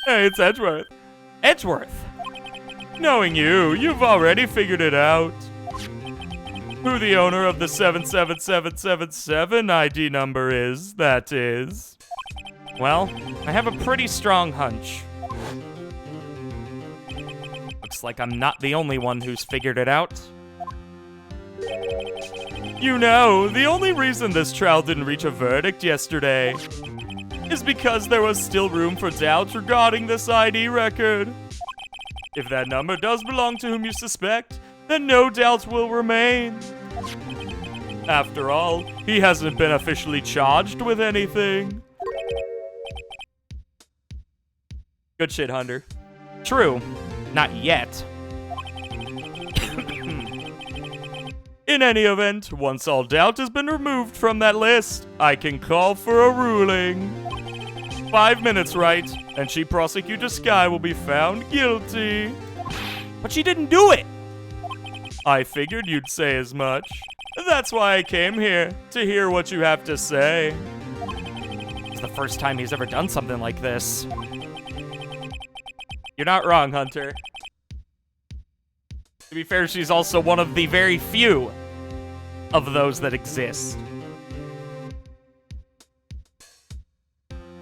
Hey, it's Edgeworth. Edgeworth. Knowing you, you've already figured it out. Who the owner of the 77777 ID number is, that is. Well, I have a pretty strong hunch. Looks like I'm not the only one who's figured it out. You know, the only reason this trial didn't reach a verdict yesterday is because there was still room for doubt regarding this ID record. If that number does belong to whom you suspect, then no doubt will remain. After all, he hasn't been officially charged with anything. Good shit, Hunter. True. Not yet. In any event, once all doubt has been removed from that list, I can call for a ruling. 5 minutes, Wright, and Chief Prosecutor Skye will be found guilty. But she didn't do it! I figured you'd say as much. That's why I came here, to hear what you have to say. It's the first time he's ever done something like this. You're not wrong, Hunter. To be fair, she's also one of the very few of those that exist.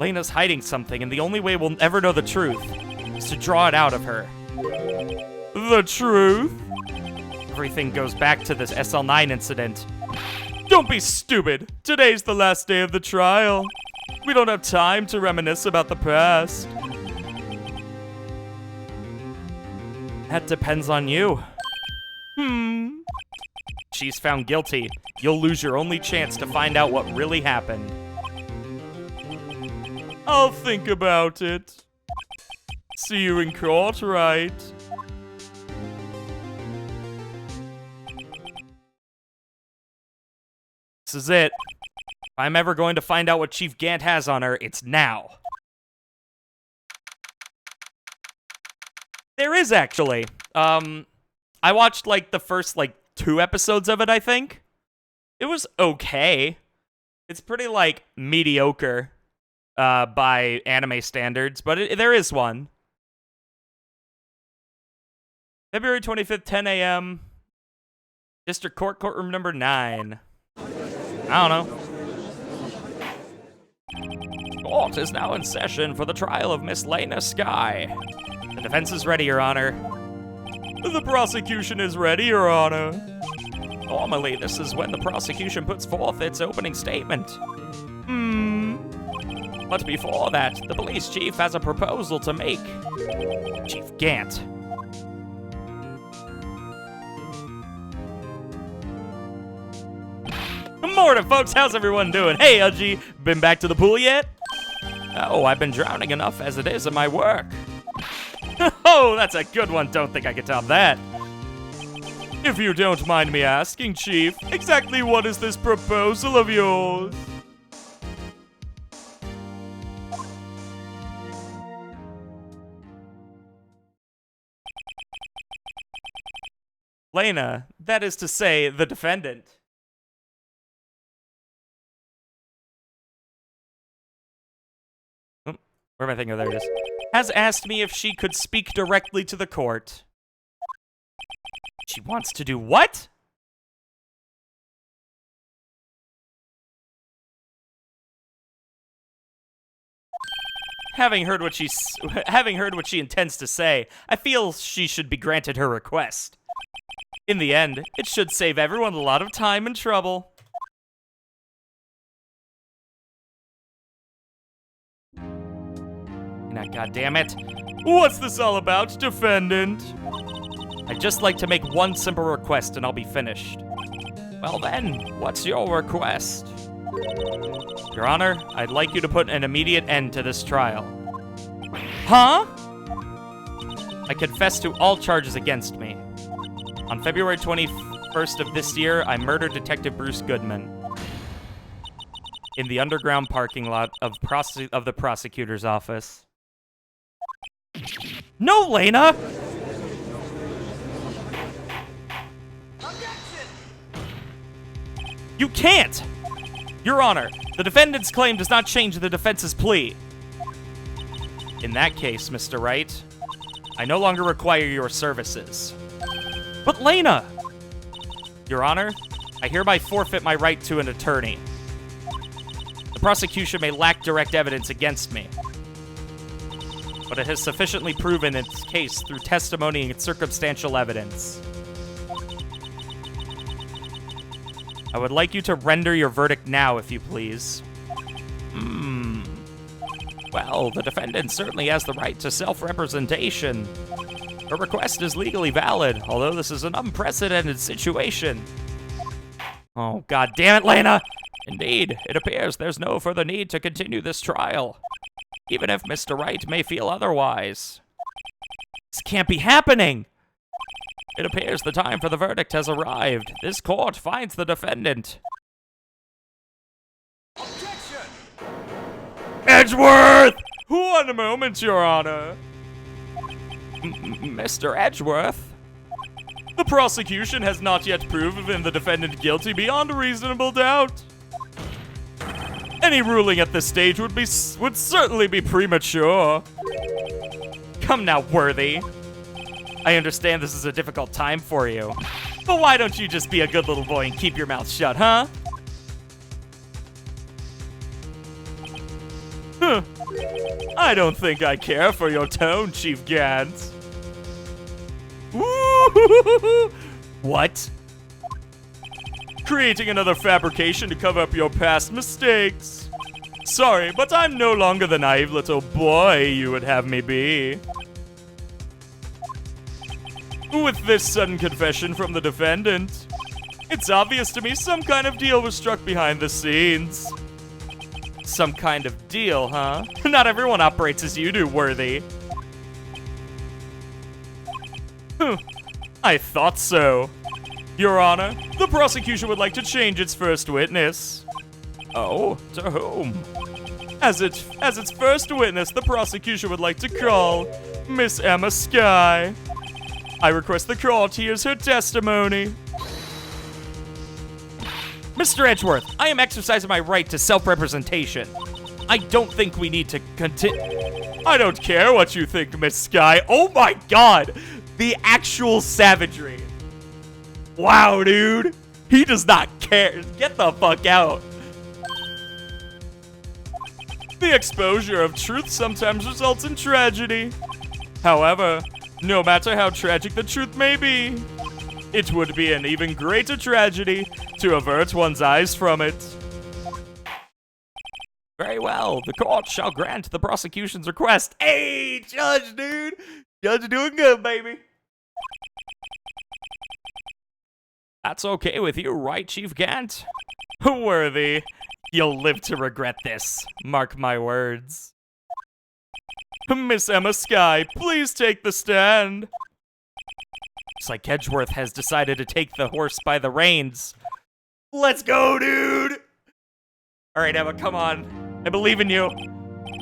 Lena's hiding something, and the only way we'll ever know the truth is to draw it out of her. The truth? Everything goes back to this SL9 incident. Don't be stupid. Today's the last day of the trial. We don't have time to reminisce about the past. That depends on you. She's found guilty. You'll lose your only chance to find out what really happened. I'll think about it. See you in court, Wright? This is it. If I'm ever going to find out what Chief Gant has on her, it's now. There is, actually. I watched, the first, 2 episodes of it, I think. It was okay. It's pretty, mediocre, by anime standards, but there is one. February 25th, 10 a.m. District Court, courtroom number 9. I don't know. Court is now in session for the trial of Miss Lena Skye. The defense is ready, Your Honor. The prosecution is ready, Your Honor. Normally, this is when the prosecution puts forth its opening statement. But before that, the police chief has a proposal to make. Chief Gant. Good morning, folks. How's everyone doing? Hey, LG. Been back to the pool yet? Oh, I've been drowning enough as it is in my work. Oh, that's a good one. Don't think I can top that. If you don't mind me asking, Chief, exactly what is this proposal of yours? Lena, that is to say, the defendant. Where am I thinking? Oh, there it is. Has asked me if she could speak directly to the court. She wants to do what? Having heard what she intends to say, I feel she should be granted her request. In the end, it should save everyone a lot of time and trouble. Now, goddammit. What's this all about, defendant? I'd just like to make one simple request and I'll be finished. Well then, what's your request? Your Honor, I'd like you to put an immediate end to this trial. Huh? I confess to all charges against me. On February 21st of this year, I murdered Detective Bruce Goodman in the underground parking lot of the prosecutor's office. No, Lena! You can't! Your Honor, the defendant's claim does not change the defense's plea. In that case, Mr. Wright, I no longer require your services. But Lena! Your Honor, I hereby forfeit my right to an attorney. The prosecution may lack direct evidence against me, but it has sufficiently proven its case through testimony and circumstantial evidence. I would like you to render your verdict now, if you please. Well, the defendant certainly has the right to self-representation. Her request is legally valid, although this is an unprecedented situation. Oh, god damn it, Lena! Indeed, it appears there's no further need to continue this trial, even if Mr. Wright may feel otherwise. This can't be happening! It appears the time for the verdict has arrived. This court finds the defendant. Edgeworth! One moment, Your Honor. Mr. Edgeworth? The prosecution has not yet proven the defendant guilty beyond a reasonable doubt. Any ruling at this stage would certainly be premature. Come now, Worthy. I understand this is a difficult time for you, but why don't you just be a good little boy and keep your mouth shut, huh? I don't think I care for your tone, Chief Gant. What? Creating another fabrication to cover up your past mistakes. Sorry, but I'm no longer the naive little boy you would have me be. With this sudden confession from the defendant, it's obvious to me some kind of deal was struck behind the scenes. Some kind of deal, huh? Not everyone operates as you do, Worthy. I thought so. Your Honor, the prosecution would like to change its first witness. Oh, to whom? As its first witness, the prosecution would like to call Miss Emma Skye. I request the court hears her testimony. Mr. Edgeworth, I am exercising my right to self-representation. I don't think we need to continue. I don't care what you think, Miss Skye. Oh my god! The actual savagery. Wow, dude. He does not care. Get the fuck out. The exposure of truth sometimes results in tragedy. However, no matter how tragic the truth may be, it would be an even greater tragedy to avert one's eyes from it. Very well, the court shall grant the prosecution's request. Hey, Judge, dude! Judge doing good, baby. That's okay with you, right, Chief Gant? Worthy, you'll live to regret this. Mark my words. Miss Emma Skye, please take the stand. Looks like Edgeworth has decided to take the horse by the reins. Let's go, dude! Alright, Emma, come on. I believe in you.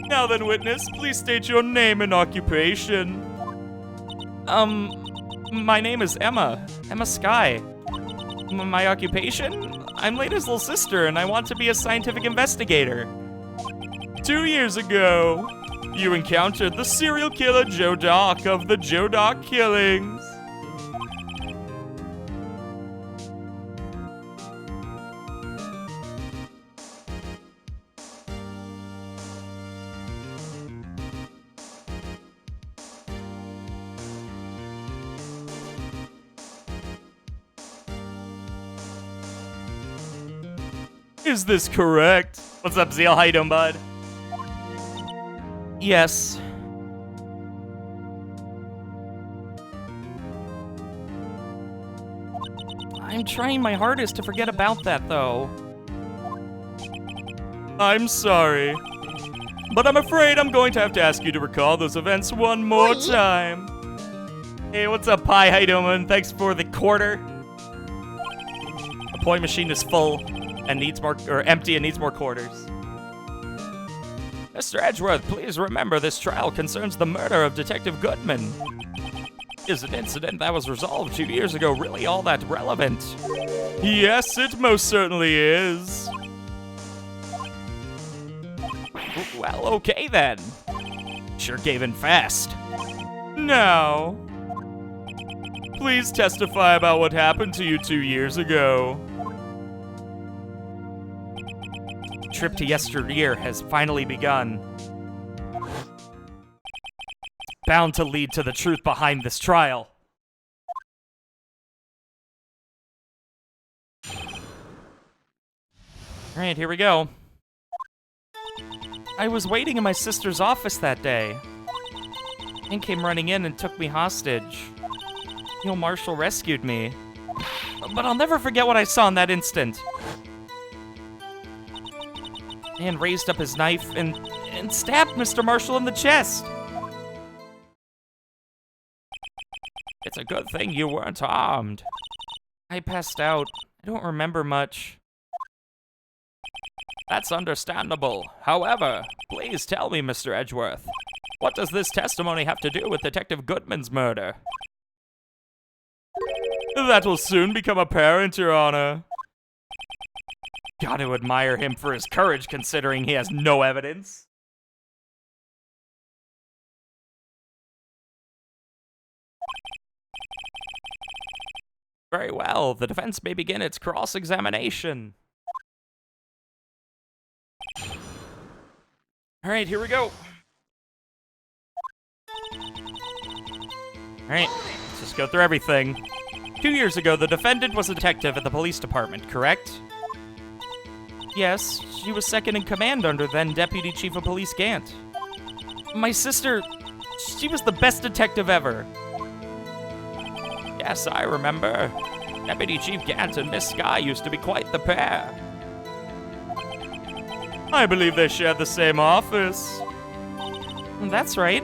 Now then, witness, please state your name and occupation. My name is Emma. Emma Skye. My occupation? I'm Lena's little sister, and I want to be a scientific investigator. 2 years ago, you encountered the serial killer Joe Dock of the Joe Dock killings. Is this correct? What's up, Zeal? How you doing, bud? Yes. I'm trying my hardest to forget about that, though. I'm sorry, but I'm afraid I'm going to have to ask you to recall those events one more time. Hey, what's up, Pi? How you doing? Thanks for the quarter. The point machine is full and needs more, or empty and needs more quarters. Mr. Edgeworth, please remember this trial concerns the murder of Detective Goodman. Is an incident that was resolved 2 years ago really all that relevant? Yes, it most certainly is. Well, okay then. Sure gave in fast. Now, please testify about what happened to you 2 years ago. Trip to yesteryear has finally begun. Bound to lead to the truth behind this trial. Alright, here we go. I was waiting in my sister's office that day. And came running in and took me hostage. Neil Marshall rescued me. But I'll never forget what I saw in that instant. Man raised up his knife and stabbed Mr. Marshall in the chest. It's a good thing you weren't armed. I passed out. I don't remember much. That's understandable. However, please tell me, Mr. Edgeworth, what does this testimony have to do with Detective Goodman's murder? That will soon become apparent, Your Honor. Got to admire him for his courage, considering he has no evidence. Very well, the defense may begin its cross-examination. Alright, here we go. Alright, let's just go through everything. 2 years ago, the defendant was a detective at the police department, correct? Yes, she was second in command under then Deputy Chief of Police Gant. My sister, she was the best detective ever. Yes, I remember. Deputy Chief Gant and Miss Skye used to be quite the pair. I believe they shared the same office. That's right.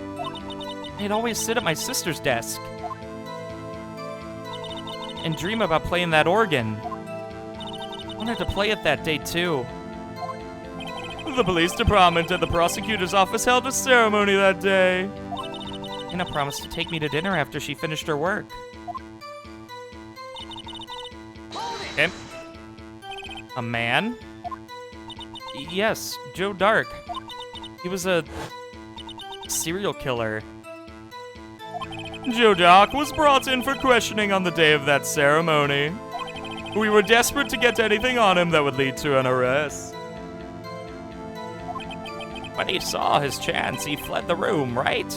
I'd always sit at my sister's desk and dream about playing that organ. I wanted to play it that day, too. The police department and the prosecutor's office held a ceremony that day. Anna promised to take me to dinner after she finished her work. Okay. A man? Yes, Joe Dark. He was a serial killer. Joe Dark was brought in for questioning on the day of that ceremony. We were desperate to get anything on him that would lead to an arrest. When he saw his chance, he fled the room, right?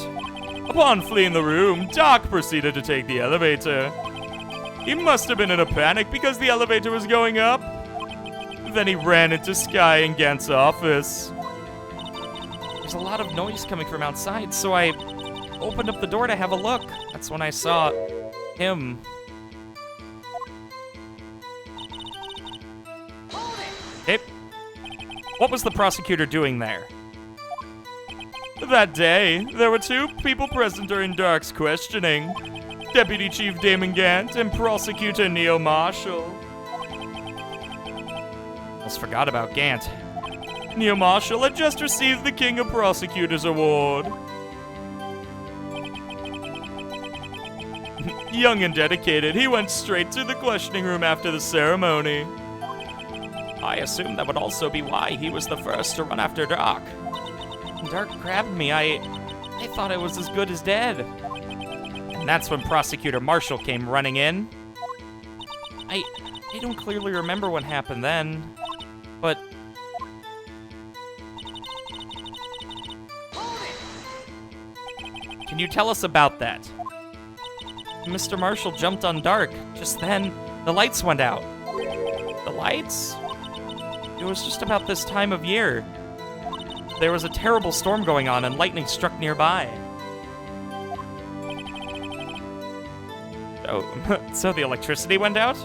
Upon fleeing the room, Dark proceeded to take the elevator. He must have been in a panic because the elevator was going up. Then he ran into Skye and Gant's office. There's a lot of noise coming from outside, so I opened up the door to have a look. That's when I saw him. Hey, what was the prosecutor doing there? That day, there were 2 people present during Dark's questioning. Deputy Chief Damon Gant and Prosecutor Neil Marshall. Almost forgot about Gant. Neil Marshall had just received the King of Prosecutors Award. Young and dedicated, he went straight to the questioning room after the ceremony. I assumed that would also be why he was the first to run after Dark. Dark grabbed me. I thought I was as good as dead. And that's when Prosecutor Marshall came running in. I don't clearly remember what happened then, but... Can you tell us about that? Mr. Marshall jumped on Dark. Just then, the lights went out. The lights? It was just about this time of year. There was a terrible storm going on and lightning struck nearby. So the electricity went out?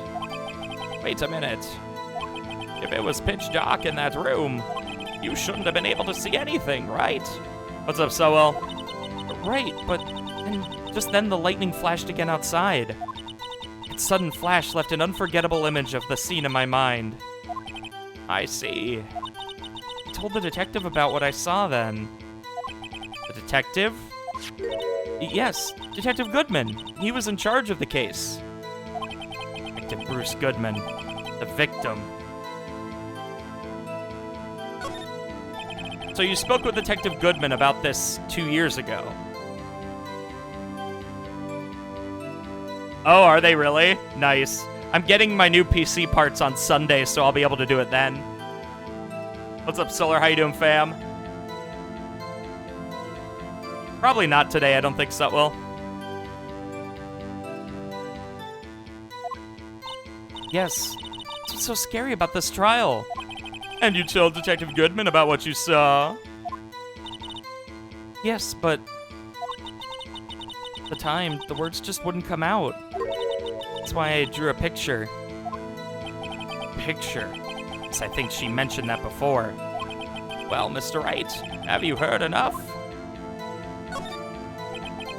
Wait a minute. If it was pitch dark in that room, you shouldn't have been able to see anything, right? What's up, Sowell? Right, but just then the lightning flashed again outside. Its sudden flash left an unforgettable image of the scene in my mind. I see. I told the detective about what I saw then. The detective? Yes, Detective Goodman. He was in charge of the case. Detective Bruce Goodman, the victim. So you spoke with Detective Goodman about this 2 years ago. Oh, are they really? Nice. I'm getting my new PC parts on Sunday, so I'll be able to do it then. What's up, Solar? How you doing, fam? Probably not today. I don't think so. Well, yes. What's so scary about this trial? And you told Detective Goodman about what you saw? Yes, but at the time, the words just wouldn't come out. That's why I drew a picture. Picture? Yes, I think she mentioned that before. Well, Mr. Wright, have you heard enough?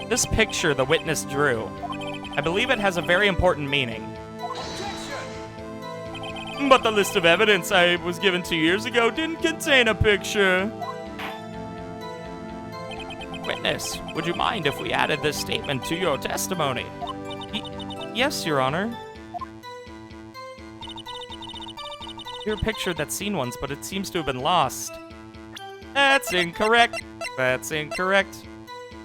This picture the witness drew, I believe it has a very important meaning. But the list of evidence I was given 2 years ago didn't contain a picture. Witness, would you mind if we added this statement to your testimony? Yes, Your Honor. Your picture that's seen once, but it seems to have been lost. That's incorrect. That's incorrect.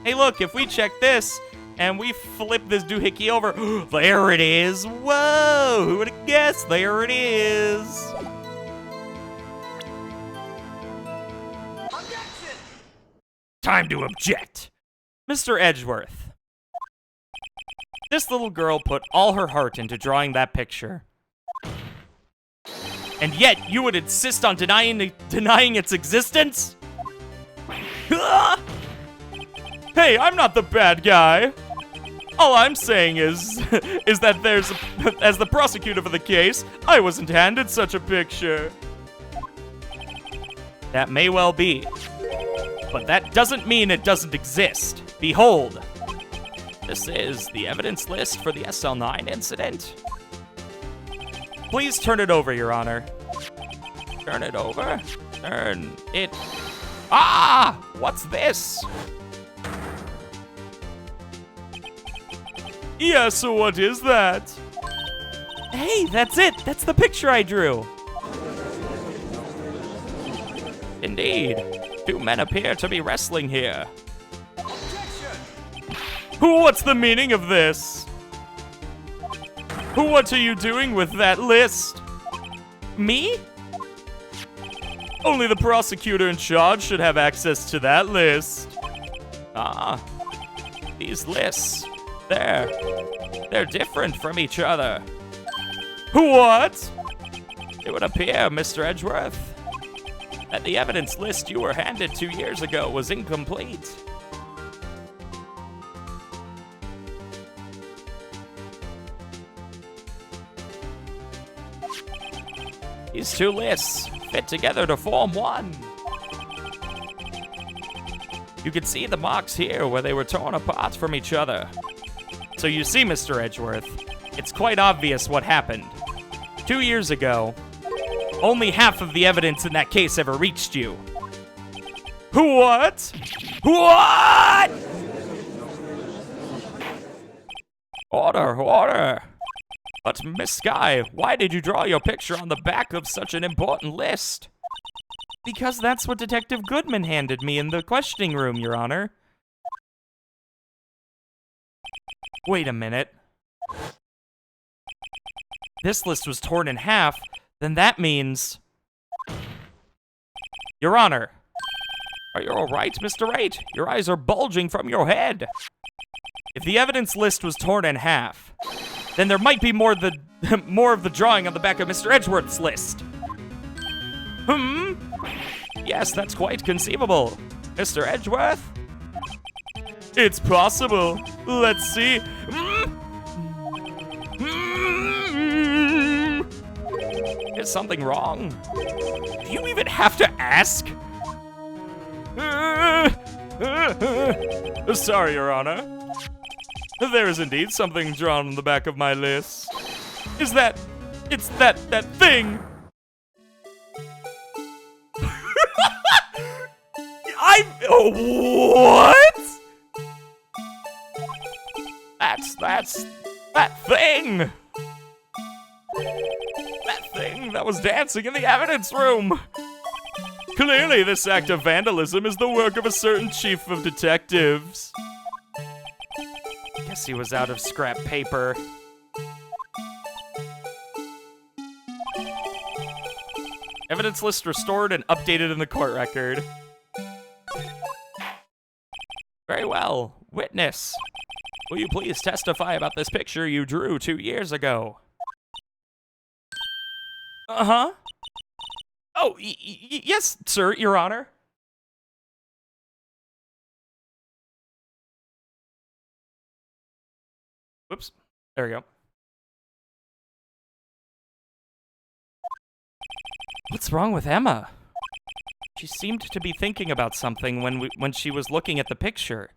Hey, look, if we check this, and we flip this doohickey over, there it is. Whoa, who would have guessed? There it is. Objection! Time to object. Mr. Edgeworth. This little girl put all her heart into drawing that picture. And yet, you would insist on denying its existence? Hey, I'm not the bad guy. All I'm saying is that as the prosecutor for the case, I wasn't handed such a picture. That may well be, but that doesn't mean it doesn't exist. Behold, this is the evidence list for the SL9 incident. Please turn it over, Your Honor. Turn it over? Turn it... Ah! What's this? Yeah, so what is that? Hey, that's it! That's the picture I drew! Indeed. Two men appear to be wrestling here. What's the meaning of this? What are you doing with that list? Me? Only the prosecutor in charge should have access to that list. Ah, these lists. They're different from each other. What? It would appear, Mr. Edgeworth, that the evidence list you were handed 2 years ago was incomplete. These two lists fit together to form one. You can see the marks here where they were torn apart from each other. So you see, Mr. Edgeworth, it's quite obvious what happened. 2 years ago, only half of the evidence in that case ever reached you. What? What? Order. But, Miss Sky, why did you draw your picture on the back of such an important list? Because that's what Detective Goodman handed me in the questioning room, Your Honor. Wait a minute. This list was torn in half, then that means... Your Honor. Are you all right, Mr. Wright? Your eyes are bulging from your head. If the evidence list was torn in half, then there might be more of the drawing on the back of Mr. Edgeworth's list. Yes, that's quite conceivable. Mr. Edgeworth? It's possible. Let's see. Is something wrong? Do you even have to ask? Sorry, Your Honor. There is indeed something drawn on the back of my list. It's that thing. What? That's that thing. That thing that was dancing in the evidence room. Clearly, this act of vandalism is the work of a certain chief of detectives. Guess he was out of scrap paper. Evidence list restored and updated in the court record. Very well. Witness, will you please testify about this picture you drew 2 years ago? Uh-huh. Oh, yes, sir, Your Honor. Whoops. There we go. What's wrong with Emma? She seemed to be thinking about something when she was looking at the picture.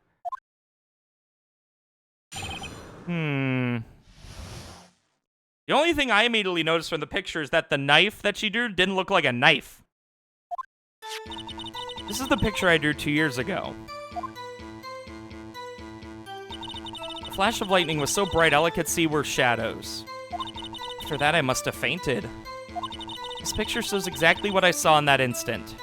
The only thing I immediately noticed from the picture is that the knife that she drew didn't look like a knife. This is the picture I drew 2 years ago. The flash of lightning was so bright all I could see were shadows. After that, I must have fainted. This picture shows exactly what I saw in that instant.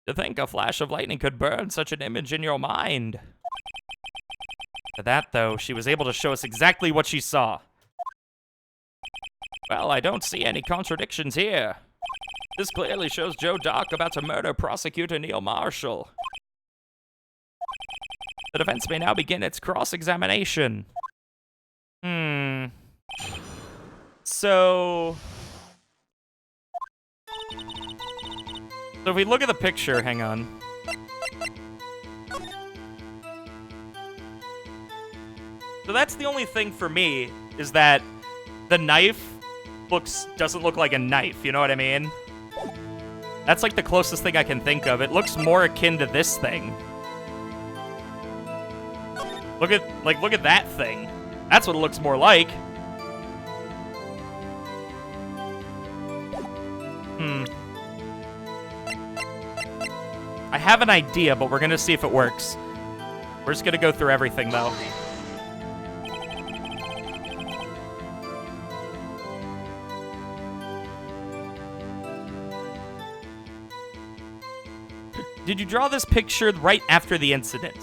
To think a flash of lightning could burn such an image in your mind. For that, though, she was able to show us exactly what she saw. Well, I don't see any contradictions here. This clearly shows Joe Dock about to murder prosecutor Neil Marshall. The defense may now begin its cross-examination. So if we look at the picture, hang on. So that's the only thing for me, is that the knife doesn't look like a knife, you know what I mean? That's like the closest thing I can think of. It looks more akin to this thing. Look at that thing. That's what it looks more like. I have an idea, but we're gonna see if it works. We're just gonna go through everything, though. Did you draw this picture right after the incident?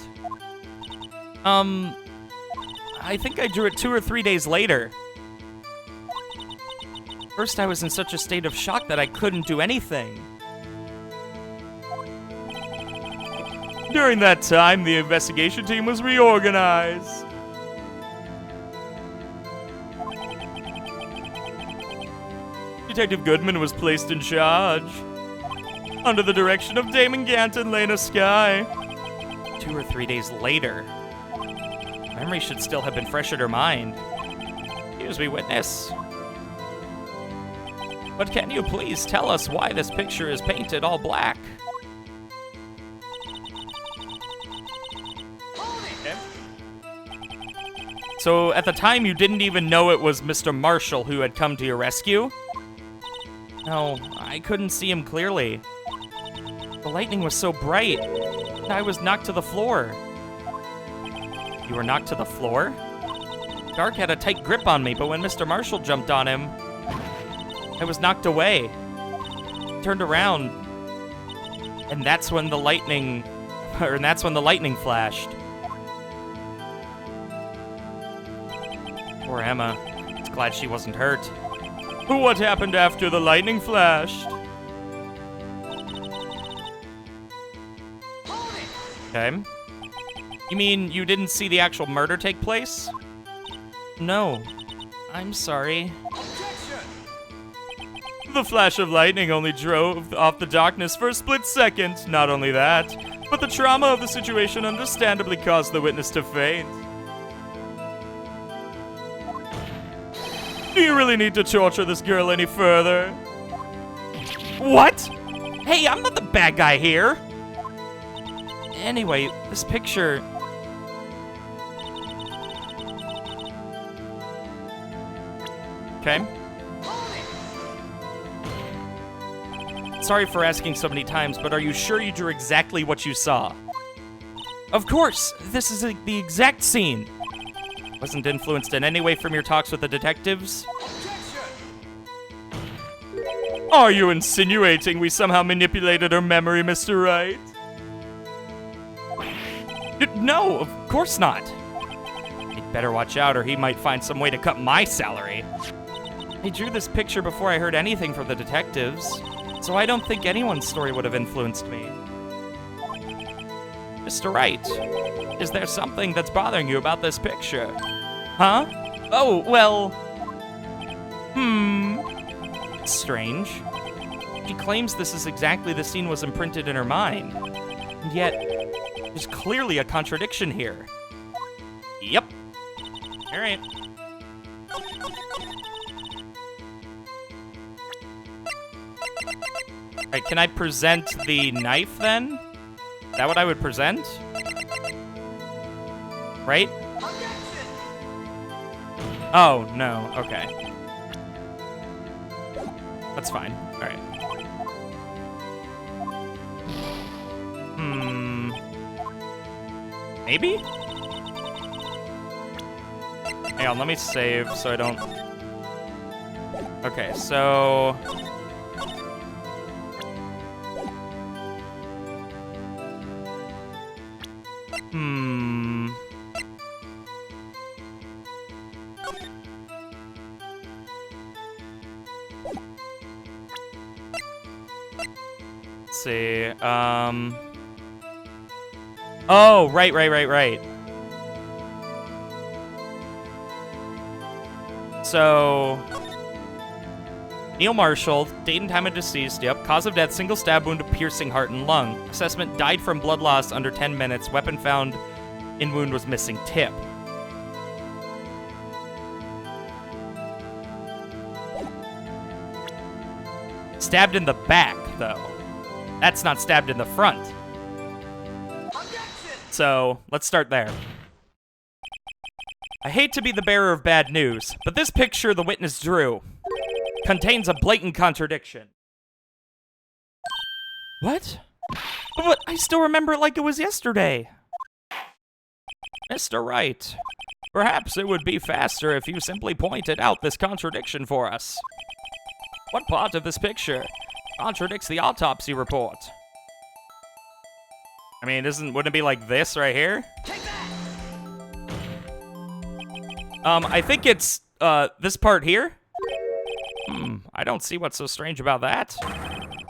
I think I drew it 2 or 3 days later. First, I was in such a state of shock that I couldn't do anything. During that time, the investigation team was reorganized. Detective Goodman was placed in charge, under the direction of Damon Gant and Lena Skye. 2 or 3 days later. Memory should still have been fresh in her mind. Excuse me, witness. But can you please tell us why this picture is painted all black? Okay. So at the time, you didn't even know it was Mr. Marshall who had come to your rescue? No, I couldn't see him clearly. The lightning was so bright, I was knocked to the floor. You were knocked to the floor? Dark had a tight grip on me, but when Mr. Marshall jumped on him, I was knocked away. Turned around, and that's when the lightning flashed. Poor Emma. It's glad she wasn't hurt. What happened after the lightning flashed? Okay. You mean you didn't see the actual murder take place? No. I'm sorry. The flash of lightning only drove off the darkness for a split second. Not only that, but the trauma of the situation understandably caused the witness to faint. Do you really need to torture this girl any further? What? Hey, I'm not the bad guy here. Anyway, this picture... Okay. Sorry for asking so many times, but are you sure you drew exactly what you saw? Of course! This is the exact scene! Wasn't influenced in any way from your talks with the detectives? Are you insinuating we somehow manipulated her memory, Mr. Wright? No, of course not. He'd better watch out or he might find some way to cut my salary. I drew this picture before I heard anything from the detectives, so I don't think anyone's story would have influenced me. Mr. Wright, is there something that's bothering you about this picture? Huh? Oh, well... It's strange. She claims this is exactly the scene was imprinted in her mind. And yet, there's clearly a contradiction here. Yep. All right. All right, can I present the knife then? Is that what I would present? Right? Oh, no. Okay. That's fine. All right. Maybe? Hang on, let me save so I don't... Okay, so... Let's see, Oh, right. So... Neil Marshall, date and time of deceased, yep. Cause of death, single stab wound to piercing heart and lung. Assessment, died from blood loss under 10 minutes. Weapon found in wound was missing tip. Stabbed in the back, though. That's not stabbed in the front. So, let's start there. I hate to be the bearer of bad news, but this picture the witness drew contains a blatant contradiction. What? But I still remember it like it was yesterday. Mr. Wright, perhaps it would be faster if you simply pointed out this contradiction for us. What part of this picture contradicts the autopsy report? I mean, wouldn't it be like this right here? Take that! I think it's, this part here? I don't see what's so strange about that.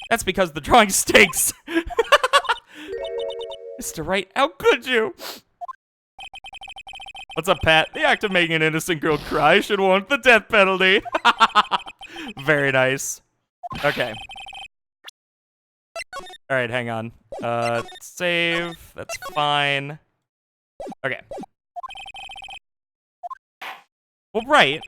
That's because the drawing stinks. Mr. Wright, how could you? What's up, Pat? The act of making an innocent girl cry should warrant the death penalty. Very nice. Okay. Alright, hang on. Save. That's fine. Okay. Well, right.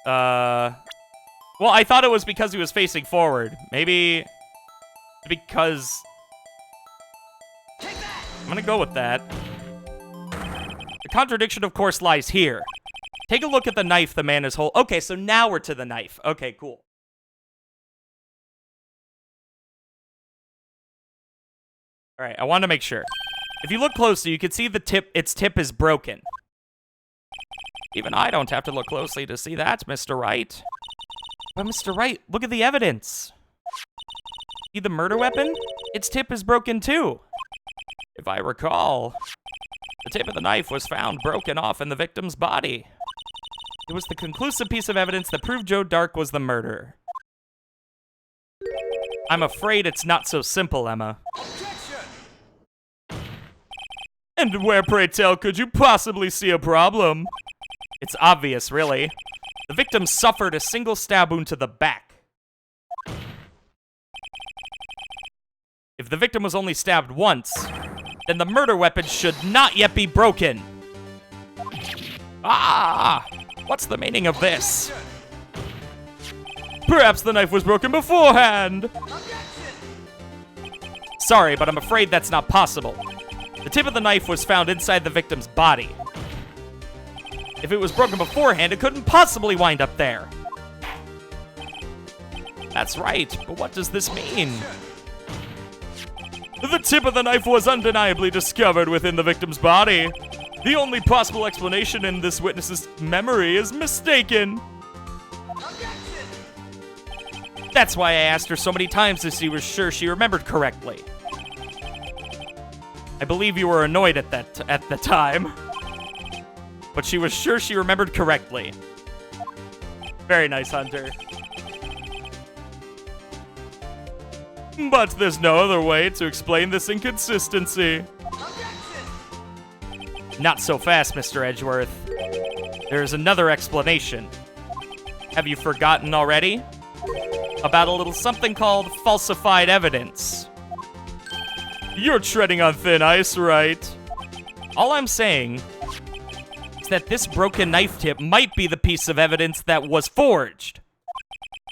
Well, I thought it was because he was facing forward. Maybe because... I'm gonna go with that. The contradiction, of course, lies here. Take a look at the knife the man is holding. Okay, so now we're to the knife. Okay, cool. All right, I wanted to make sure. If you look closely, you can see its tip is broken. Even I don't have to look closely to see that, Mr. Wright. But Mr. Wright, look at the evidence. See the murder weapon? Its tip is broken too. If I recall, the tip of the knife was found broken off in the victim's body. It was the conclusive piece of evidence that proved Joe Dark was the murderer. I'm afraid it's not so simple, Emma. And where, pray tell, could you possibly see a problem? It's obvious, really. The victim suffered a single stab wound to the back. If the victim was only stabbed once, then the murder weapon should not yet be broken. Ah! What's the meaning of this? Perhaps the knife was broken beforehand. Sorry, but I'm afraid that's not possible. The tip of the knife was found inside the victim's body. If it was broken beforehand, it couldn't possibly wind up there. That's right, but what does this mean? The tip of the knife was undeniably discovered within the victim's body. The only possible explanation in this witness's memory is mistaken. That's why I asked her so many times to see was sure she remembered correctly. I believe you were annoyed at the time, but she was sure she remembered correctly. Very nice, Hunter. But there's no other way to explain this inconsistency. Not so fast, Mr. Edgeworth. There is another explanation. Have you forgotten already? About a little something called falsified evidence. You're treading on thin ice, Wright. All I'm saying is that this broken knife tip might be the piece of evidence that was forged.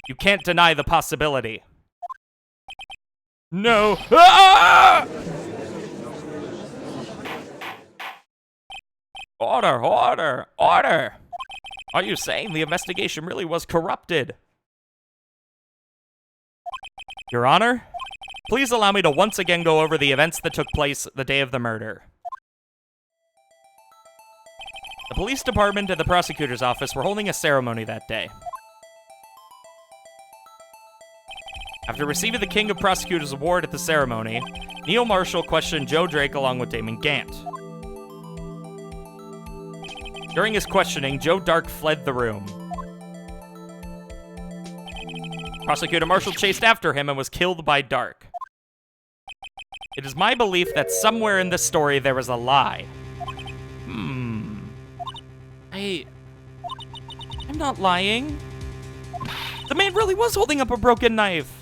You can't deny the possibility. No. Ah! Order, order, order! Are you saying the investigation really was corrupted? Your Honor, please allow me to once again go over the events that took place the day of the murder. The police department and the prosecutor's office were holding a ceremony that day. After receiving the King of Prosecutors Award at the ceremony, Neil Marshall questioned Joe Drake along with Damon Gant. During his questioning, Joe Dark fled the room. Prosecutor Marshall chased after him and was killed by Dark. It is my belief that somewhere in this story there was a lie. I'm not lying. The man really was holding up a broken knife.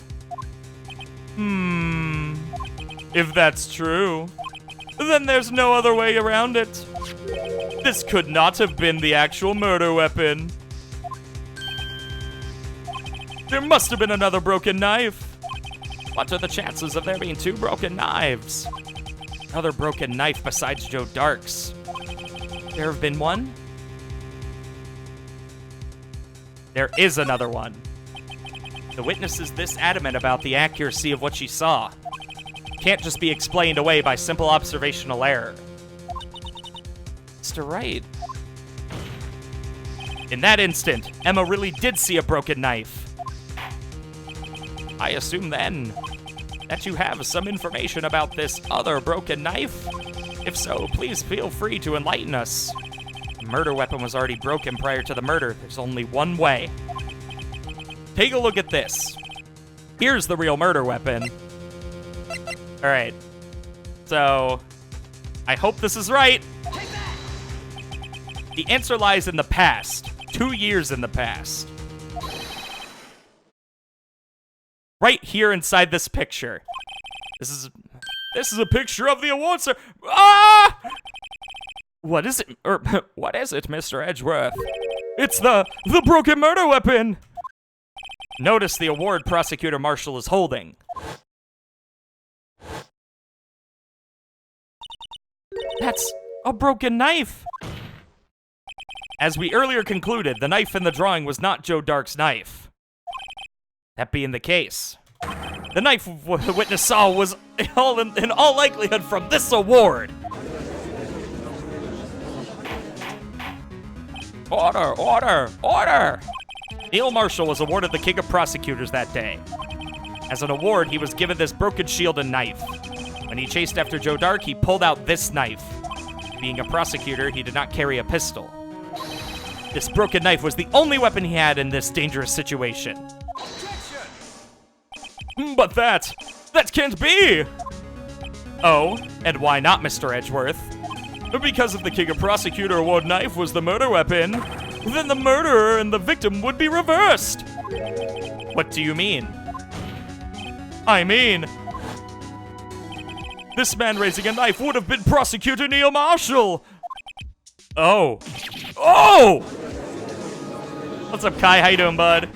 If that's true, then there's no other way around it. This could not have been the actual murder weapon. There must have been another broken knife. What are the chances of there being two broken knives? Another broken knife besides Joe Dark's. There have been one? There is another one. The witness is this adamant about the accuracy of what she saw. It can't just be explained away by simple observational error. Mr. Wright. In that instant, Emma really did see a broken knife. I assume then that you have some information about this other broken knife. If so, please feel free to enlighten us. The murder weapon was already broken prior to the murder. There's only one way. Take a look at this. Here's the real murder weapon. All right. So, I hope this is right. The answer lies in the past. 2 years in the past. Right here inside this picture. This is a picture of the award, sir. Ah! What is it? What is it, Mr. Edgeworth? It's the broken murder weapon. Notice the award Prosecutor Marshall is holding. That's a broken knife. As we earlier concluded, the knife in the drawing was not Joe Dark's knife. That being the case, the knife the witness saw was in all likelihood from this award. Order, order, order! Neil Marshall was awarded the King of Prosecutors that day. As an award, he was given this broken shield and knife. When he chased after Joe Dark, he pulled out this knife. Being a prosecutor, he did not carry a pistol. This broken knife was the only weapon he had in this dangerous situation. But that can't be! Oh, and why not, Mr. Edgeworth? Because if the King of Prosecutor Award knife was the murder weapon, then the murderer and the victim would be reversed. What do you mean? I mean, this man raising a knife would have been Prosecutor Neil Marshall. Oh. Oh! What's up, Kai? How you doing, bud?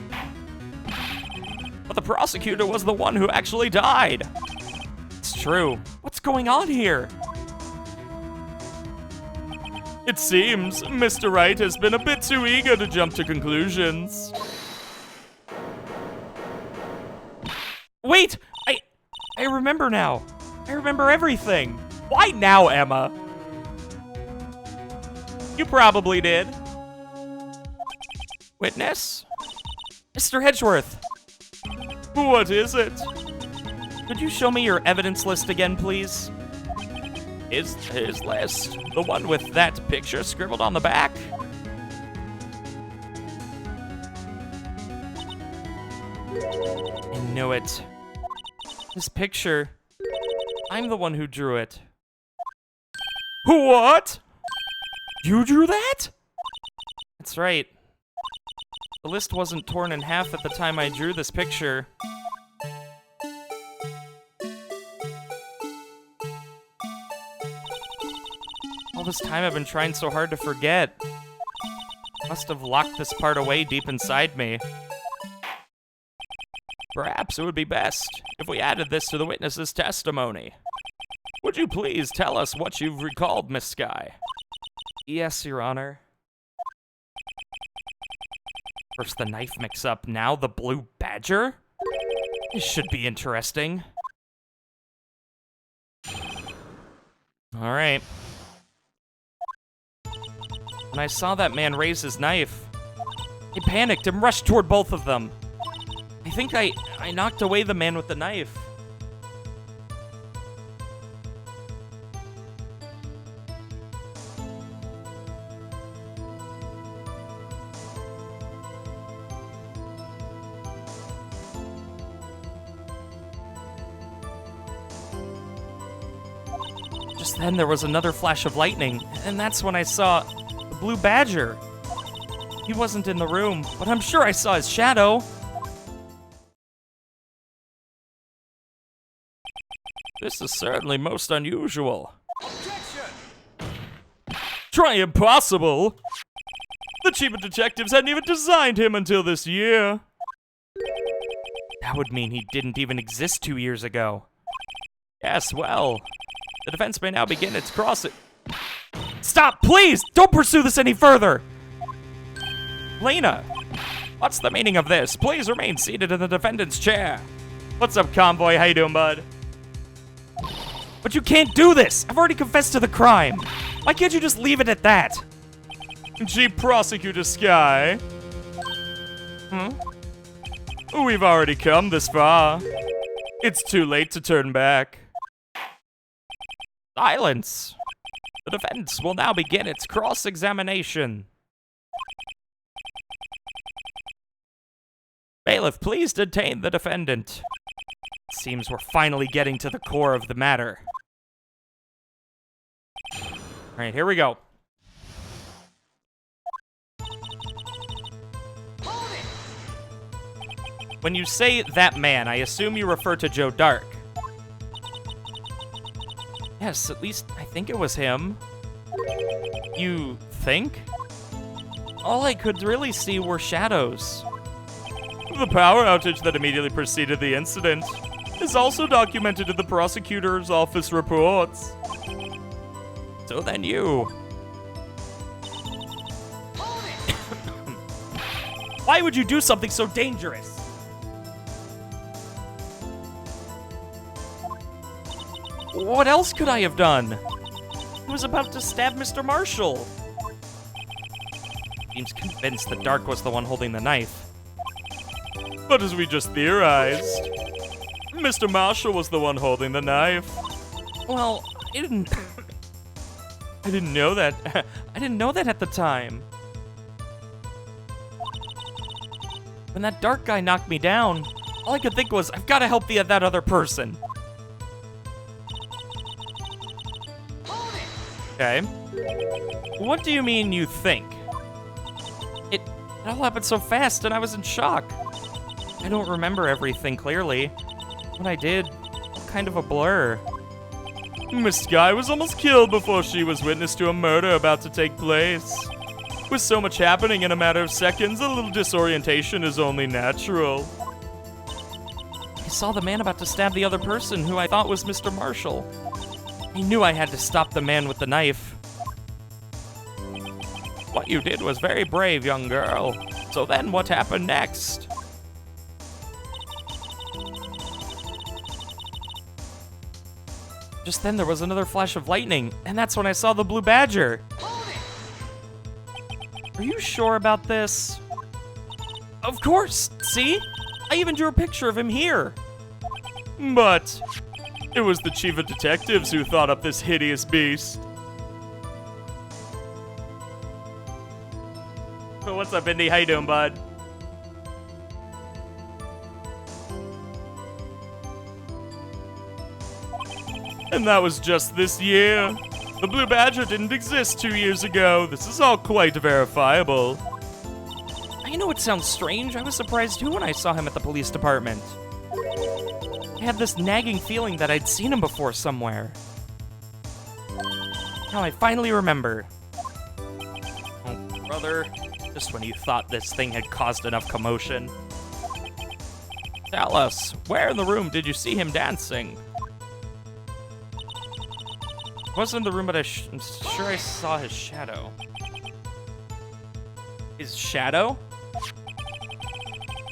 But the prosecutor was the one who actually died. It's true. What's going on here? It seems Mr. Wright has been a bit too eager to jump to conclusions. Wait! I remember now. I remember everything. Why now, Emma? You probably did. Witness? Mr. Edgeworth. What is it? Could you show me your evidence list again, please? His list? The one with that picture scribbled on the back? I knew it. This picture, I'm the one who drew it. What? You drew that? That's right. The list wasn't torn in half at the time I drew this picture. All this time I've been trying so hard to forget. Must have locked this part away deep inside me. Perhaps it would be best if we added this to the witness's testimony. Would you please tell us what you've recalled, Miss Sky? Yes, Your Honor. First the knife mix-up, now the blue badger? This should be interesting. Alright. When I saw that man raise his knife, I panicked and rushed toward both of them. I think I knocked away the man with the knife. Just then there was another flash of lightning, and that's when I saw the blue badger. He wasn't in the room, but I'm sure I saw his shadow. This is certainly most unusual. Objection! Try impossible! The chief of detectives hadn't even designed him until this year. That would mean he didn't even exist 2 years ago. Yes, well, the defense may now begin its crossing. Stop, please! Don't pursue this any further! Lena, what's the meaning of this? Please remain seated in the defendant's chair. What's up, convoy? How you doing, bud? But you can't do this! I've already confessed to the crime! Why can't you just leave it at that? Chief Prosecutor Sky. We've already come this far. It's too late to turn back. Silence! The defense will now begin its cross-examination. Bailiff, please detain the defendant. Seems we're finally getting to the core of the matter. Alright, here we go. When you say that man, I assume you refer to Joe Dark. Yes, at least I think it was him. You think? All I could really see were shadows. The power outage that immediately preceded the incident is also documented in the prosecutor's office reports. So then you. Why would you do something so dangerous? What else could I have done? He was about to stab Mr. Marshall. Seems convinced that Dark was the one holding the knife. But as we just theorized, Mr. Marshall was the one holding the knife. Well, I didn't know that. I didn't know that at the time. When that Dark guy knocked me down, all I could think was, I've got to help that other person. Okay. What do you mean you think? It all happened so fast and I was in shock. I don't remember everything clearly. When I did, kind of a blur. Miss Sky was almost killed before she was witness to a murder about to take place. With so much happening in a matter of seconds, a little disorientation is only natural. I saw the man about to stab the other person who I thought was Mr. Marshall. I knew I had to stop the man with the knife. What you did was very brave, young girl. So then what happened next? Just then there was another flash of lightning, and that's when I saw the blue badger. Are you sure about this? Of course! See? I even drew a picture of him here. But it was the chief of detectives who thought up this hideous beast. Oh, what's up, Indy? How you doing, bud? And that was just this year. The Blue Badger didn't exist 2 years ago. This is all quite verifiable. I know it sounds strange. I was surprised too when I saw him at the police department. I had this nagging feeling that I'd seen him before somewhere. Now I finally remember. Oh, brother. Just when you thought this thing had caused enough commotion. Tell us, where in the room did you see him dancing? I wasn't in the room, but I'm sure I saw his shadow. His shadow?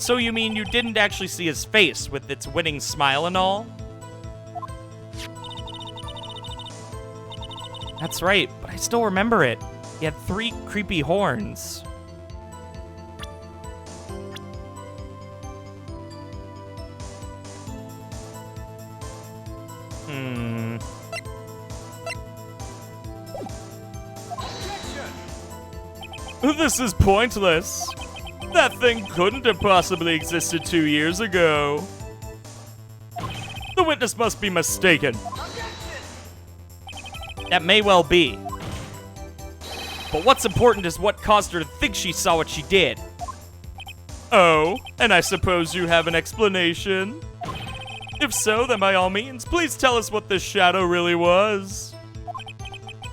So you mean you didn't actually see his face with its winning smile and all? That's right, but I still remember it. He had 3 creepy horns. This is pointless. That thing couldn't have possibly existed 2 years ago. The witness must be mistaken. That may well be. But what's important is what caused her to think she saw what she did. Oh, and I suppose you have an explanation? If so, then by all means, please tell us what this shadow really was.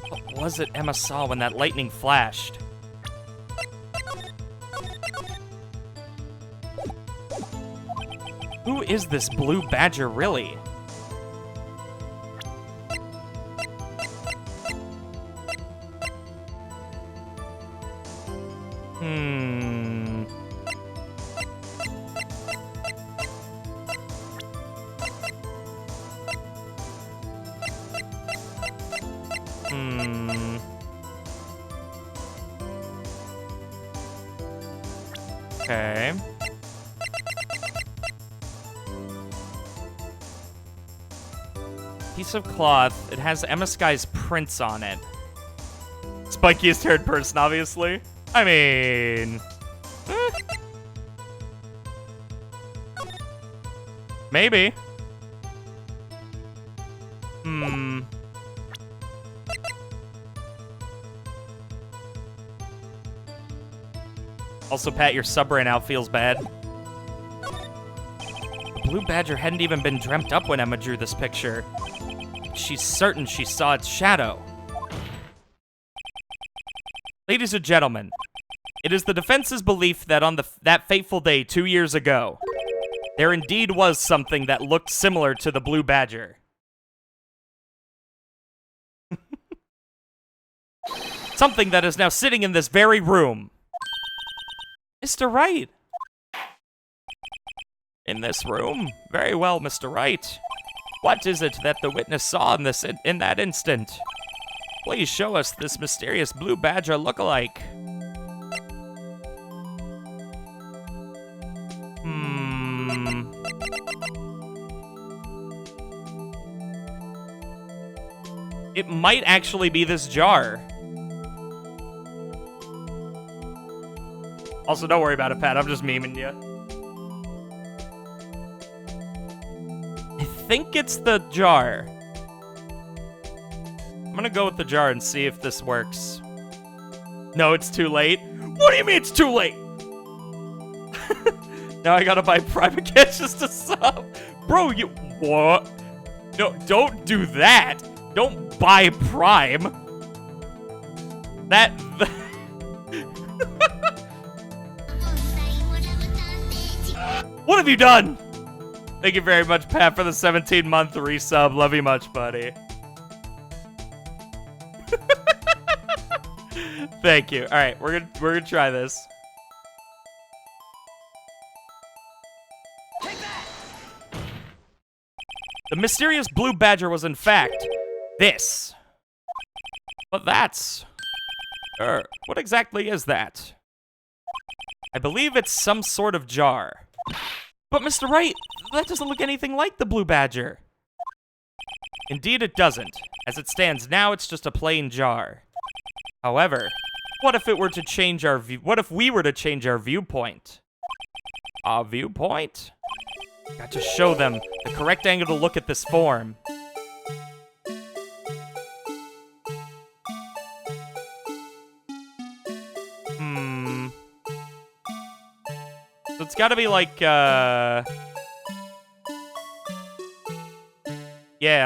What was it Emma saw when that lightning flashed? Who is this Blue Badger, really? Okay. Piece of cloth. It has Emma Sky's prints on it. Spikiest haired person, obviously. I mean... Maybe. Also, Pat, your sub right now feels bad. The Blue Badger hadn't even been dreamt up when Emma drew this picture. She's certain she saw its shadow. Ladies and gentlemen, it is the defense's belief that on that fateful day 2 years ago, there indeed was something that looked similar to the Blue Badger. Something that is now sitting in this very room. Mr. Wright. In this room? Very well, Mr. Wright. What is it that the witness saw in that instant? Please show us this mysterious Blue Badger look-alike. It might actually be this jar. Also, don't worry about it, Pat. I'm just memeing you. I think it's the jar. I'm gonna go with the jar and see if this works. No, it's too late. What do you mean it's too late? Now I gotta buy private cash just to sub. Bro, you... What? No, don't do that. Don't buy Prime. That... What have you done? Thank you very much, Pat, for the 17-month resub. Love you much, buddy. Thank you. All right, we're gonna try this. The mysterious Blue Badger was in fact this. But that's... what exactly is that? I believe it's some sort of jar. But Mr. Wright, that doesn't look anything like the blue badger. Indeed it doesn't. As it stands now, it's just a plain jar. However, what if we were to change our viewpoint? Our viewpoint? Got to show them the correct angle to look at this form. So it's gotta be like, yeah,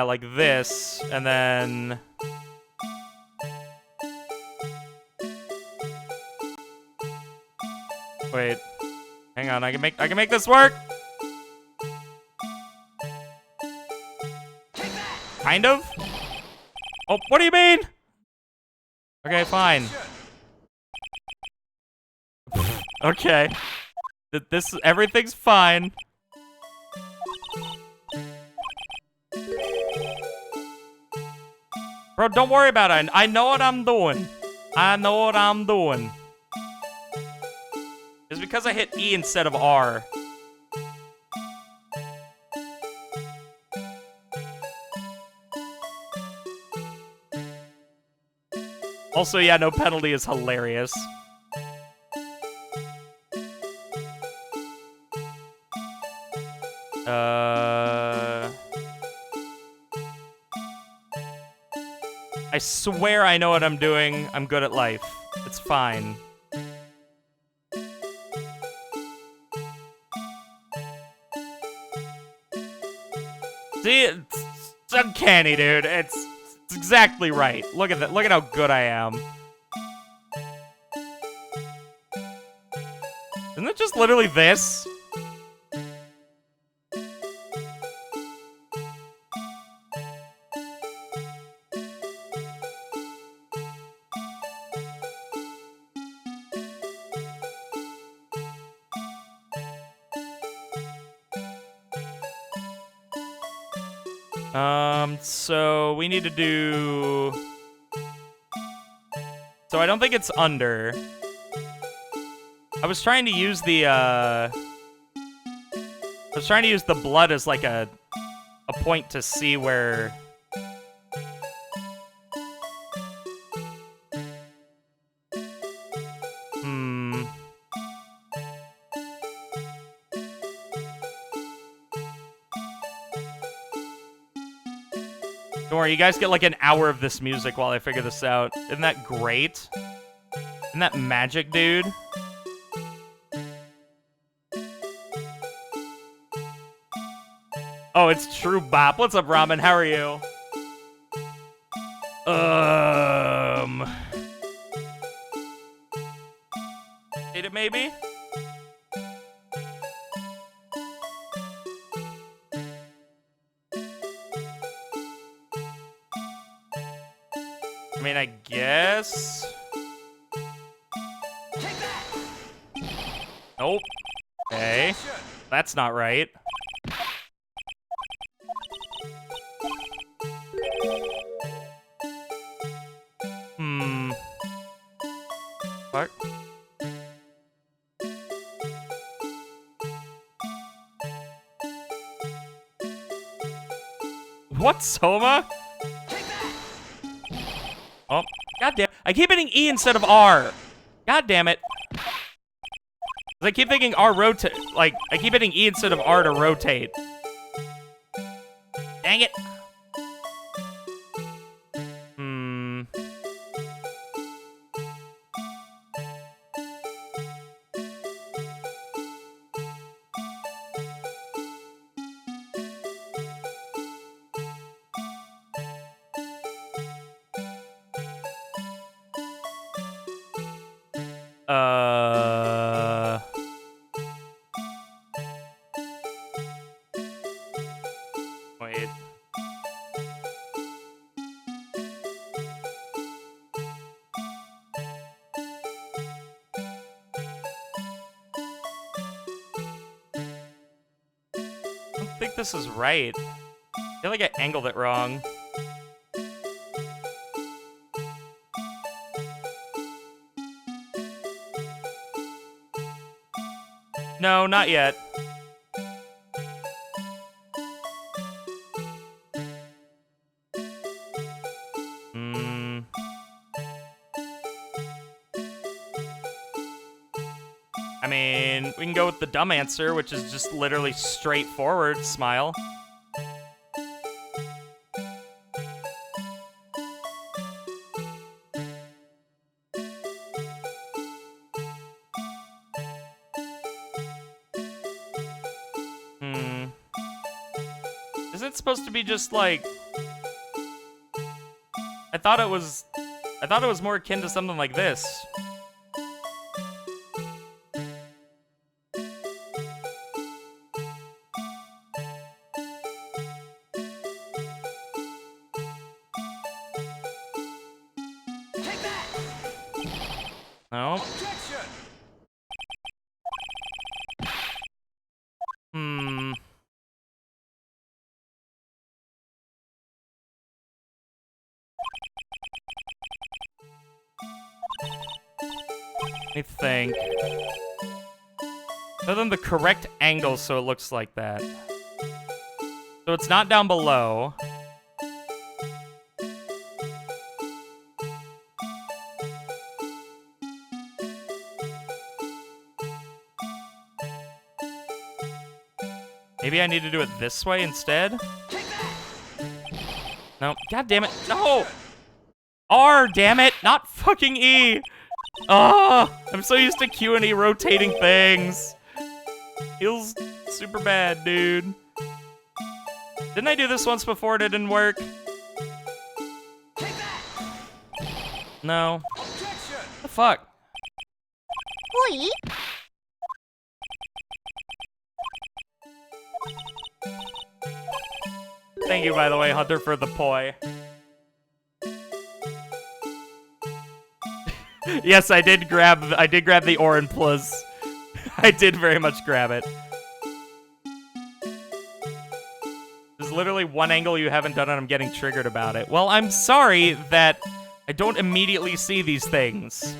like this, and then... Wait. Hang on, I can make this work! Kind of? Oh, what do you mean? Okay, fine. Okay. Everything's fine. Bro, don't worry about it. I know what I'm doing. I know what I'm doing. It's because I hit E instead of R. Also, yeah, no penalty is hilarious. I swear I know what I'm doing. I'm good at life. It's fine. See, it's uncanny, dude. It's exactly right. Look at that. Look at how good I am. Isn't it just literally this? So we need to do... So I don't think it's under. I was trying to use the, blood as, like, a point to see where... Don't worry, you guys get like an hour of this music while I figure this out. Isn't that great? Isn't that magic, dude? Oh, it's True Bop. What's up, Ramen? How are you? Hate it, maybe? I mean, I guess... Nope. Okay. That's not right. What? What, Soma? Oh, goddamn. I keep hitting E instead of R. God damn it. I keep thinking R rotate. Like, I keep hitting E instead of R to rotate. Dang it. Wait. I don't think this is right. I feel like I angled it wrong. No, not yet. I mean, we can go with the dumb answer, which is just literally straightforward smile. Is it supposed to be just like... I thought it was more akin to something like this. No. Let me think. Other than the correct angle, so it looks like that. So it's not down below. Maybe I need to do it this way instead? No. God damn it. No! R, damn it! Not fucking E! Oh, I'm so used to Q and E rotating things. Feels super bad, dude. Didn't I do this once before and it didn't work? No. What the fuck? Oi. Thank you, by the way, Hunter, for the poi. Yes, I did grab the Orin Plus. I did very much grab it. There's literally one angle you haven't done and I'm getting triggered about it. Well, I'm sorry that I don't immediately see these things.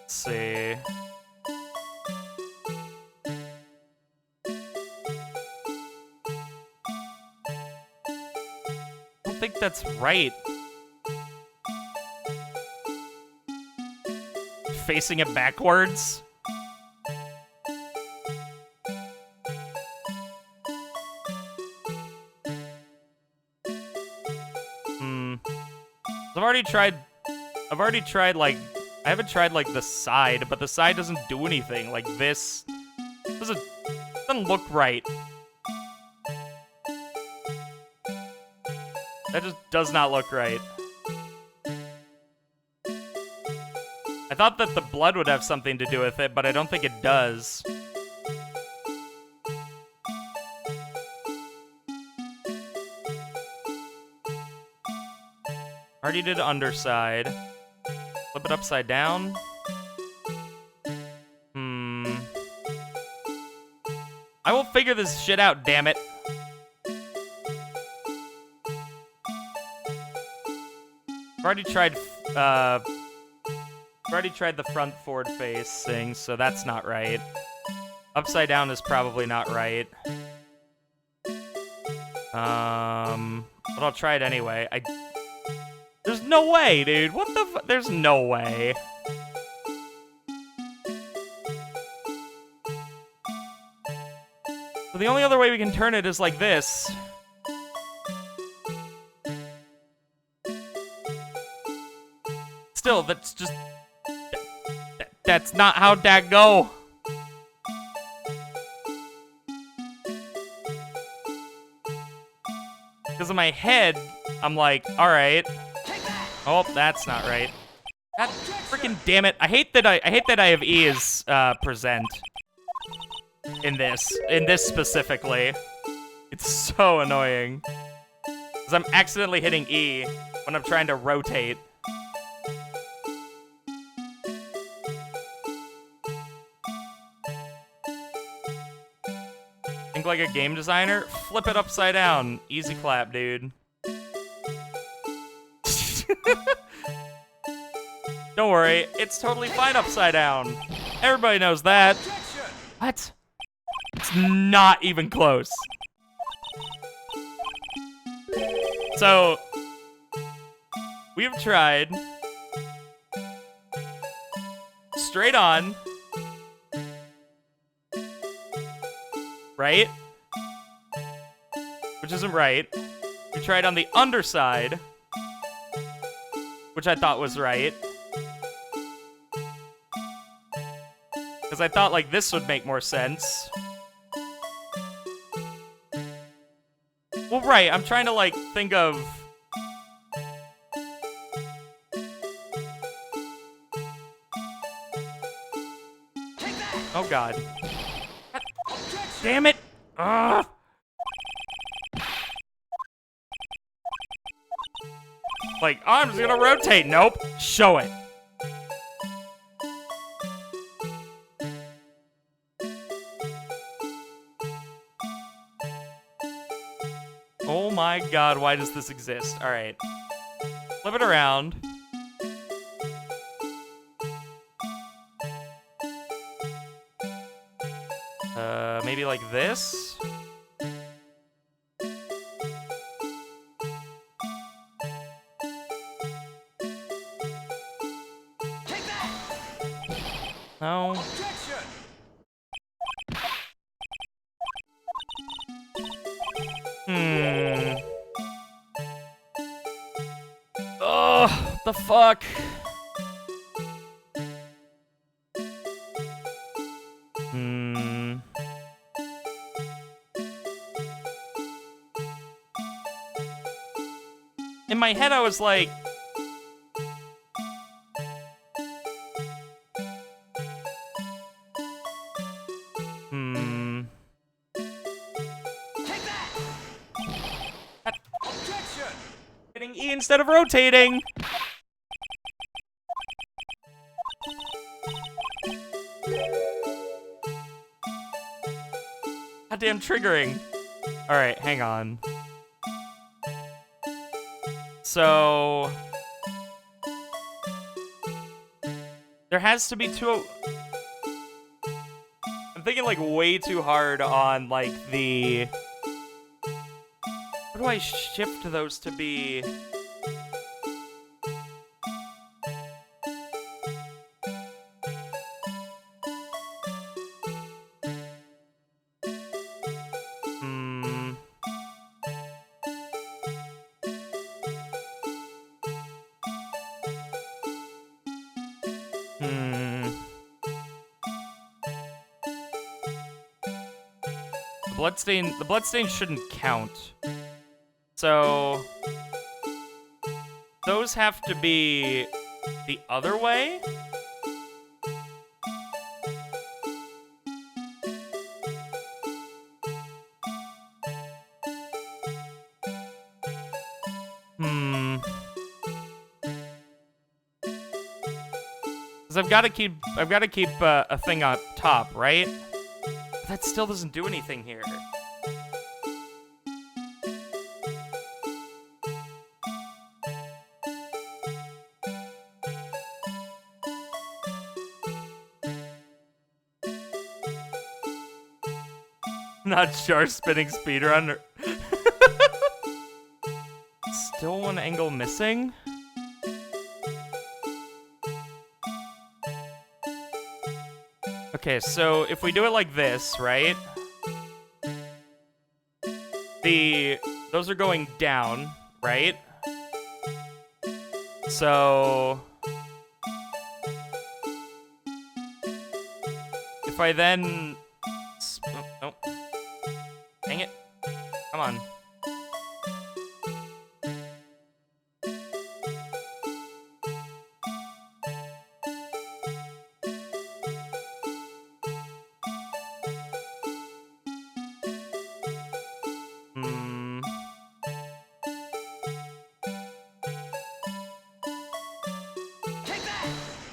See. I don't think that's right. Facing it backwards? I've already tried like I haven't tried, like, the side, but the side doesn't do anything. Like, this doesn't look right. That just does not look right. I thought that the blood would have something to do with it, but I don't think it does. Already did underside. Flip it upside down. I will figure this shit out, damn it. I've already tried the front forward facing, so that's not right. Upside down is probably not right. But I'll try it anyway. There's no way, dude. What the fu- There's no way. So the only other way we can turn it is like this. Still, that's just... That's not how that go. Because in my head, I'm like, alright. Oh, that's not right. God freaking damn it. I hate that I have E as present. In this specifically. It's so annoying. Because I'm accidentally hitting E when I'm trying to rotate. Think like a game designer? Flip it upside down. Easy clap, dude. Don't worry, it's totally fine upside down. Everybody knows that. What? It's not even close. So, we've tried straight on, right? Which isn't right. We tried on the underside, which I thought was right. Because I thought, like, this would make more sense. Well, right, I'm trying to, like, think of... Oh, God. Damn it! Ugh! Like, arms gonna rotate. Nope. Show it. Oh my God, why does this exist? All right. Flip it around. Maybe like this? No. Ugh, the fuck? In my head, I was like... Hitting E instead of rotating! Goddamn triggering. Alright, hang on. So... there has to be two... I'm thinking, like, way too hard on, like, the... What do I shift those to be? The bloodstain shouldn't count. So... those have to be the other way? Because I've got to keep a thing up top, right? That still doesn't do anything here. Not sure, spinning speedrun. Still one angle missing? Okay, so if we do it like this, right? Those are going down, right? So... if I then... oh, nope. Dang it. Come on.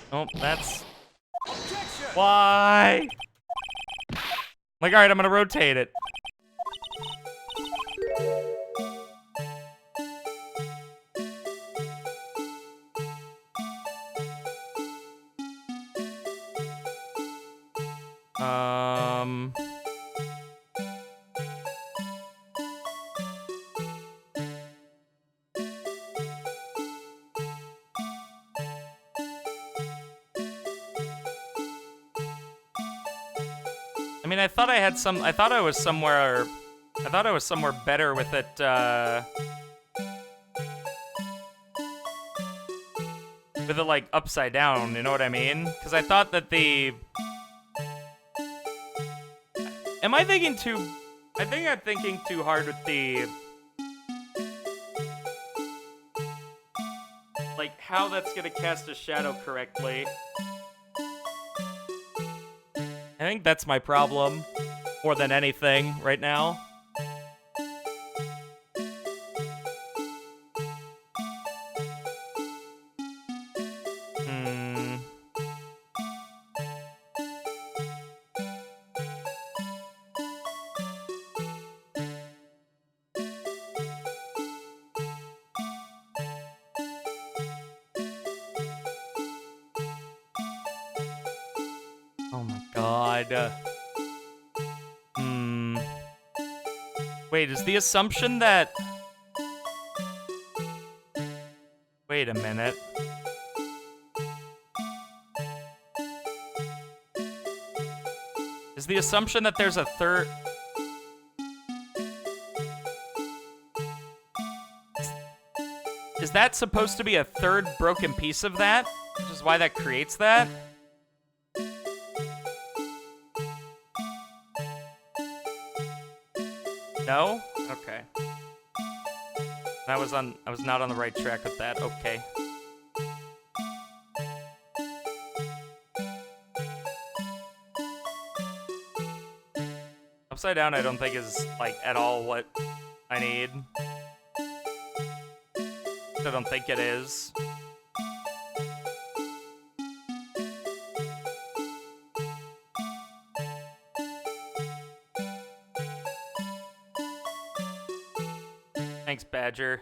Nope, that's... why? Like, alright, I'm gonna rotate it. I mean, I thought I was somewhere better with it, like, upside down, you know what I mean? Because I thought that am I thinking too... I think I'm thinking too hard with the... like, how that's gonna cast a shadow correctly. I think that's my problem, more than anything, right now. Oh my god. Wait, is the assumption that... Wait a minute. Is the assumption that there's a third... Is that supposed to be a third broken piece of that? Which is why that creates that? No? Okay. I was not on the right track with that. Okay. Upside down I don't think is, like, at all what I need. I don't think it is. Thanks, Badger.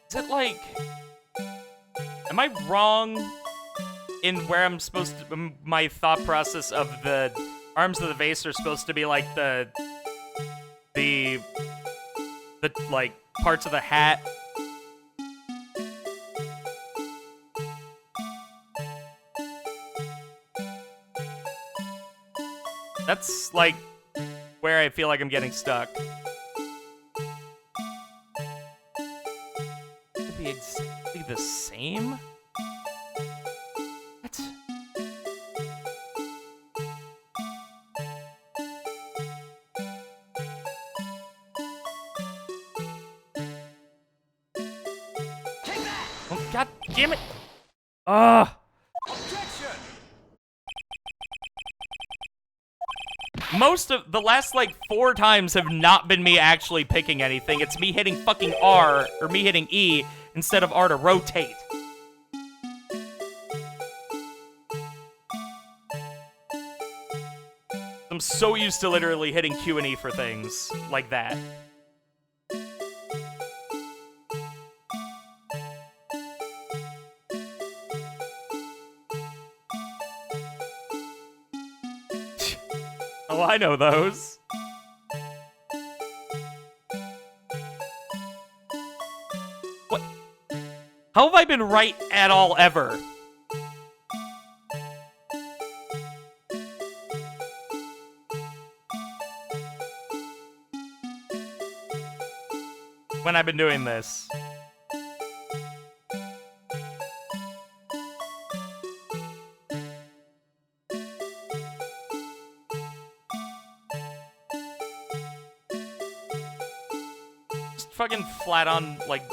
Is it like... Am I wrong in where I'm supposed to... My thought process of the arms of the vase are supposed to be like the like, parts of the hat? That's, like, where I feel like I'm getting stuck. Could be exactly the same? What? Oh, god damn it! Ugh! Most of the last, like, 4 times have not been me actually picking anything. It's me hitting fucking R, or me hitting E, instead of R to rotate. I'm so used to literally hitting Q and E for things like that. Oh, I know those. What? How have I been right at all ever? When I've been doing this. Fucking flat on, like,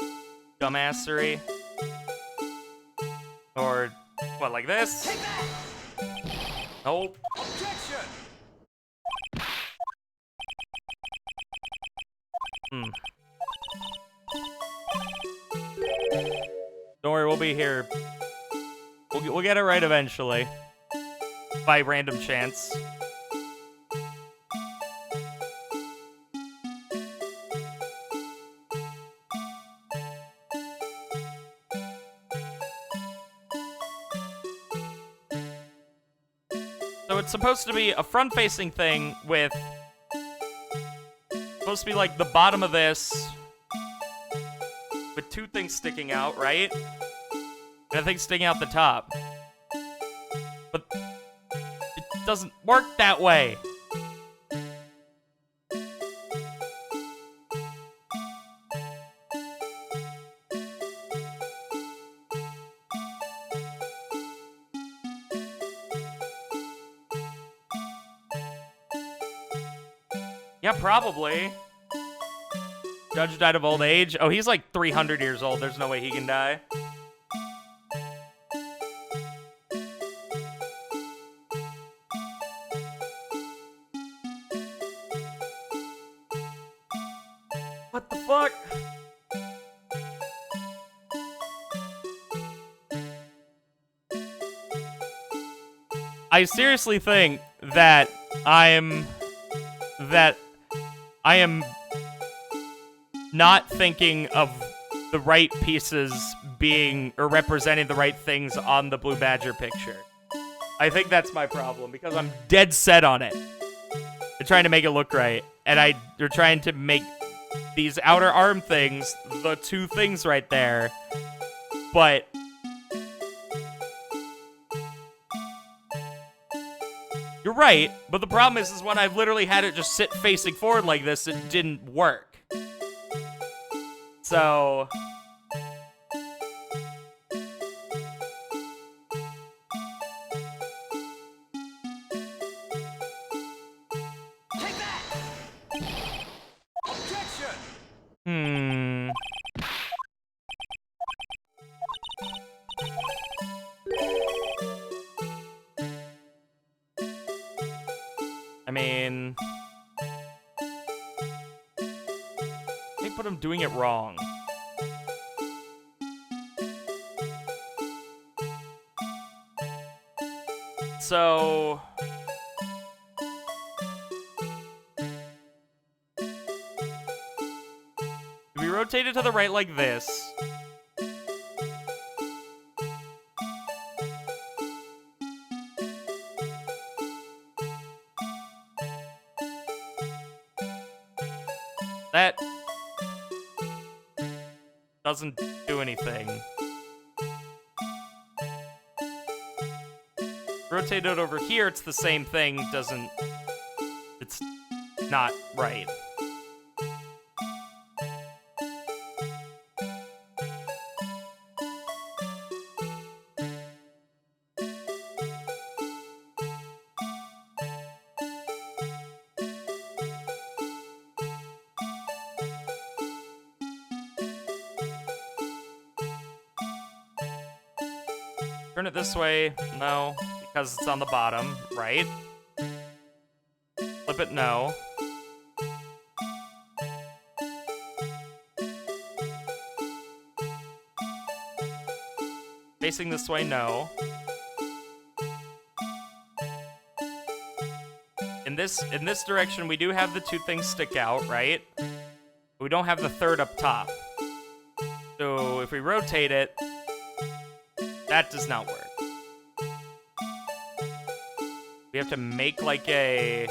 dumbassery. Or, what, like this? Nope. Objection! Don't worry, we'll be here. We'll get it right eventually. By random chance. So it's supposed to be a front-facing thing with... Supposed to be like the bottom of this with two things sticking out, right? And a thing sticking out the top. But it doesn't work that way. Yeah, probably. Judge died of old age. Oh, he's like 300 years old. There's no way he can die. What the fuck? I seriously think that I am not thinking of the right pieces being or representing the right things on the Blue Badger picture. I think that's my problem because I'm dead set on it. They're trying to make it look right, and they're trying to make these outer arm things the two things right there, but you're right, but the problem is when I've literally had it just sit facing forward like this, it didn't work. So... Take that! Objection! I mean... but I'm doing it wrong. So... we rotate it to the right like this. That doesn't do anything. Rotate it over here, it's the same thing, it's not right. Turn it this way, no, because it's on the bottom, right? Flip it, no. Facing this way, no. In this direction, we do have the two things stick out, right? We don't have the third up top. So if we rotate it, that does not work. We have to make like a...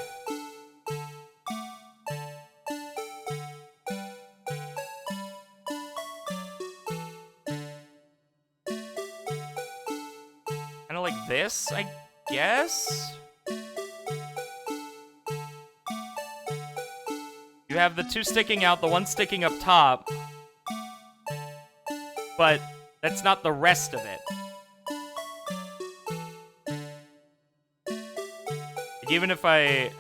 kind of like this, I guess? You have the two sticking out, the one sticking up top. But that's not the rest of it. Even if I...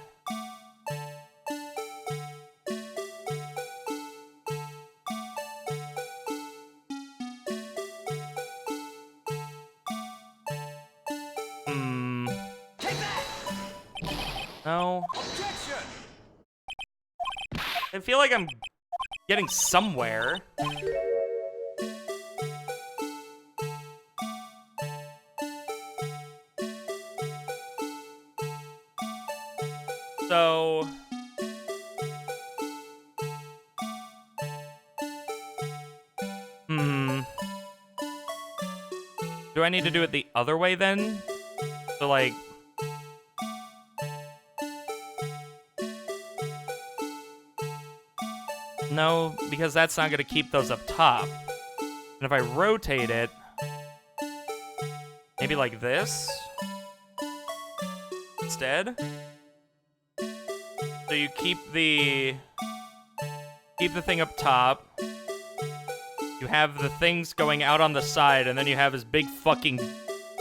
Take that! No. Objection! I feel like I'm getting somewhere. So... do I need to do it the other way then? So like... No, because that's not gonna keep those up top. And if I rotate it, maybe like this instead. So you keep the thing up top. You have the things going out on the side, and then you have his big fucking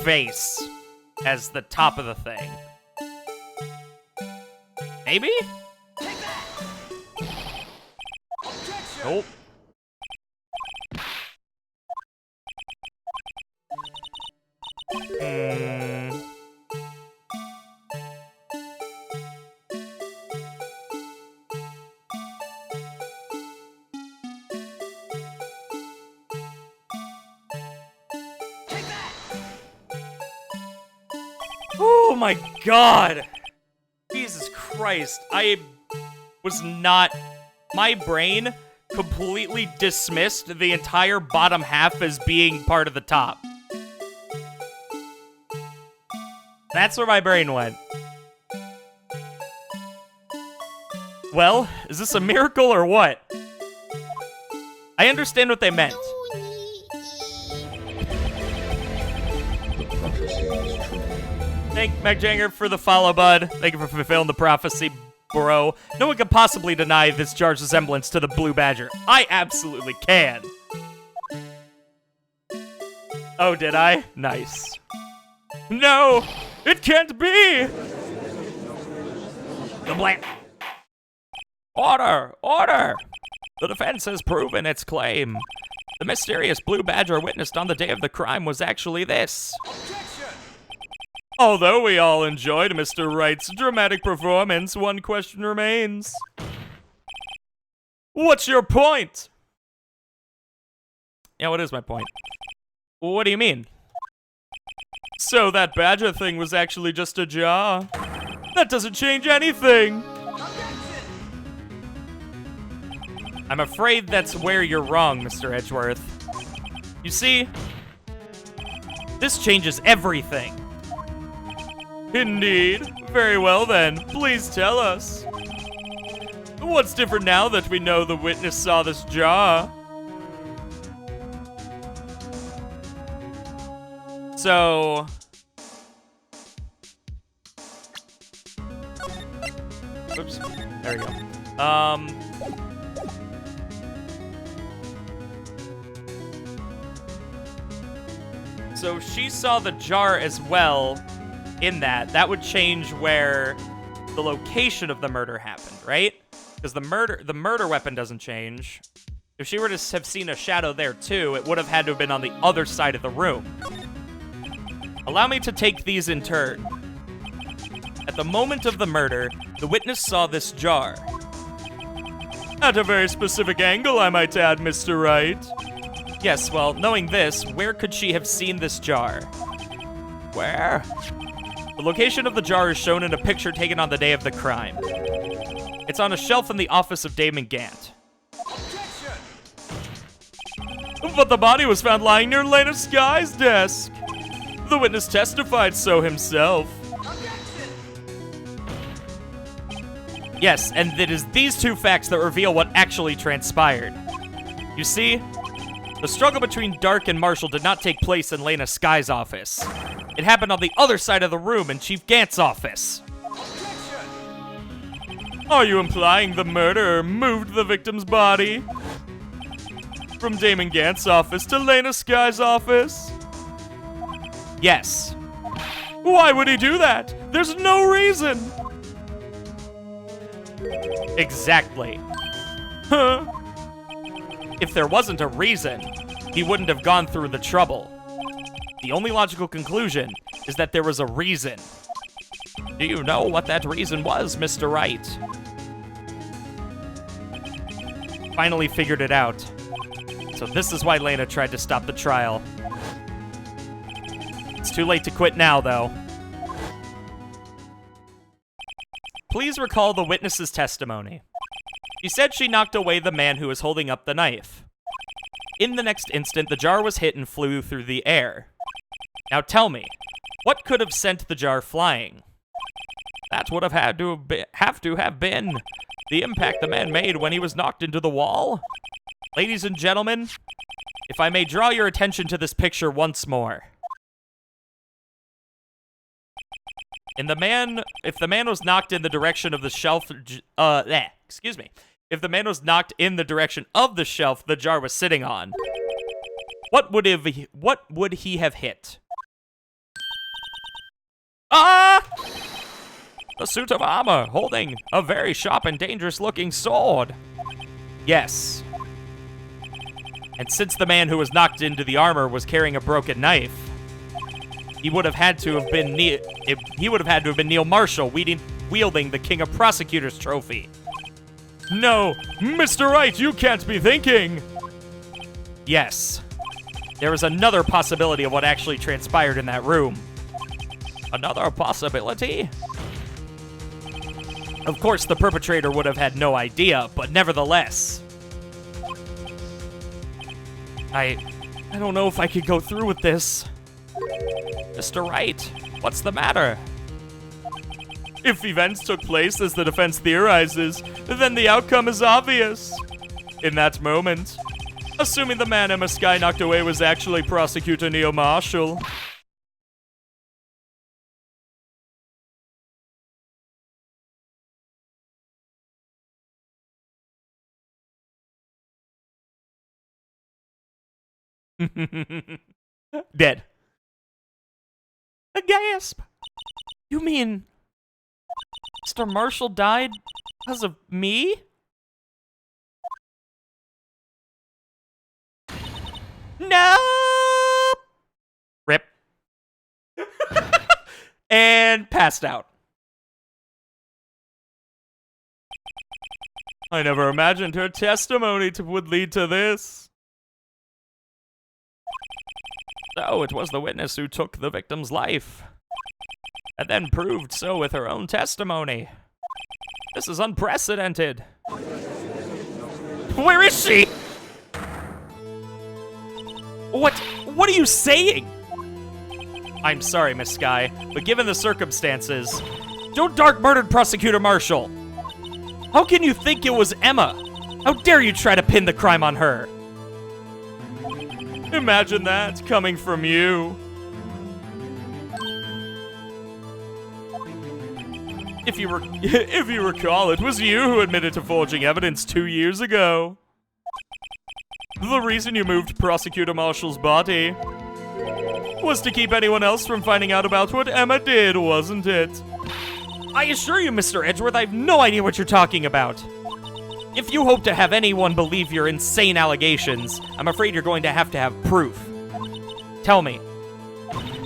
face as the top of the thing. Maybe? Take that! Objection! Nope. Take that! Oh my god! Jesus Christ, I was not... My brain completely dismissed the entire bottom half as being part of the top. That's where my brain went. Well, is this a miracle or what? I understand what they meant. Thank MacJanger for the follow, bud. Thank you for fulfilling the prophecy, bro. No one can possibly deny this jar's resemblance to the Blue Badger. I absolutely can. Oh, did I? Nice. No! It can't be! The blank. Order! Order! The defense has proven its claim. The mysterious Blue Badger witnessed on the day of the crime was actually this. Objection! Although we all enjoyed Mr. Wright's dramatic performance, one question remains. What's your point? Yeah, what is my point? What do you mean? So that badger thing was actually just a jar. That doesn't change anything. Objection! I'm afraid that's where you're wrong, Mr. Edgeworth. You see, this changes everything. Indeed. Very well then, please tell us. What's different now that we know the witness saw this jar? So... Oops. There we go. So she saw the jar as well in that. That would change where the location of the murder happened, right? Because the murder weapon doesn't change. If she were to have seen a shadow there too, it would have had to have been on the other side of the room. Allow me to take these in turn. At the moment of the murder, the witness saw this jar. At a very specific angle, I might add, Mr. Wright. Yes, well, knowing this, where could she have seen this jar? Where? The location of the jar is shown in a picture taken on the day of the crime. It's on a shelf in the office of Damon Gant. Objection! But the body was found lying near Lena Sky's desk. The witness testified so himself. Objection! Yes, and it is these two facts that reveal what actually transpired. You see, the struggle between Dark and Marshall did not take place in Lena Sky's office. It happened on the other side of the room in Chief Gant's office. Objection! Are you implying the murderer moved the victim's body from Damon Gant's office to Lena Sky's office? Yes. Why would he do that? There's no reason. Exactly. Huh? If there wasn't a reason, he wouldn't have gone through the trouble. The only logical conclusion is that there was a reason. Do you know what that reason was, Mr. Wright? Finally figured it out. So this is why Lena tried to stop the trial. It's too late to quit now, though. Please recall the witness's testimony. She said she knocked away the man who was holding up the knife. In the next instant, the jar was hit and flew through the air. Now tell me, what could have sent the jar flying? That would have had to have been the impact the man made when he was knocked into the wall? Ladies and gentlemen, if I may draw your attention to this picture once more. If the man was knocked in the direction of the shelf, excuse me. If the man was knocked in the direction of the shelf the jar was sitting on, what would he have hit? Ah! A suit of armor holding a very sharp and dangerous looking sword. Yes. And since the man who was knocked into the armor was carrying a broken knife, he would have had to have been Neil Marshall wielding the King of Prosecutors trophy. No, Mr. Wright, you can't be thinking. Yes. There is another possibility of what actually transpired in that room. Another possibility? Of course, the perpetrator would have had no idea, but nevertheless. I don't know if I could go through with this. Mr. Wright, what's the matter? If events took place as the defense theorizes, then the outcome is obvious. In that moment, assuming the man Emma Skye knocked away was actually Prosecutor Neil Marshall. Dead. A gasp. You mean Mr. Marshall died because of me? No. Rip. And passed out. I never imagined her testimony would lead to this. So it was the witness who took the victim's life, and then proved so with her own testimony. This is unprecedented. Where is she? What are you saying? I'm sorry, Miss Skye, but given the circumstances, Joan Dark murdered Prosecutor Marshall. How can you think it was Emma? How dare you try to pin the crime on her? Imagine that coming from you. If you recall, it was you who admitted to forging evidence 2 years ago. The reason you moved Prosecutor Marshall's body was to keep anyone else from finding out about what Emma did, wasn't it? I assure you, Mr. Edgeworth, I have no idea what you're talking about. If you hope to have anyone believe your insane allegations, I'm afraid you're going to have proof. Tell me,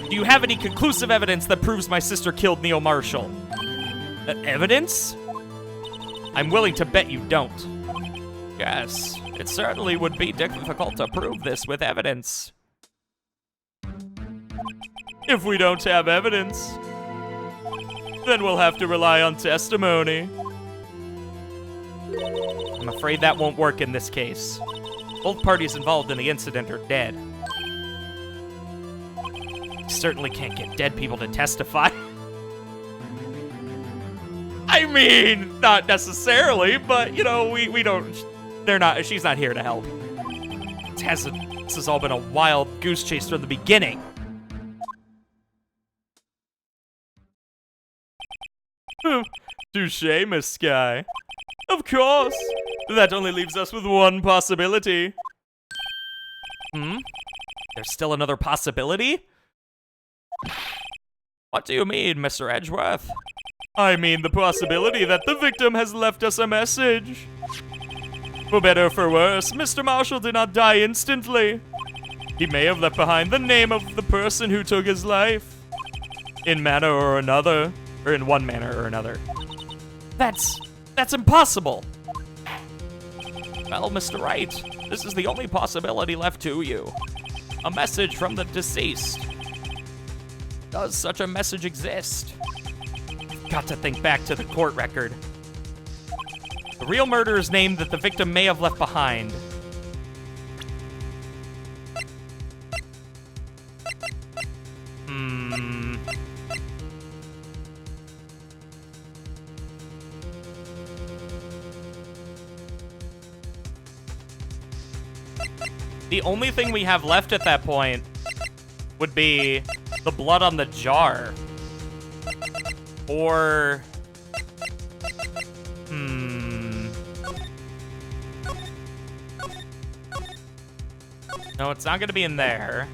do you have any conclusive evidence that proves my sister killed Neil Marshall? Evidence? I'm willing to bet you don't. Yes, it certainly would be difficult to prove this with evidence. If we don't have evidence, then we'll have to rely on testimony. I'm afraid that won't work in this case. Both parties involved in the incident are dead. Certainly can't get dead people to testify. I mean, not necessarily, but, you know, we don't... she's not here to help. This has all been a wild goose chase from the beginning. Touché, Miss Skye. Of course. That only leaves us with one possibility. There's still another possibility? What do you mean, Mr. Edgeworth? I mean the possibility that the victim has left us a message. For better or for worse, Mr. Marshall did not die instantly. He may have left behind the name of the person who took his life. In manner or another. Or in one manner or another. That's impossible. Well, Mr. Wright, this is the only possibility left to you. A message from the deceased. Does such a message exist? Got to think back to the court record. The real murderer's name that the victim may have left behind. the only thing we have left at that point would be the blood on the jar. Or... No, it's not gonna be in there.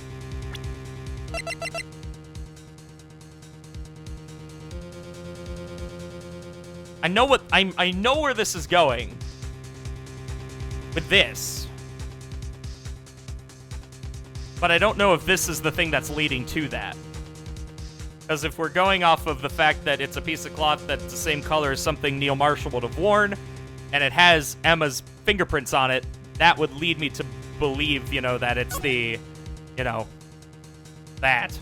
I know what I know where this is going with this. But I don't know if this is the thing that's leading to that. Because if we're going off of the fact that it's a piece of cloth that's the same color as something Neil Marshall would have worn, and it has Emma's fingerprints on it, that would lead me to believe, you know, that it's the, you know, that.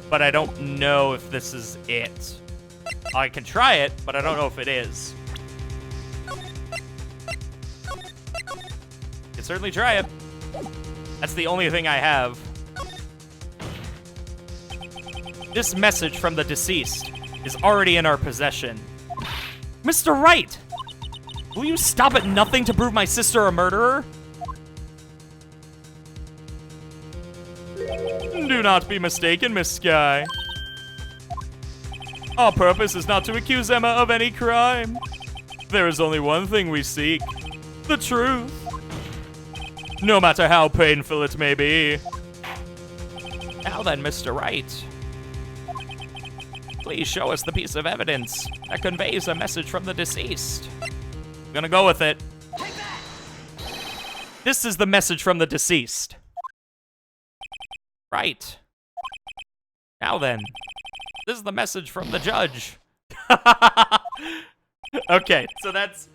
But I don't know if this is it. I can try it, but I don't know if it is. Can certainly try it. That's the only thing I have. This message from the deceased is already in our possession. Mr. Wright! Will you stop at nothing to prove my sister a murderer? Do not be mistaken, Miss Sky. Our purpose is not to accuse Emma of any crime. There is only one thing we seek. The truth. No matter how painful it may be. Now then, Mr. Wright. Please show us the piece of evidence that conveys a message from the deceased. I'm gonna go with it. This is the message from the deceased. Right. Now then, this is the message from the judge. Okay, so that's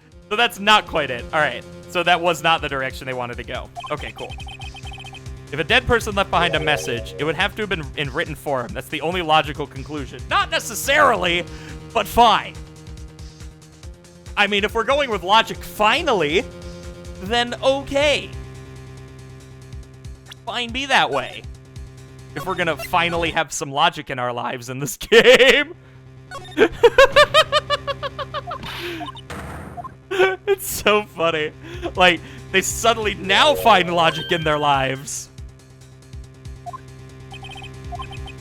not quite it. All right, so that was not the direction they wanted to go. Okay, cool. If a dead person left behind a message, it would have to have been in written form. That's the only logical conclusion. Not necessarily, but fine. I mean, if we're going with logic finally, then okay. Fine, be that way. If we're gonna finally have some logic in our lives in this game. It's so funny. Like, they suddenly now find logic in their lives.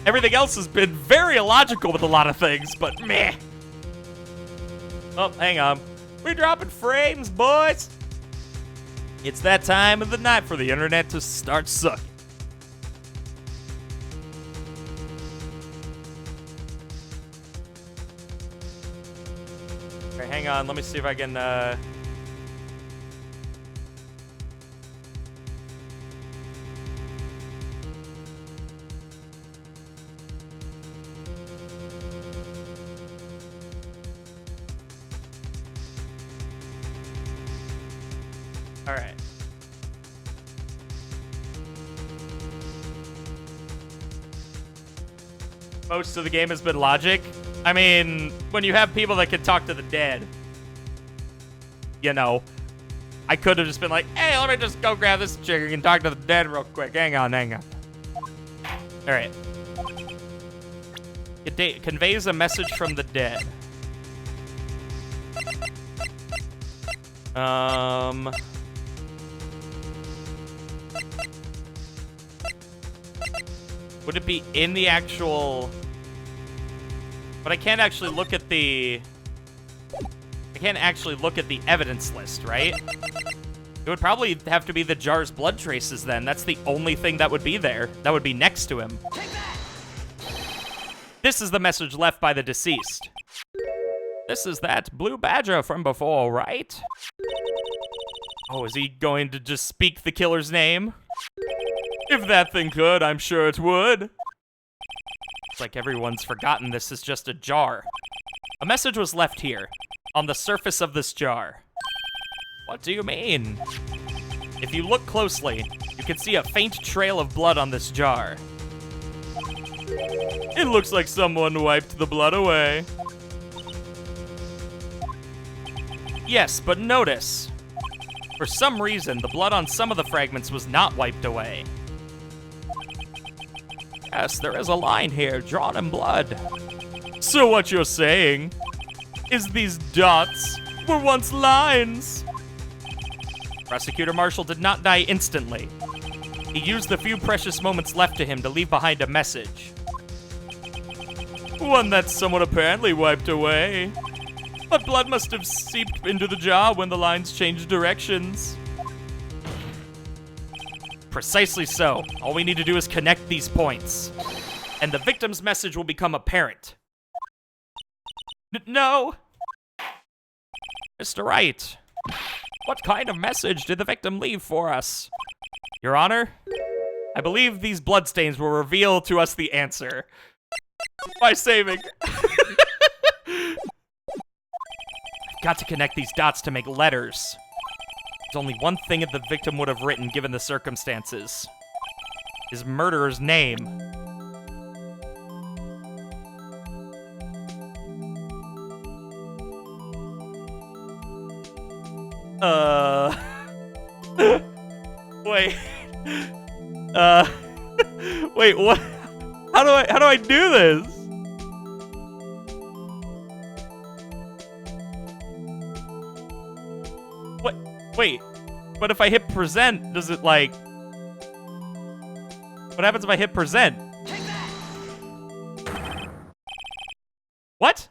Everything else has been very illogical with a lot of things, but meh. Oh, hang on. We're dropping frames, boys. It's that time of the night for the internet to start sucking. All right, hang on. Let me see if I can, All right. Most of the game has been logic. I mean, when you have people that can talk to the dead, you know, I could have just been like, hey, let me just go grab this chick and talk to the dead real quick. Hang on, hang on. All right. It conveys a message from the dead. Would it be in the actual... But I can't actually look at the... I can't actually look at the evidence list, right? It would probably have to be the jar's blood traces then. That's the only thing that would be there. That would be next to him. This is the message left by the deceased. This is that blue badger from before, right? Oh, is he going to just speak the killer's name? If that thing could, I'm sure it would. It's like everyone's forgotten this is just a jar. A message was left here, on the surface of this jar. What do you mean? If you look closely, you can see a faint trail of blood on this jar. It looks like someone wiped the blood away. Yes, but notice. For some reason, the blood on some of the fragments was not wiped away. Yes, there is a line here, drawn in blood. So what you're saying is these dots were once lines. Prosecutor Marshall did not die instantly. He used the few precious moments left to him to leave behind a message. One that someone apparently wiped away. But blood must have seeped into the jar when the lines changed directions. Precisely so. All we need to do is connect these points. And the victim's message will become apparent. No! Mr. Wright, what kind of message did the victim leave for us? Your Honor, I believe these bloodstains will reveal to us the answer. By saving. I've got to connect these dots to make letters. There's only one thing that the victim would have written given the circumstances. His murderer's name. Wait. Wait, what? How do I do this? What? Wait. But if I hit present, does it like... What happens if I hit present? What?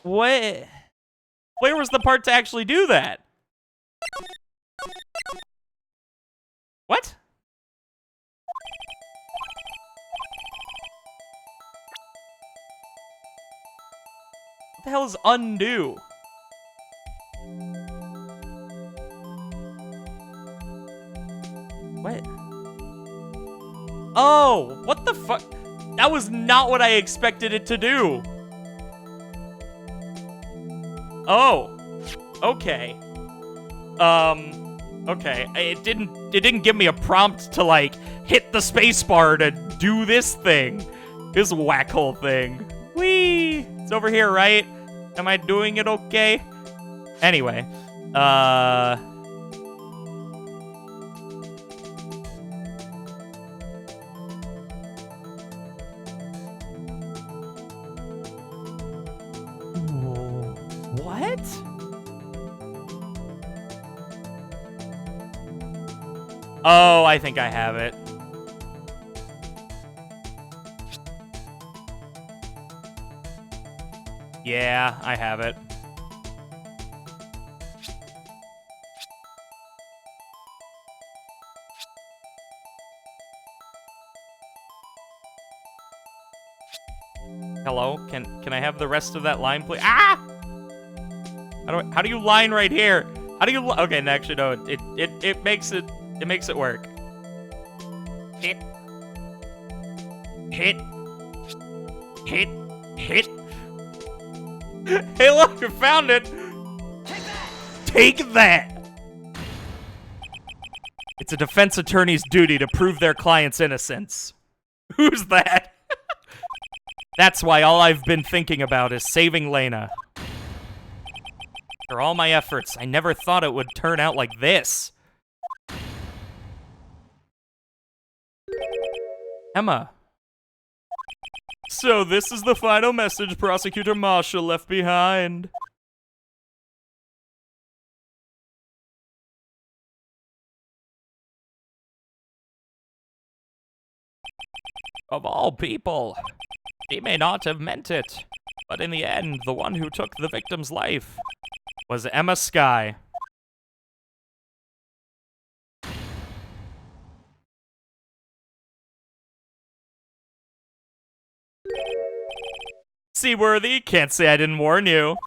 What? Where was the part to actually do that? What? What the hell is undo? What? Oh, what the fuck? That was not what I expected it to do. Oh, okay. Okay. It didn't give me a prompt to like hit the spacebar to do this thing. This whack hole thing. Whee! It's over here, right? Am I doing it okay? Anyway, what? Oh, I think I have it. Yeah, I have it. Hello? Can I have the rest of that line, please? Ah! How do you line right here? How do you okay, no, actually no, it makes it work. Hit. Hey, look, you found it. Take that. It's a defense attorney's duty to prove their client's innocence. Who's that? That's why all I've been thinking about is saving Lena. After all my efforts, I never thought it would turn out like this. Emma. So this is the final message Prosecutor Marshall left behind. Of all people, he may not have meant it, but in the end, the one who took the victim's life was Emma Skye. Seaworthy, can't say I didn't warn you.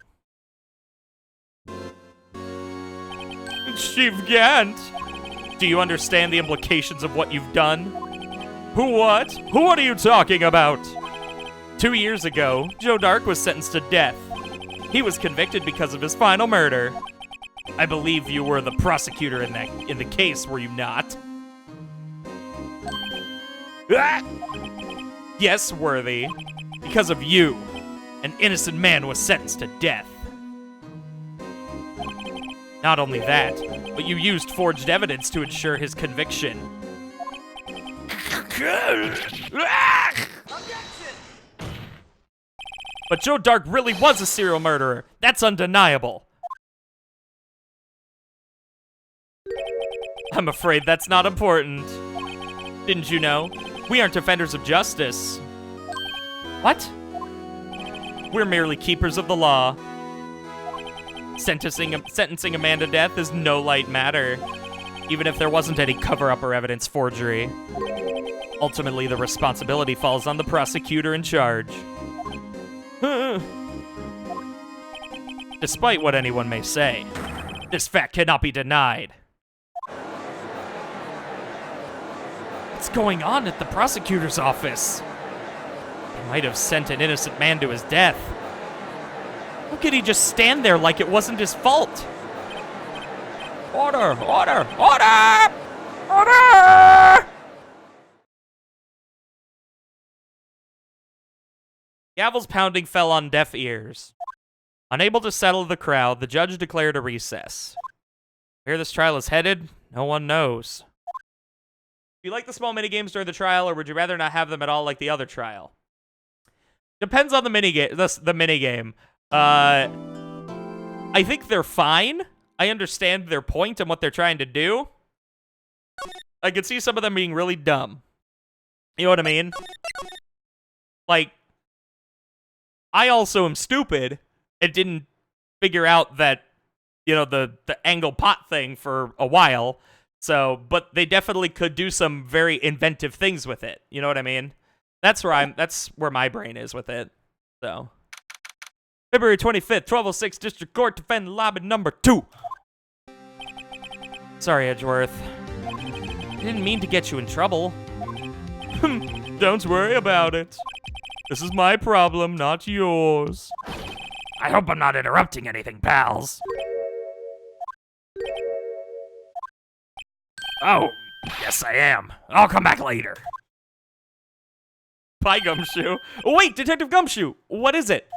Chief Gant, do you understand the implications of what you've done? What? What are you talking about? 2 years ago, Joe Dark was sentenced to death. He was convicted because of his final murder. I believe you were the prosecutor in the case, were you not? Ah! Yes, Worthy. Because of you, an innocent man was sentenced to death. Not only that, but you used forged evidence to ensure his conviction. But Joe Dark really was a serial murderer. That's undeniable. I'm afraid that's not important. Didn't you know? We aren't defenders of justice. What? We're merely keepers of the law. Sentencing a man to death is no light matter, even if there wasn't any cover-up or evidence forgery. Ultimately, the responsibility falls on the prosecutor in charge. Despite what anyone may say, this fact cannot be denied. What's going on at the prosecutor's office? They might have sent an innocent man to his death. How could he just stand there like it wasn't his fault? Order! Order! Order! Order! Gavel's pounding fell on deaf ears. Unable to settle the crowd, the judge declared a recess. Where this trial is headed, no one knows. Do you like the small minigames during the trial, or would you rather not have them at all like the other trial? Depends on the minigame. The minigame. I think they're fine. I understand their point and what they're trying to do. I could see some of them being really dumb. You know what I mean? Like, I also am stupid and didn't figure out that, you know, the angle pot thing for a while. So, but they definitely could do some very inventive things with it. You know what I mean? That's where my brain is with it. So, February 25th, 1206 District Court, defend lobby number 2. Sorry, Edgeworth. I didn't mean to get you in trouble. Don't worry about it. This is my problem, not yours. I hope I'm not interrupting anything, pals. Oh, yes I am. I'll come back later. Bye, Gumshoe. Oh, wait, Detective Gumshoe. What is it?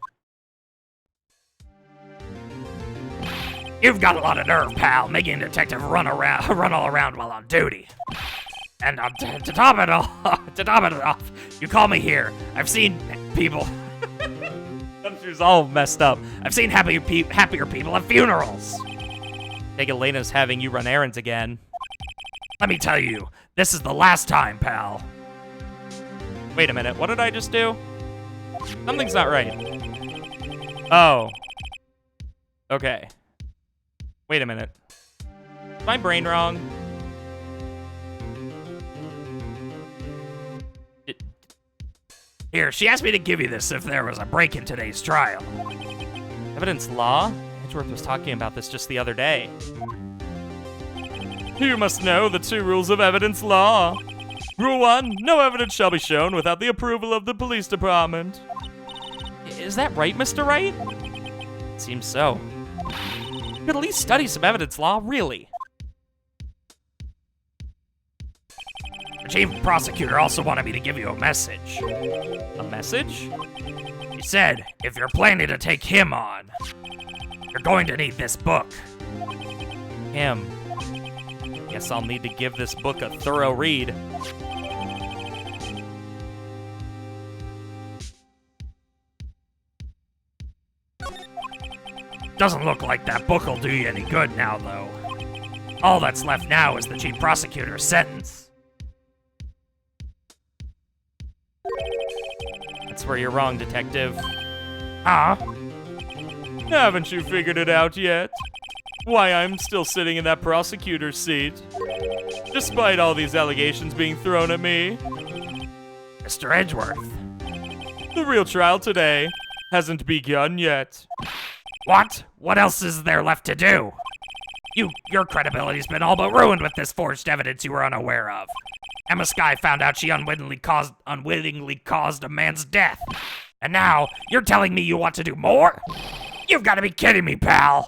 You've got a lot of nerve, pal, making a detective run all around while on duty. And to top it off, you call me here. I've seen people. Gumshoe's all messed up. I've seen happier people at funerals. Think Elena's having you run errands again. Let me tell you, this is the last time, pal. Wait a minute, what did I just do? Something's not right. Oh. Okay. Wait a minute. Is my brain wrong? Here, she asked me to give you this if there was a break in today's trial. Evidence law? Edgeworth was talking about this just the other day. You must know the 2 rules of evidence law. Rule 1, no evidence shall be shown without the approval of the police department. Is that right, Mr. Wright? Seems so. You could at least study some evidence law, really. The chief prosecutor also wanted me to give you a message. A message? He said, if you're planning to take him on, you're going to need this book. Him. Guess I'll need to give this book a thorough read. Doesn't look like that book will do you any good now, though. All that's left now is the chief prosecutor's sentence. That's where you're wrong, Detective. Huh? Haven't you figured it out yet? Why I'm still sitting in that prosecutor's seat, despite all these allegations being thrown at me. Mr. Edgeworth. The real trial today hasn't begun yet. What? What else is there left to do? Your credibility's been all but ruined with this forged evidence you were unaware of. Emma Skye found out she unwittingly caused a man's death. And now, you're telling me you want to do more? You've got to be kidding me, pal.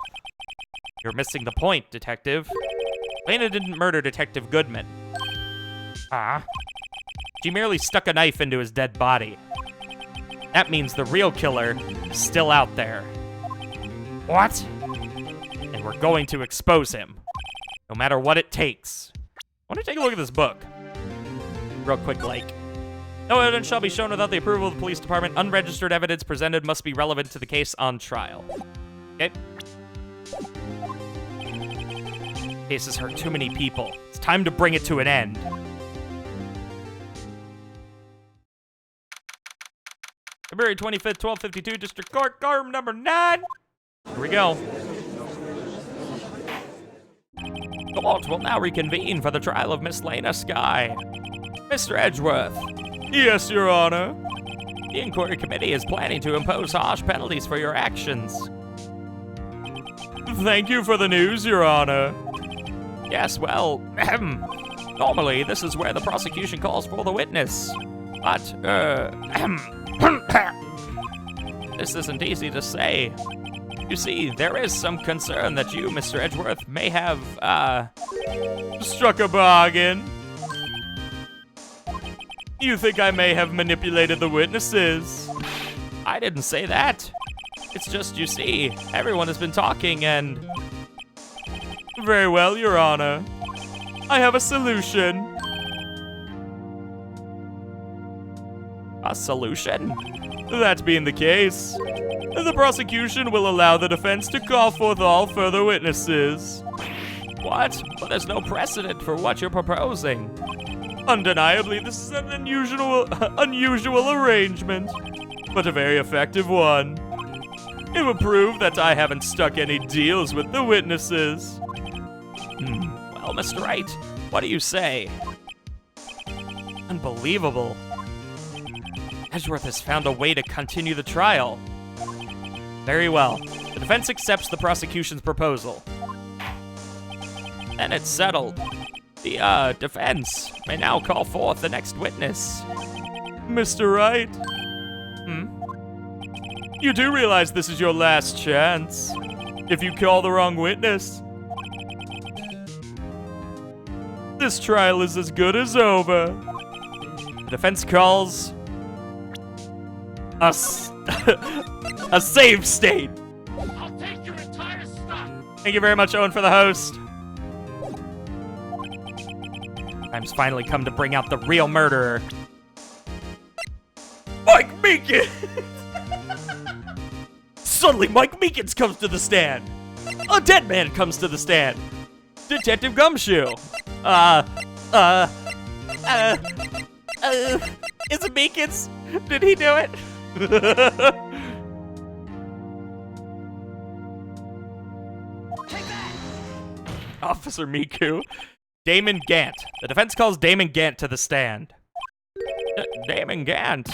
You're missing the point, Detective. Lena didn't murder Detective Goodman. She merely stuck a knife into his dead body. That means the real killer is still out there. What? And we're going to expose him, no matter what it takes. I want to take a look at this book. Real quick, like. No evidence shall be shown without the approval of the police department. Unregistered evidence presented must be relevant to the case on trial. Okay. Case has hurt too many people. It's time to bring it to an end. February 25th, 1252, District Court, Courtroom number 9. Here we go. The court will now reconvene for the trial of Miss Lena Skye. Mr. Edgeworth. Yes, Your Honor. The inquiry committee is planning to impose harsh penalties for your actions. Thank you for the news, Your Honor. Yes, well, normally this is where the prosecution calls for the witness. But, this isn't easy to say. You see, there is some concern that you, Mr. Edgeworth, may have, struck a bargain. You think I may have manipulated the witnesses? I didn't say that. It's just, you see, everyone has been talking and... Very well, Your Honor. I have a solution. A solution? That being the case, the prosecution will allow the defense to call forth all further witnesses. What? But there's no precedent for what you're proposing. Undeniably, this is an unusual arrangement, but a very effective one. It will prove that I haven't struck any deals with the witnesses. Well, Mr. Wright, what do you say? Unbelievable. Edgeworth has found a way to continue the trial. Very well. The defense accepts the prosecution's proposal. And it's settled. The, defense may now call forth the next witness. Mr. Wright? You do realize this is your last chance. If you call the wrong witness, this trial is as good as over. The defense calls... a save state. I'll take your entire stock. Thank you very much, Owen, for the host. Time's finally come to bring out the real murderer. Mike Meekins! Suddenly, Mike Meekins comes to the stand. A dead man comes to the stand. Detective Gumshoe. Is it Meekins? Did he do it? Take that. Officer Miku. Damon Gant. The defense calls Damon Gant to the stand. Damon Gant?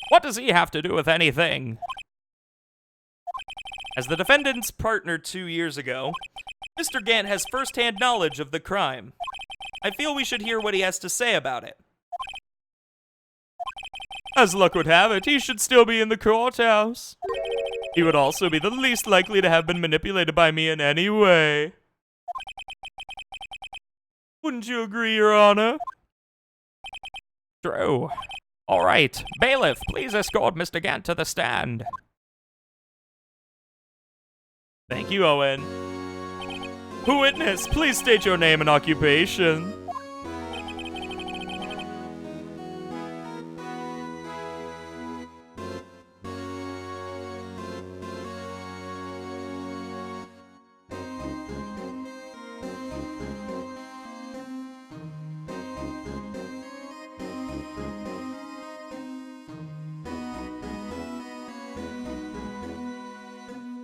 What does he have to do with anything? As the defendant's partner 2 years ago, Mr. Gant has first-hand knowledge of the crime. I feel we should hear what he has to say about it. As luck would have it, he should still be in the courthouse. He would also be the least likely to have been manipulated by me in any way. Wouldn't you agree, Your Honor? True. All right. Bailiff, please escort Mr. Gant to the stand. Thank you, Owen. Witness, please state your name and occupation.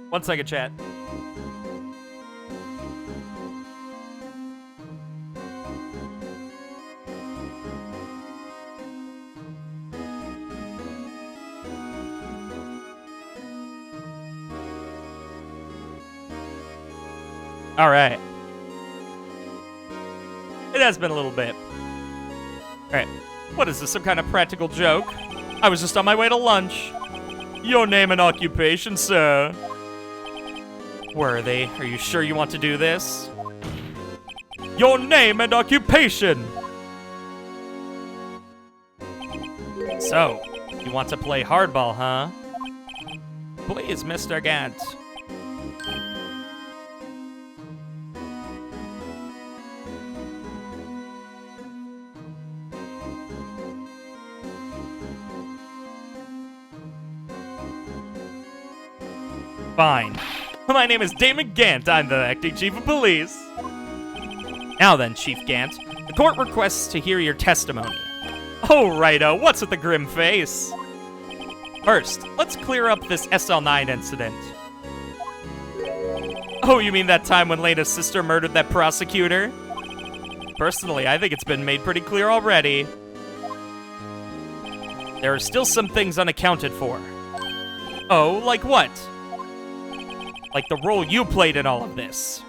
One second, chat. All right. It has been a little bit. All right. What is this, some kind of practical joke? I was just on my way to lunch. Your name and occupation, sir. Worthy, are you sure you want to do this? Your name and occupation! So, you want to play hardball, huh? Please, Mr. Gant. Fine. My name is Damon Gant. I'm the acting chief of police. Now then, Chief Gant, the court requests to hear your testimony. Oh, righto, what's with the grim face? First, let's clear up this SL9 incident. Oh, you mean that time when Lena's sister murdered that prosecutor? Personally, I think it's been made pretty clear already. There are still some things unaccounted for. Oh, like what? Like the role you played in all of this.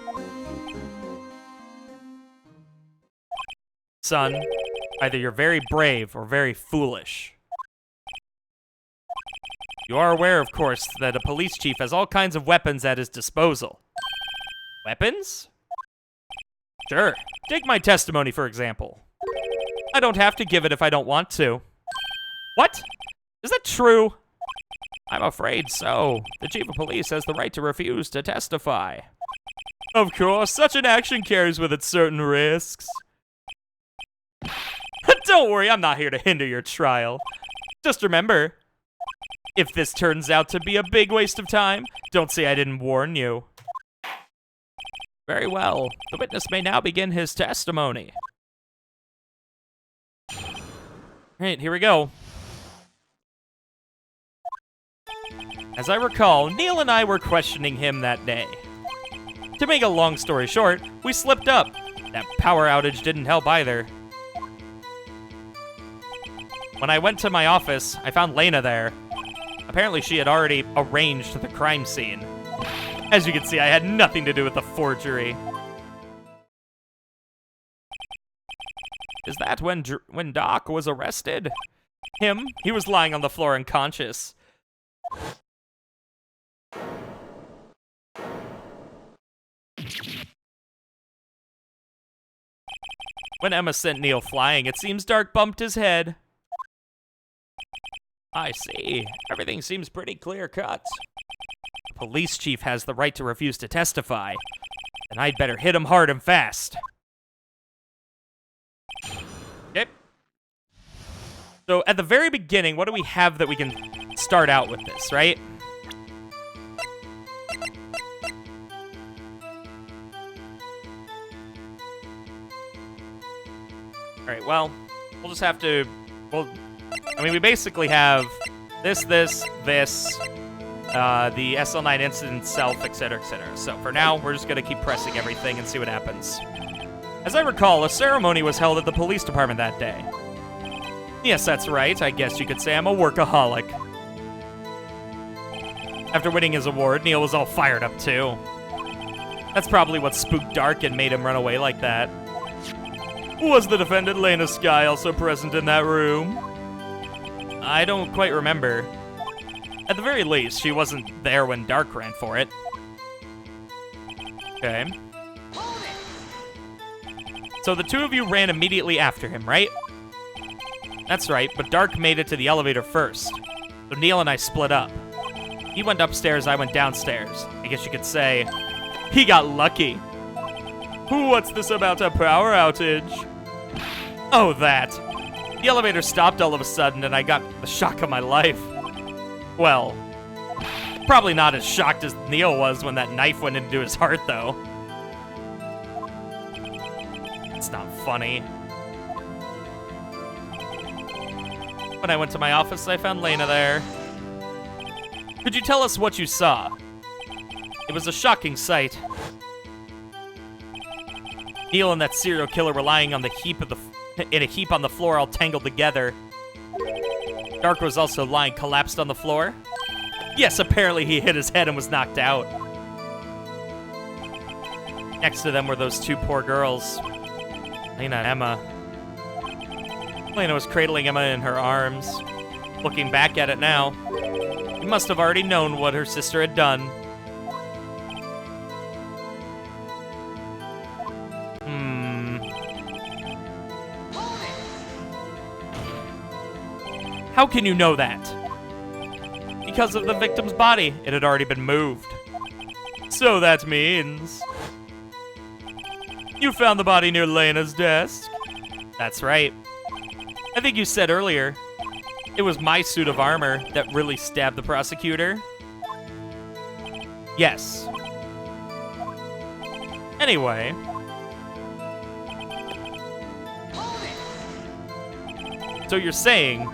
Son, either you're very brave or very foolish. You are aware, of course, that a police chief has all kinds of weapons at his disposal. Weapons? Sure. Take my testimony, for example. I don't have to give it if I don't want to. What? Is that true? I'm afraid so. The chief of police has the right to refuse to testify. Of course, such an action carries with it certain risks. Don't worry, I'm not here to hinder your trial. Just remember, if this turns out to be a big waste of time, don't say I didn't warn you. Very well. The witness may now begin his testimony. Alright, here we go. As I recall, Neil and I were questioning him that day. To make a long story short, we slipped up. That power outage didn't help either. When I went to my office, I found Lena there. Apparently she had already arranged the crime scene. As you can see, I had nothing to do with the forgery. Is that when Doc was arrested? Him? He was lying on the floor unconscious. When Emma sent Neil flying, it seems Dark bumped his head. I see. Everything seems pretty clear-cut. The police chief has the right to refuse to testify, and I'd better hit him hard and fast. Okay. So at the very beginning, what do we have that we can start out with this, right? Alright, well, we'll just have to... Well, I mean, we basically have this, the SL9 incident itself, etc., etc. So for now, we're just going to keep pressing everything and see what happens. As I recall, a ceremony was held at the police department that day. Yes, that's right. I guess you could say I'm a workaholic. After winning his award, Neil was all fired up, too. That's probably what spooked Dark and made him run away like that. Was the defendant Lena Skye also present in that room? I don't quite remember. At the very least, she wasn't there when Dark ran for it. Okay. So the two of you ran immediately after him, right? That's right, but Dark made it to the elevator first. So Neil and I split up. He went upstairs, I went downstairs. I guess you could say, he got lucky. What's this about a power outage? Oh, that. The elevator stopped all of a sudden, and I got the shock of my life. Well, probably not as shocked as Neil was when that knife went into his heart, though. It's not funny. When I went to my office, I found Lena there. Could you tell us what you saw? It was a shocking sight. Neil and that serial killer were lying on the in a heap on the floor, all tangled together. Dark was also lying collapsed on the floor. Yes, apparently he hit his head and was knocked out. Next to them were those two poor girls, Lena and Emma. Lena was cradling Emma in her arms. Looking back at it now, he must have already known what her sister had done. How can you know that? Because of the victim's body. It had already been moved. So that means... You found the body near Lena's desk? That's right. I think you said earlier, it was my suit of armor that really stabbed the prosecutor. Yes. Anyway, So you're saying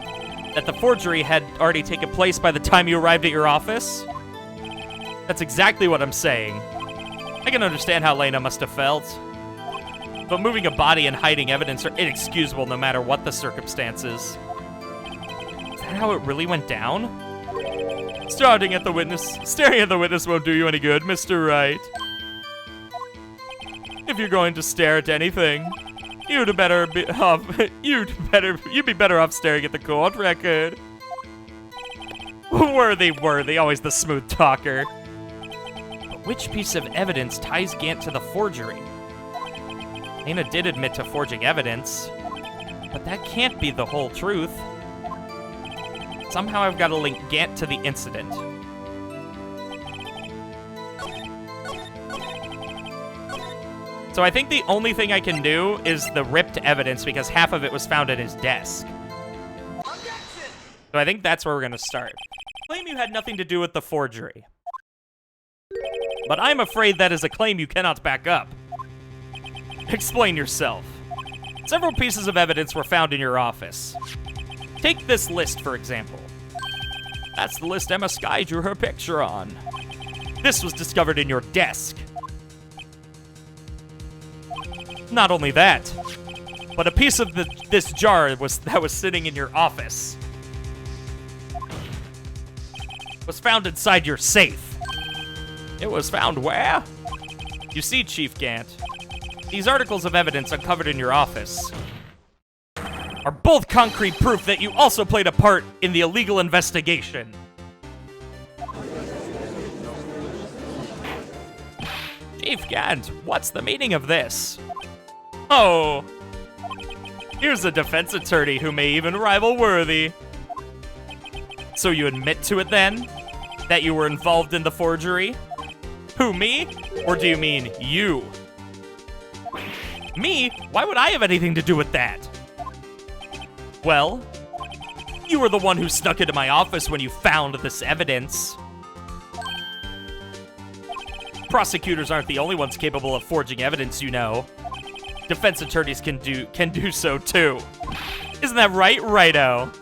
that the forgery had already taken place by the time you arrived at your office? That's exactly what I'm saying. I can understand how Lena must have felt. But moving a body and hiding evidence are inexcusable no matter what the circumstances. Is that how it really went down? Staring at the witness won't do you any good, Mr. Wright. If you're going to stare at anything, you'd be better off staring at the court record. Worthy, always the smooth talker. But which piece of evidence ties Gant to the forgery? Lena did admit to forging evidence, but that can't be the whole truth. Somehow I've got to link Gant to the incident. So I think the only thing I can do is the ripped evidence because half of it was found at his desk. So I think that's where we're going to start. Claim you had nothing to do with the forgery. But I'm afraid that is a claim you cannot back up. Explain yourself. Several pieces of evidence were found in your office. Take this list, for example. That's the list Emma Skye drew her picture on. This was discovered in your desk. Not only that, but a piece of this jar that was sitting in your office was found inside your safe. It was found where? You see, Chief Gant, these articles of evidence uncovered in your office are both concrete proof that you also played a part in the illegal investigation. Chief Gant, what's the meaning of this? Oh, here's a defense attorney who may even rival Worthy. So you admit to it then? That you were involved in the forgery? Who, me? Or do you mean you? Me? Why would I have anything to do with that? Well, you were the one who snuck into my office when you found this evidence. Prosecutors aren't the only ones capable of forging evidence, you know. Defense attorneys can do so too. Isn't that right, Righto?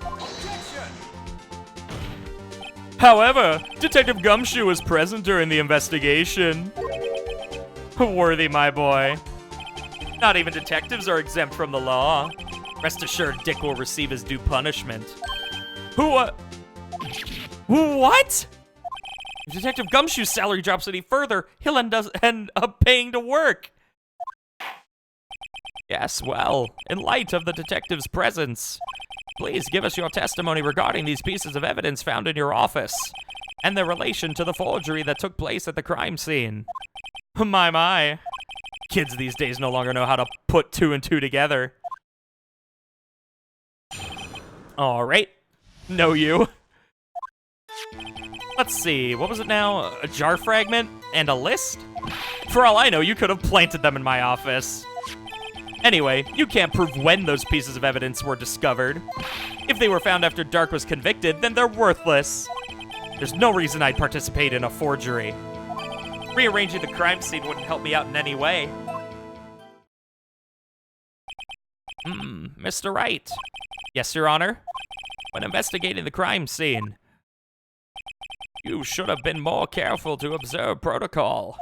However, Detective Gumshoe was present during the investigation. Worthy, my boy. Not even detectives are exempt from the law. Rest assured, Dick will receive his due punishment. What? If Detective Gumshoe's salary drops any further, he'll end up paying to work. Yes, well, in light of the detective's presence, please give us your testimony regarding these pieces of evidence found in your office and their relation to the forgery that took place at the crime scene. My. Kids these days no longer know how to put two and two together. All right. Know you. Let's see, what was it now? A jar fragment and a list? For all I know, you could have planted them in my office. Anyway, you can't prove when those pieces of evidence were discovered. If they were found after Dark was convicted, then they're worthless. There's no reason I'd participate in a forgery. Rearranging the crime scene wouldn't help me out in any way. Mr. Wright. Yes, Your Honor? When investigating the crime scene, you should have been more careful to observe protocol.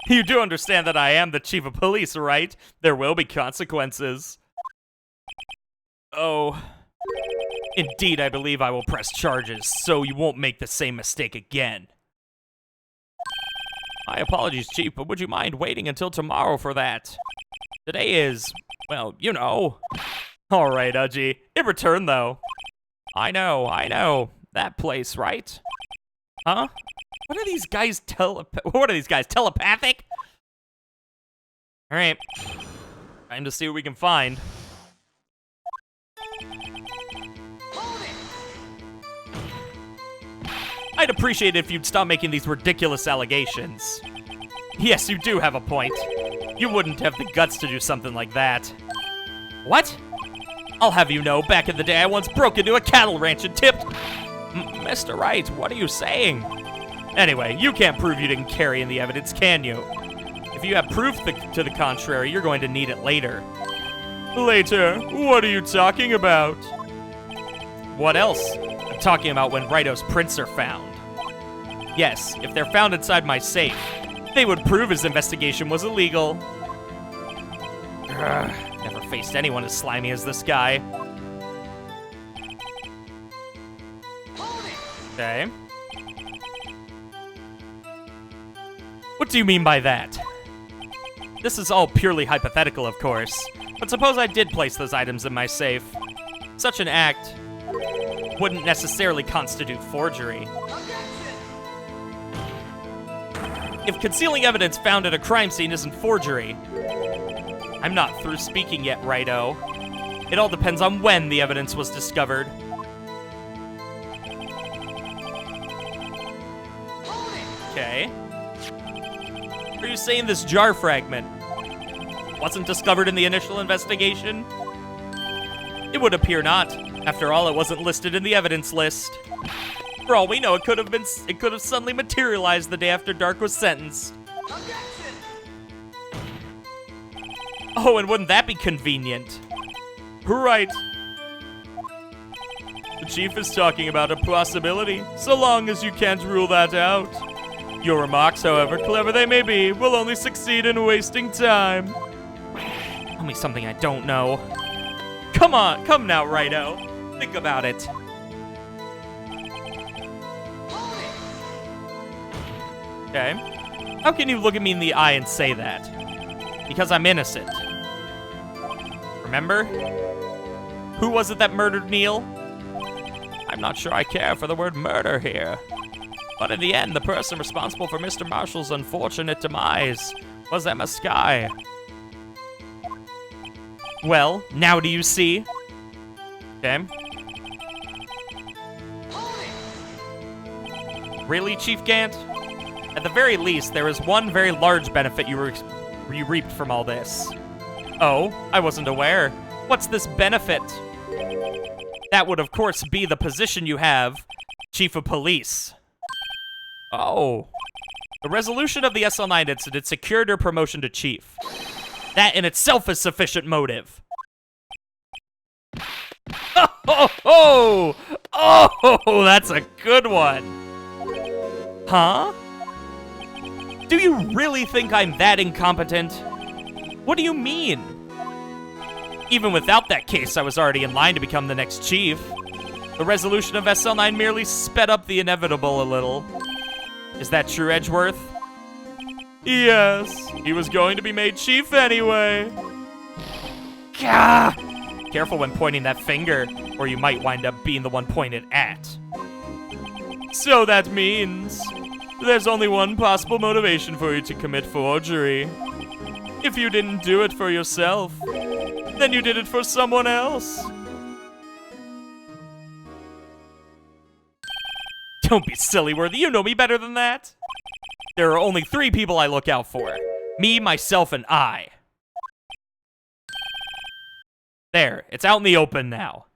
You do understand that I am the chief of police, right? There will be consequences. Oh. Indeed, I believe I will press charges, so you won't make the same mistake again. My apologies, Chief, but would you mind waiting until tomorrow for that? Today is, well, you know. All right, Udgy. In return, though. I know. That place, right? Huh? What are these guys telepathic? All right. Time to see what we can find. I'd appreciate it if you'd stop making these ridiculous allegations. Yes, you do have a point. You wouldn't have the guts to do something like that. What? I'll have you know, back in the day I once broke into a cattle ranch and tipped... Mr. Wright, what are you saying? Anyway, you can't prove you didn't carry in the evidence, can you? If you have proof to the contrary, you're going to need it later. Later? What are you talking about? What else? I'm talking about when Righto's prints are found. Yes, if they're found inside my safe, they would prove his investigation was illegal. Never faced anyone as slimy as this guy. Okay. What do you mean by that? This is all purely hypothetical, of course, but suppose I did place those items in my safe. Such an act wouldn't necessarily constitute forgery. If concealing evidence found at a crime scene isn't forgery, I'm not through speaking yet, Righto. It all depends on when the evidence was discovered. Okay. Are you saying this jar fragment wasn't discovered in the initial investigation? It would appear not. After all, it wasn't listed in the evidence list. For all we know, it could have suddenly materialized the day after Dark was sentenced. Oh, and wouldn't that be convenient? Right. The chief is talking about a possibility, so long as you can't rule that out. Your remarks, however clever they may be, will only succeed in wasting time. Tell me something I don't know. Come on, come now, Righto. Think about it. Okay. How can you look at me in the eye and say that? Because I'm innocent. Remember? Who was it that murdered Neil? I'm not sure I care for the word murder here. But in the end, the person responsible for Mr. Marshall's unfortunate demise was Emma Skye. Well, now do you see? Okay. Really, Chief Gant? At the very least, there is one very large benefit you reaped from all this. Oh, I wasn't aware. What's this benefit? That would, of course, be the position you have, Chief of Police. Oh. The resolution of the SL9 incident secured her promotion to Chief. That in itself is sufficient motive. Oh, that's a good one. Huh? Do you really think I'm that incompetent? What do you mean? Even without that case, I was already in line to become the next chief. The resolution of SL9 merely sped up the inevitable a little. Is that true, Edgeworth? Yes, he was going to be made chief anyway. Gah! Careful when pointing that finger, or you might wind up being the one pointed at. So that means there's only one possible motivation for you to commit forgery. If you didn't do it for yourself, then you did it for someone else. Don't be silly, Worthy. You know me better than that. There are only 3 people I look out for. Me, myself, and I. There, it's out in the open now.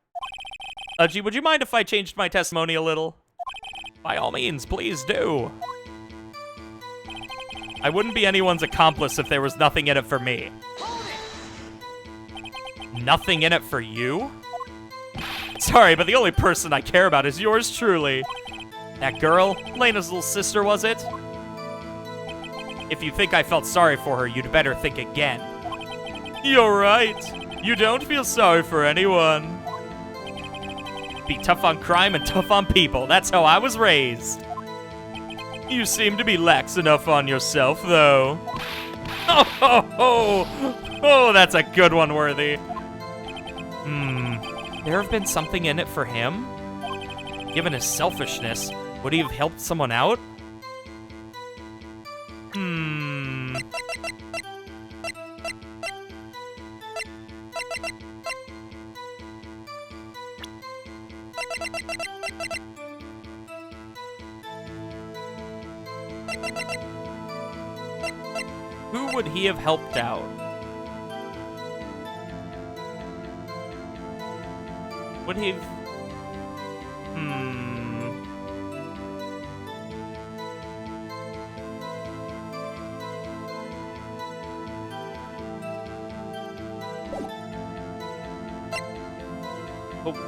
Gee, would you mind if I changed my testimony a little? By all means, please do. I wouldn't be anyone's accomplice if there was nothing in it for me. Nothing in it for you? Sorry, but the only person I care about is yours truly. That girl? Lena's little sister, was it? If you think I felt sorry for her, you'd better think again. You're right. You don't feel sorry for anyone. Be tough on crime and tough on people. That's how I was raised. You seem to be lax enough on yourself, though. Oh, that's a good one, Worthy. There have been something in it for him? Given his selfishness, would he have helped someone out? Who would he have helped out? Would he have...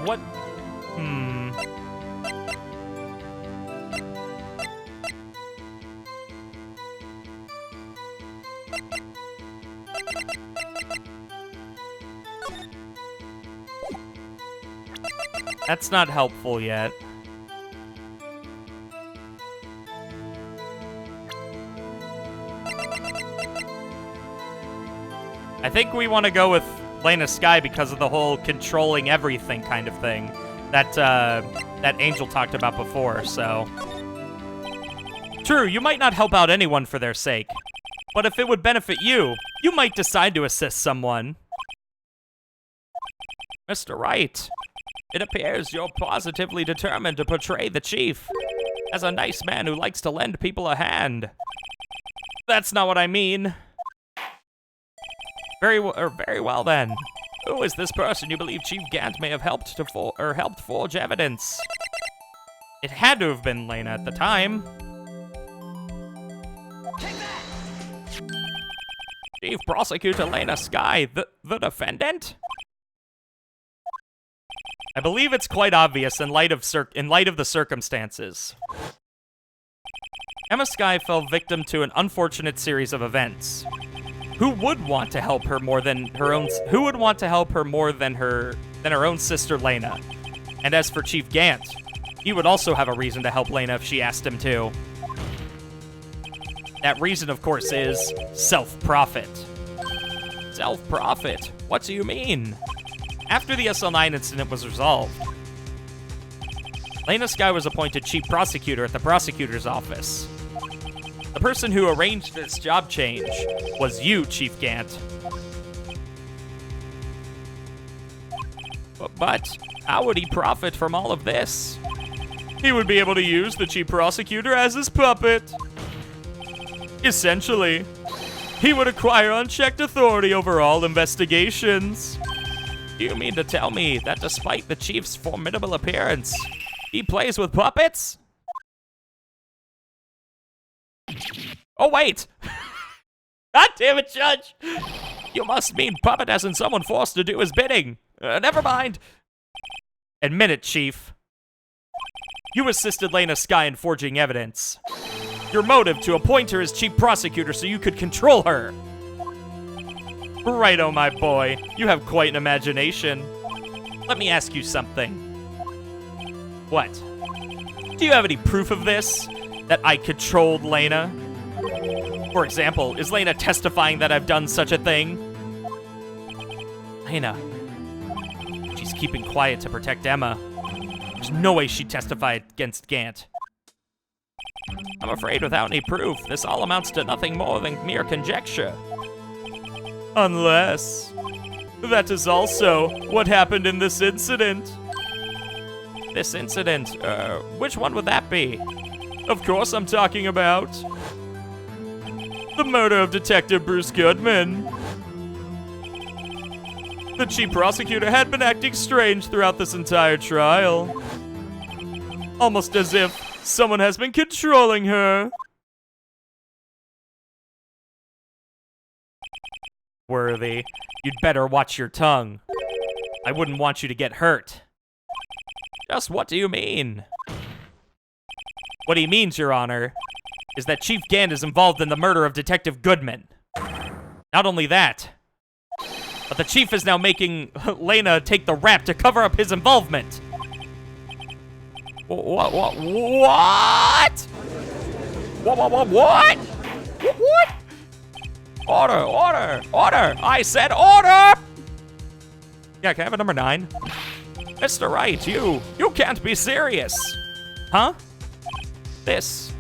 But That's not helpful yet. I think we want to go with Lena Sky because of the whole controlling everything kind of thing that that Angel talked about before, so. True, you might not help out anyone for their sake, but if it would benefit you, you might decide to assist someone. Mr. Wright, it appears you're positively determined to portray the Chief as a nice man who likes to lend people a hand. That's not what I mean. Very well then. Who is this person you believe Chief Gant may have helped helped forge evidence? It had to have been Lena at the time. Chief Prosecutor Lena Sky, the defendant? I believe it's quite obvious in light of the circumstances. Emma Sky fell victim to an unfortunate series of events. Who would want to help her more than her own? Who would want to help her more than her own sister Lena? And as for Chief Gant, he would also have a reason to help Lena if she asked him to. That reason, of course, is self-profit. Self-profit? What do you mean? After the SL9 incident was resolved, Lena Sky was appointed chief prosecutor at the prosecutor's office. The person who arranged this job change was you, Chief Gant. But how would he profit from all of this? He would be able to use the chief prosecutor as his puppet. Essentially, he would acquire unchecked authority over all investigations. Do you mean to tell me that despite the chief's formidable appearance, he plays with puppets? Oh, wait! God damn it, Judge! You must mean puppet as in someone forced to do his bidding. Never mind. Admit it, Chief. You assisted Lena Sky in forging evidence. Your motive to appoint her as chief prosecutor so you could control her. Righto, my boy. You have quite an imagination. Let me ask you something. What? Do you have any proof of this? That I controlled Lena? For example, is Lena testifying that I've done such a thing? Lena. She's keeping quiet to protect Emma. There's no way she'd testify against Gant. I'm afraid without any proof, this all amounts to nothing more than mere conjecture. Unless... that is also what happened in this incident. This incident? Which one would that be? Of course I'm talking about the murder of Detective Bruce Goodman. The chief prosecutor had been acting strange throughout this entire trial. Almost as if someone has been controlling her. Worthy, you'd better watch your tongue. I wouldn't want you to get hurt. Just what do you mean? What he means, Your Honor, is that Chief Gant is involved in the murder of Detective Goodman. Not only that, but the Chief is now making Lena take the rap to cover up his involvement. What? What? Order! I said order! Yeah, can I have a number 9? Mr. Wright, you can't be serious. Huh? This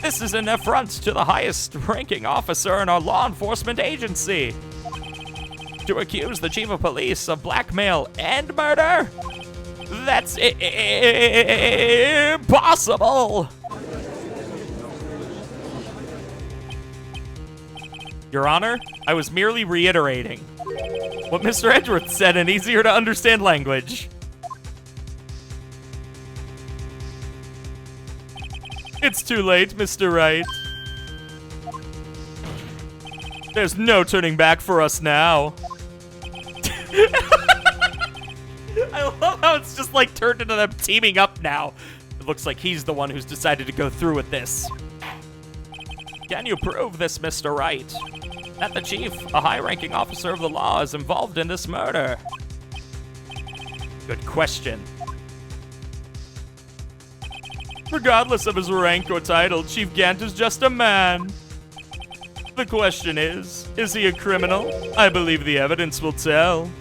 is an affront to the highest ranking officer in our law enforcement agency. To accuse the chief of police of blackmail and murder? That's impossible! Your Honor, I was merely reiterating what Mr. Edgeworth said in easier to understand language. It's too late, Mr. Wright. There's no turning back for us now. I love how Now it's just like turned into them teaming up now. It looks like he's the one who's decided to go through with this. Can you prove this, Mr. Wright? That the chief, a high-ranking officer of the law, is involved in this murder? Good question. Regardless of his rank or title, Chief Gant is just a man. The question is he a criminal? I believe the evidence will tell.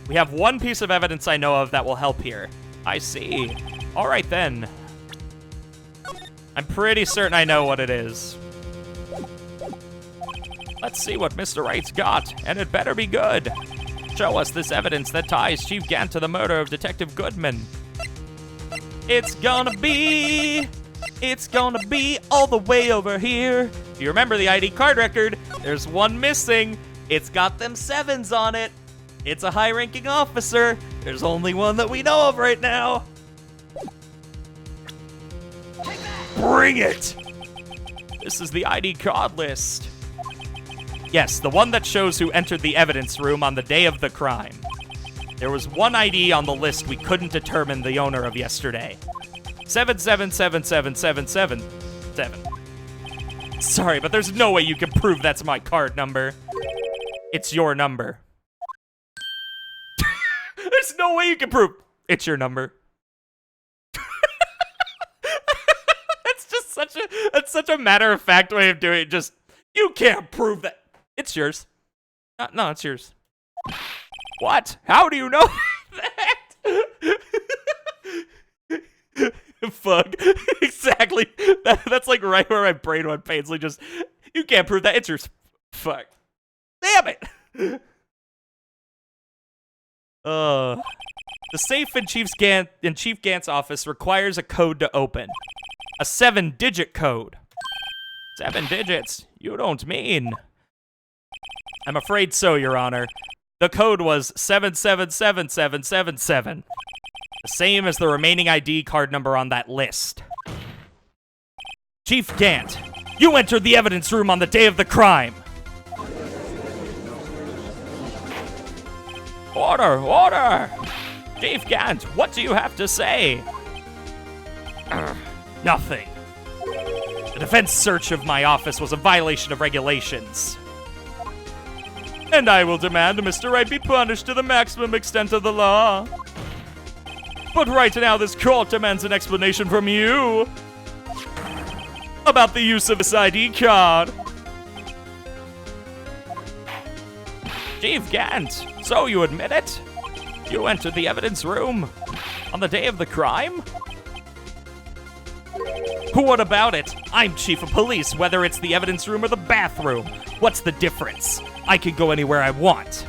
We have one piece of evidence I know of that will help here. I see. All right, then. I'm pretty certain I know what it is. Let's see what Mr. Wright's got, and it better be good. Show us this evidence that ties Chief Gant to the murder of Detective Goodman. It's gonna be all the way over here. If you remember the ID card record, there's one missing. It's got them 7s on it. It's a high-ranking officer. There's only one that we know of right now. Bring it! This is the ID card list. Yes, the one that shows who entered the evidence room on the day of the crime. There was one ID on the list we couldn't determine the owner of yesterday. 7777777. Sorry, but there's no way you can prove that's my card number. It's your number. There's no way you can prove it's your number. That's such a matter-of-fact way of doing it. Just, you can't prove that. It's yours. No, it's yours. What? How do you know that? Fuck. Exactly. That's like right where my brain went painfully. Just, you can't prove that. It's yours. Fuck. Damn it. The safe in Chief Gant's office requires a code to open. A 7-digit code. 7 digits? You don't mean? I'm afraid so, Your Honor. The code was 777777. The same as the remaining ID card number on that list. Chief Gant, you entered the evidence room on the day of the crime. Order, order! Chief Gant, what do you have to say? Nothing. The defense search of my office was a violation of regulations. And I will demand Mr. Wright be punished to the maximum extent of the law. But right now, this court demands an explanation from you about the use of this ID card. Chief Gant, so you admit it? You entered the evidence room on the day of the crime? What about it? I'm chief of police, whether it's the evidence room or the bathroom. What's the difference? I can go anywhere I want.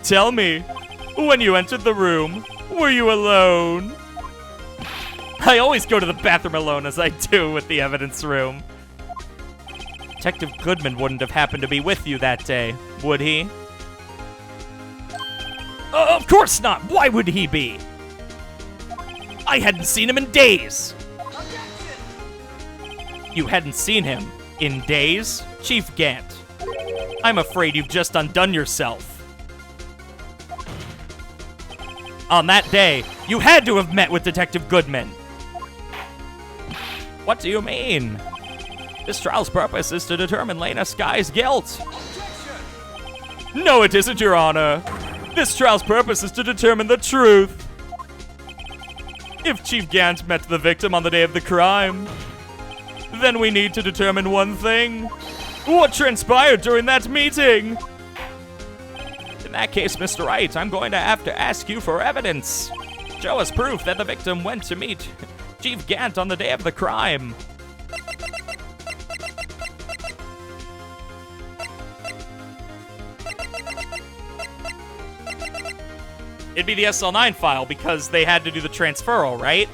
Tell me, when you entered the room, were you alone? I always go to the bathroom alone, as I do with the evidence room. Detective Goodman wouldn't have happened to be with you that day, would he? Of course not! Why would he be? I hadn't seen him in days! You hadn't seen him in days? Chief Gant, I'm afraid you've just undone yourself. On that day, you had to have met with Detective Goodman. What do you mean? This trial's purpose is to determine Lena Sky's guilt. No, it isn't, Your Honor. This trial's purpose is to determine the truth. If Chief Gant met the victim on the day of the crime, then we need to determine one thing. What transpired during that meeting? In that case, Mr. Wright, I'm going to have to ask you for evidence. Show us proof that the victim went to meet Chief Gant on the day of the crime. It'd be the SL9 file because they had to do the transferal, right?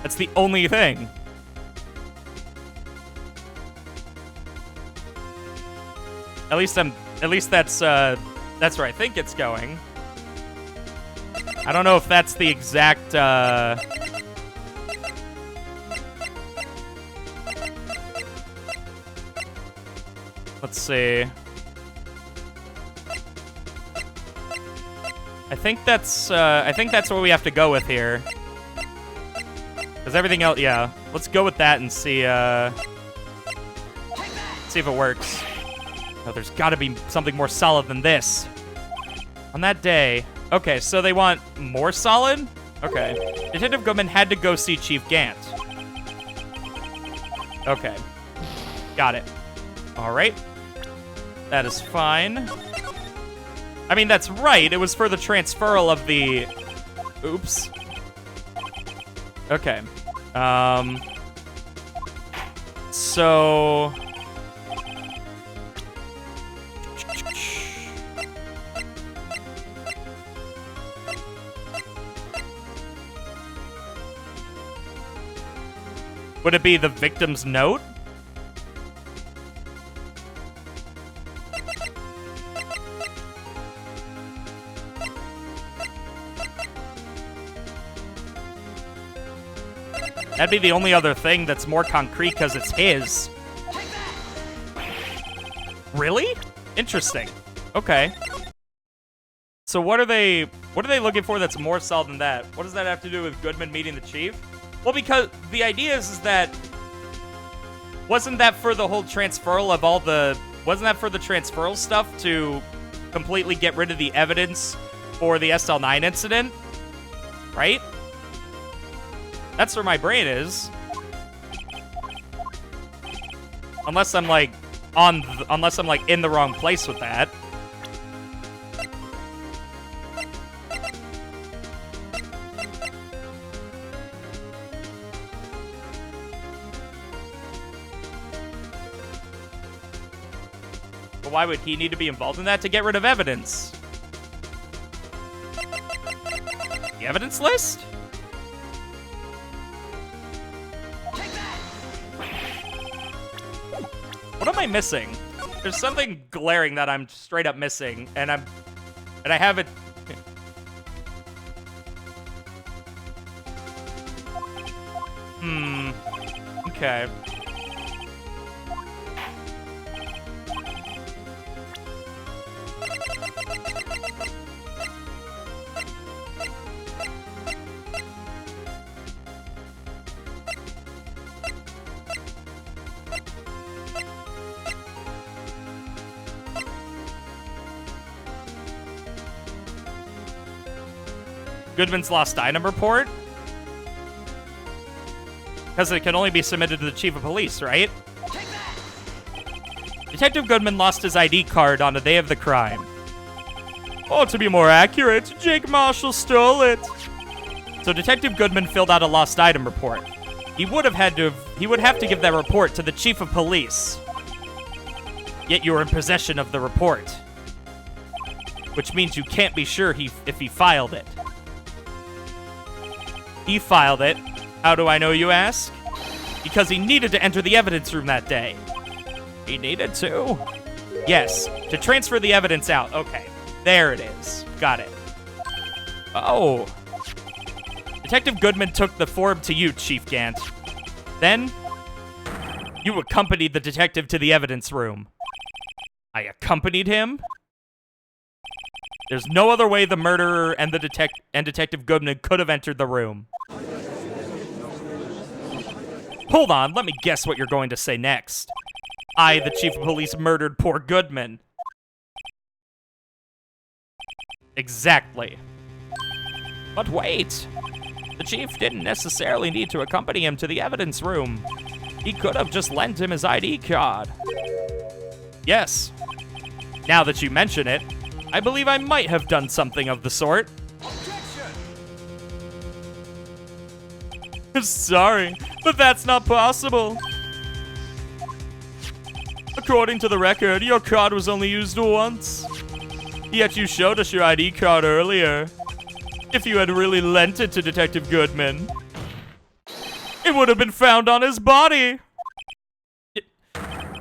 That's the only thing. At least that's where I think it's going. I don't know if that's the exact let's see. I think that's what we have to go with here. Because everything else, yeah. Let's go with that and see if it works. Oh, there's got to be something more solid than this. On that day. Okay, so they want more solid? Okay. Detective Goodman had to go see Chief Gant. Okay. Got it. All right. That is fine. I mean, that's right. It was for the transferal of the... Oops. Okay. So... Would it be the victim's note? That'd be the only other thing that's more concrete because it's his. Really? Interesting. Okay. So what are they looking for that's more solid than that? What does that have to do with Goodman meeting the chief? Well, because the idea is that wasn't that for the whole transferal of all the transferal stuff to completely get rid of the evidence for the SL9 incident? Right? That's where my brain is. Unless I'm like in the wrong place with that. But why would he need to be involved in that? To get rid of evidence? The evidence list? What am I missing? There's something glaring that I'm straight up missing, and I have it. Okay. Goodman's lost item report? Because it can only be submitted to the chief of police, right? Detective Goodman lost his ID card on the day of the crime. Or to be more accurate, Jake Marshall stole it. So Detective Goodman filled out a lost item report. He would have to give that report to the chief of police. Yet you're in possession of the report. Which means you can't be sure if he filed it. He filed it. How do I know, you ask? Because he needed to enter the evidence room that day. He needed to? Yes, to transfer the evidence out. Okay, there it is. Got it. Oh. Detective Goodman took the form to you, Chief Gant. Then, you accompanied the detective to the evidence room. I accompanied him? There's no other way the murderer and Detective Goodman could have entered the room. Hold on, let me guess what you're going to say next. I, the chief of police, murdered poor Goodman. Exactly. But wait. The chief didn't necessarily need to accompany him to the evidence room. He could have just lent him his ID card. Yes. Now that you mention it, I believe I might have done something of the sort. Sorry, but that's not possible. According to the record, your card was only used once. Yet you showed us your ID card earlier. If you had really lent it to Detective Goodman, it would have been found on his body.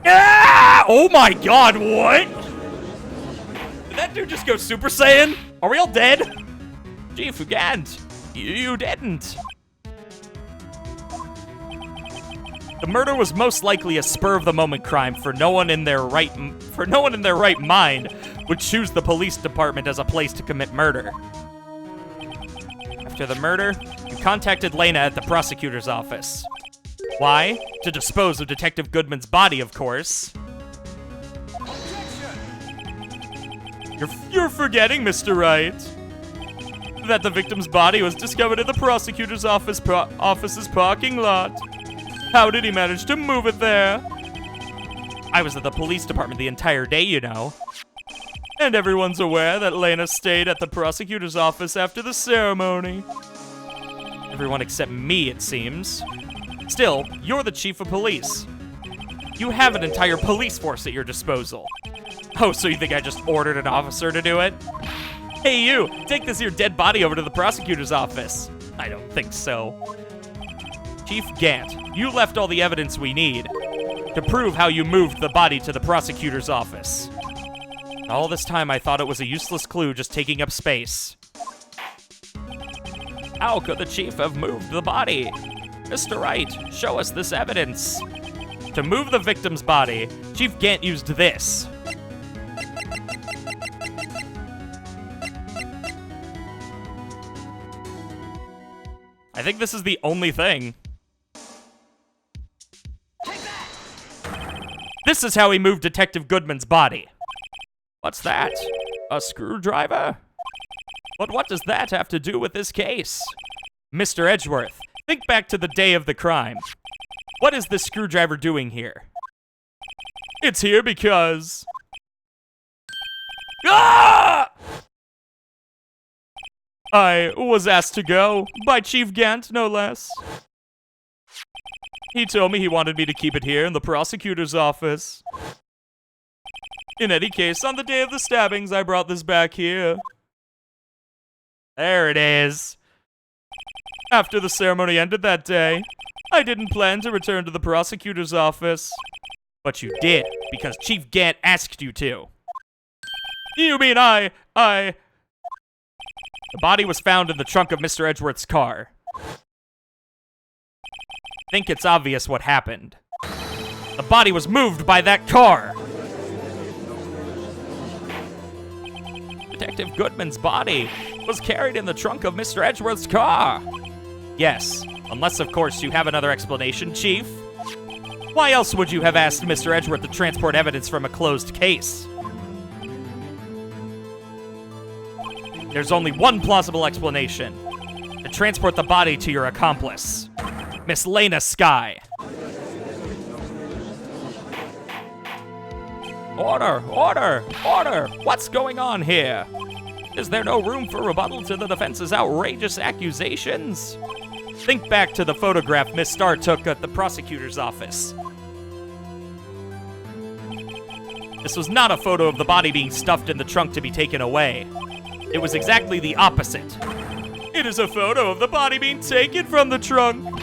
Ah! Oh my god, what? Did that dude just go Super Saiyan? Are we all dead? Gee, Fugant, you didn't. The murder was most likely a spur-of-the-moment crime for no one in their right for no one in their right mind would choose the police department as a place to commit murder. After the murder, you contacted Lena at the prosecutor's office. Why? To dispose of Detective Goodman's body, of course. You're forgetting, Mr. Wright, that the victim's body was discovered in the prosecutor's office's parking lot. How did he manage to move it there? I was at the police department the entire day, you know. And everyone's aware that Lena stayed at the prosecutor's office after the ceremony. Everyone except me, it seems. Still, you're the chief of police. You have an entire police force at your disposal. Oh, so you think I just ordered an officer to do it? Hey you, take this here dead body over to the prosecutor's office. I don't think so. Chief Gant, you left all the evidence we need to prove how you moved the body to the prosecutor's office. All this time I thought it was a useless clue just taking up space. How could the chief have moved the body? Mr. Wright, show us this evidence. To move the victim's body, Chief Gant used this. I think this is the only thing. This is how he moved Detective Goodman's body. What's that? A screwdriver? But what does that have to do with this case? Mr. Edgeworth, think back to the day of the crime. What is this screwdriver doing here? It's here because... Ah! I was asked to go, by Chief Gant, no less. He told me he wanted me to keep it here in the prosecutor's office. In any case, on the day of the stabbings, I brought this back here. There it is. After the ceremony ended that day, I didn't plan to return to the prosecutor's office. But you did, because Chief Gant asked you to. You mean The body was found in the trunk of Mr. Edgeworth's car. I think it's obvious what happened. The body was moved by that car. Detective Goodman's body was carried in the trunk of Mr. Edgeworth's car. Yes, unless of course you have another explanation, Chief. Why else would you have asked Mr. Edgeworth to transport evidence from a closed case? There's only one plausible explanation. To transport the body to your accomplice, Miss Lena Skye. Order, order, order! What's going on here? Is there no room for rebuttal to the defense's outrageous accusations? Think back to the photograph Miss Starr took at the prosecutor's office. This was not a photo of the body being stuffed in the trunk to be taken away. It was exactly the opposite. It is a photo of the body being taken from the trunk.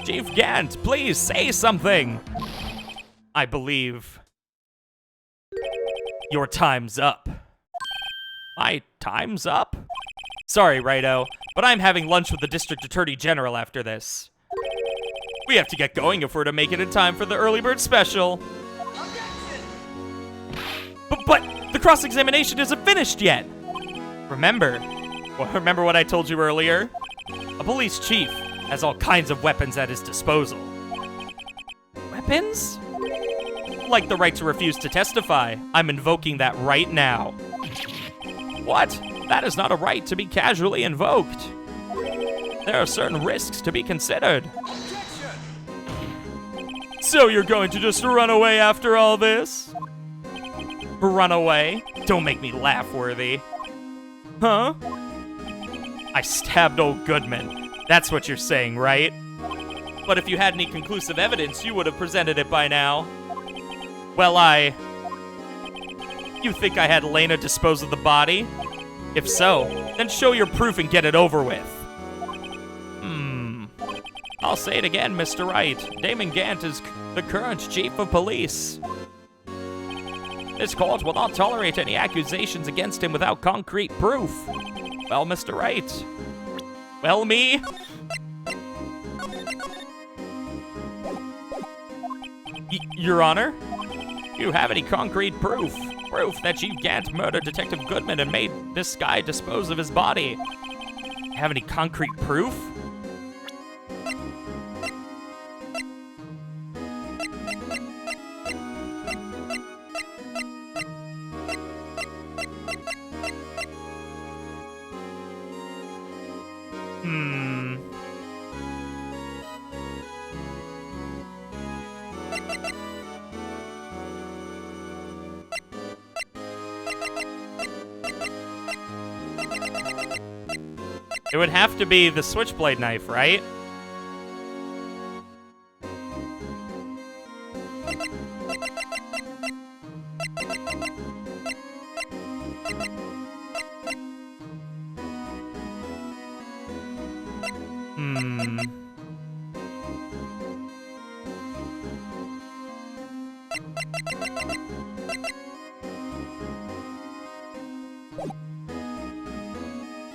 Chief Gant, please say something. I believe your time's up. My time's up? Sorry, Righto, but I'm having lunch with the District Attorney General after this. We have to get going if we're to make it in time for the early bird special. But the cross-examination isn't finished yet. Remember what I told you earlier? A police chief has all kinds of weapons at his disposal. Weapons? Like the right to refuse to testify. I'm invoking that right now. What? That is not a right to be casually invoked. There are certain risks to be considered. So you're going to just run away after all this? Run away? Don't make me laugh, Worthy. Huh? I stabbed old Goodman. That's what you're saying, right? But if you had any conclusive evidence, you would have presented it by now. Well, You think I had Lena dispose of the body? If so, then show your proof and get it over with. I'll say it again, Mr. Wright. Damon Gant is the current chief of police. This court will not tolerate any accusations against him without concrete proof. Well, Mr. Wright. Well, me? Your Honor? Do you have any concrete proof? Proof that Chief Gant murdered Detective Goodman and made this guy dispose of his body. Have any concrete proof? It would have to be the switchblade knife, right?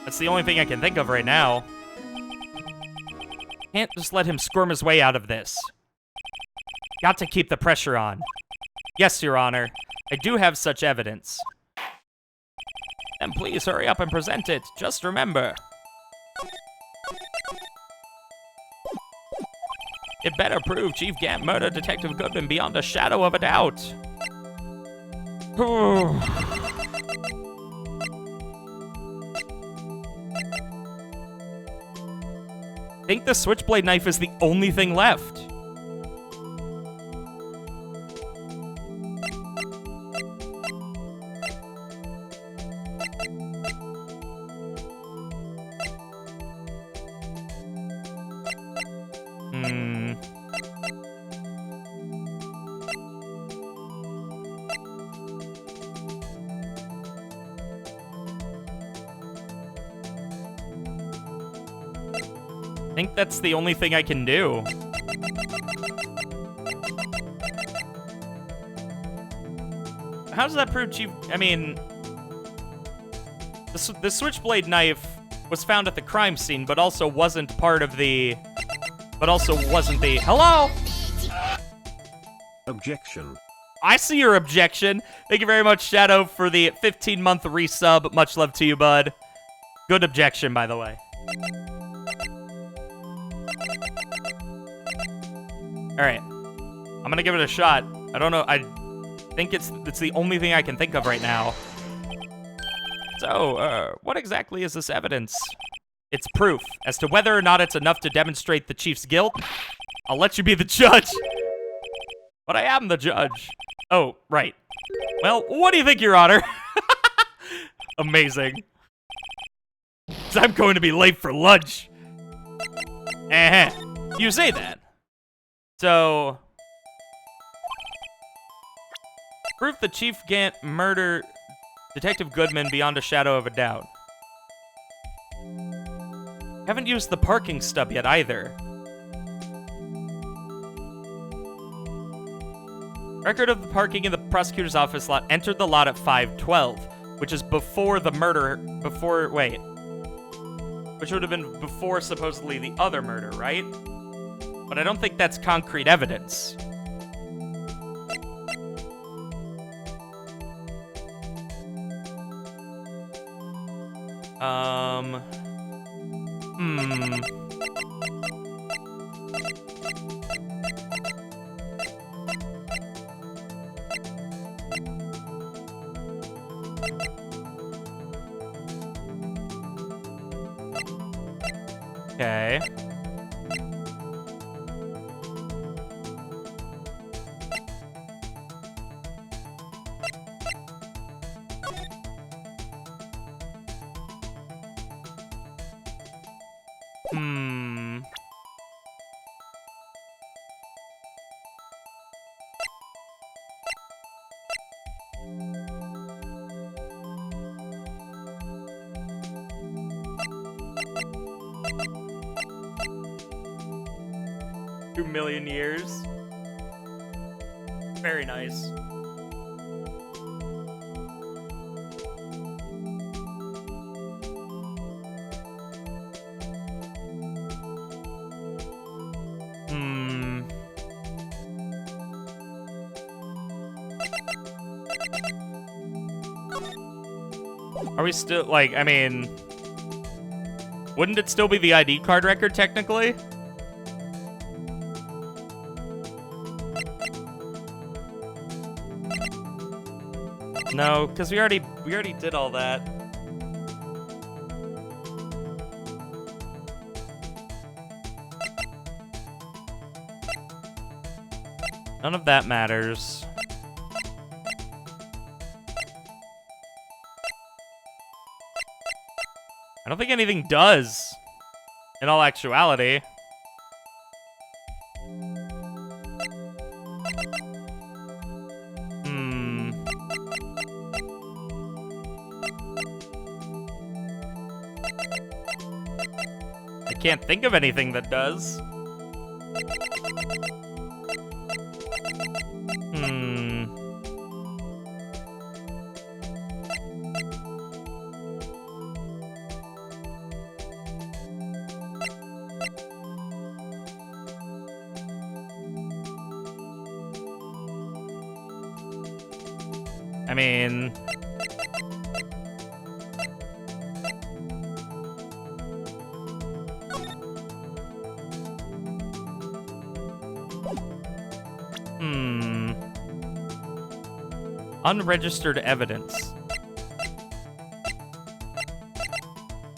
That's the only thing I can think of right now. Can't just let him squirm his way out of this. Got to keep the pressure on. Yes, Your Honor. I do have such evidence. Then please hurry up and present it. Just remember. It better prove Chief Gant murdered Detective Goodman beyond a shadow of a doubt. I think the switchblade knife is the only thing left. I think that's the only thing I can do. How does that prove Chief... I mean... The switchblade knife was found at the crime scene, but also wasn't part of the... But also wasn't the... Hello? Objection. I see your objection. Thank you very much, Shadow, for the 15-month resub. Much love to you, bud. Good objection, by the way. Alright. I'm gonna give it a shot. I don't know. I think it's the only thing I can think of right now. So, what exactly is this evidence? It's proof. As to whether or not it's enough to demonstrate the chief's guilt, I'll let you be the judge. But I am the judge. Oh, right. Well, what do you think, Your Honor? Amazing. 'Cause I'm going to be late for lunch. You say that. So, proof that Chief Gant murdered Detective Goodman beyond a shadow of a doubt. Haven't used the parking stub yet either. Record of the parking in the prosecutor's office lot entered the lot at 5:12, which is before the murder, which would have been before supposedly the other murder, right? But I don't think that's concrete evidence. Okay. Million years. Very nice. Are we still, like, I mean... Wouldn't it still be the ID card record, technically? No, because we already did all that. None of that matters. I don't think anything does, in all actuality. I can't think of anything that does. I mean... Unregistered evidence.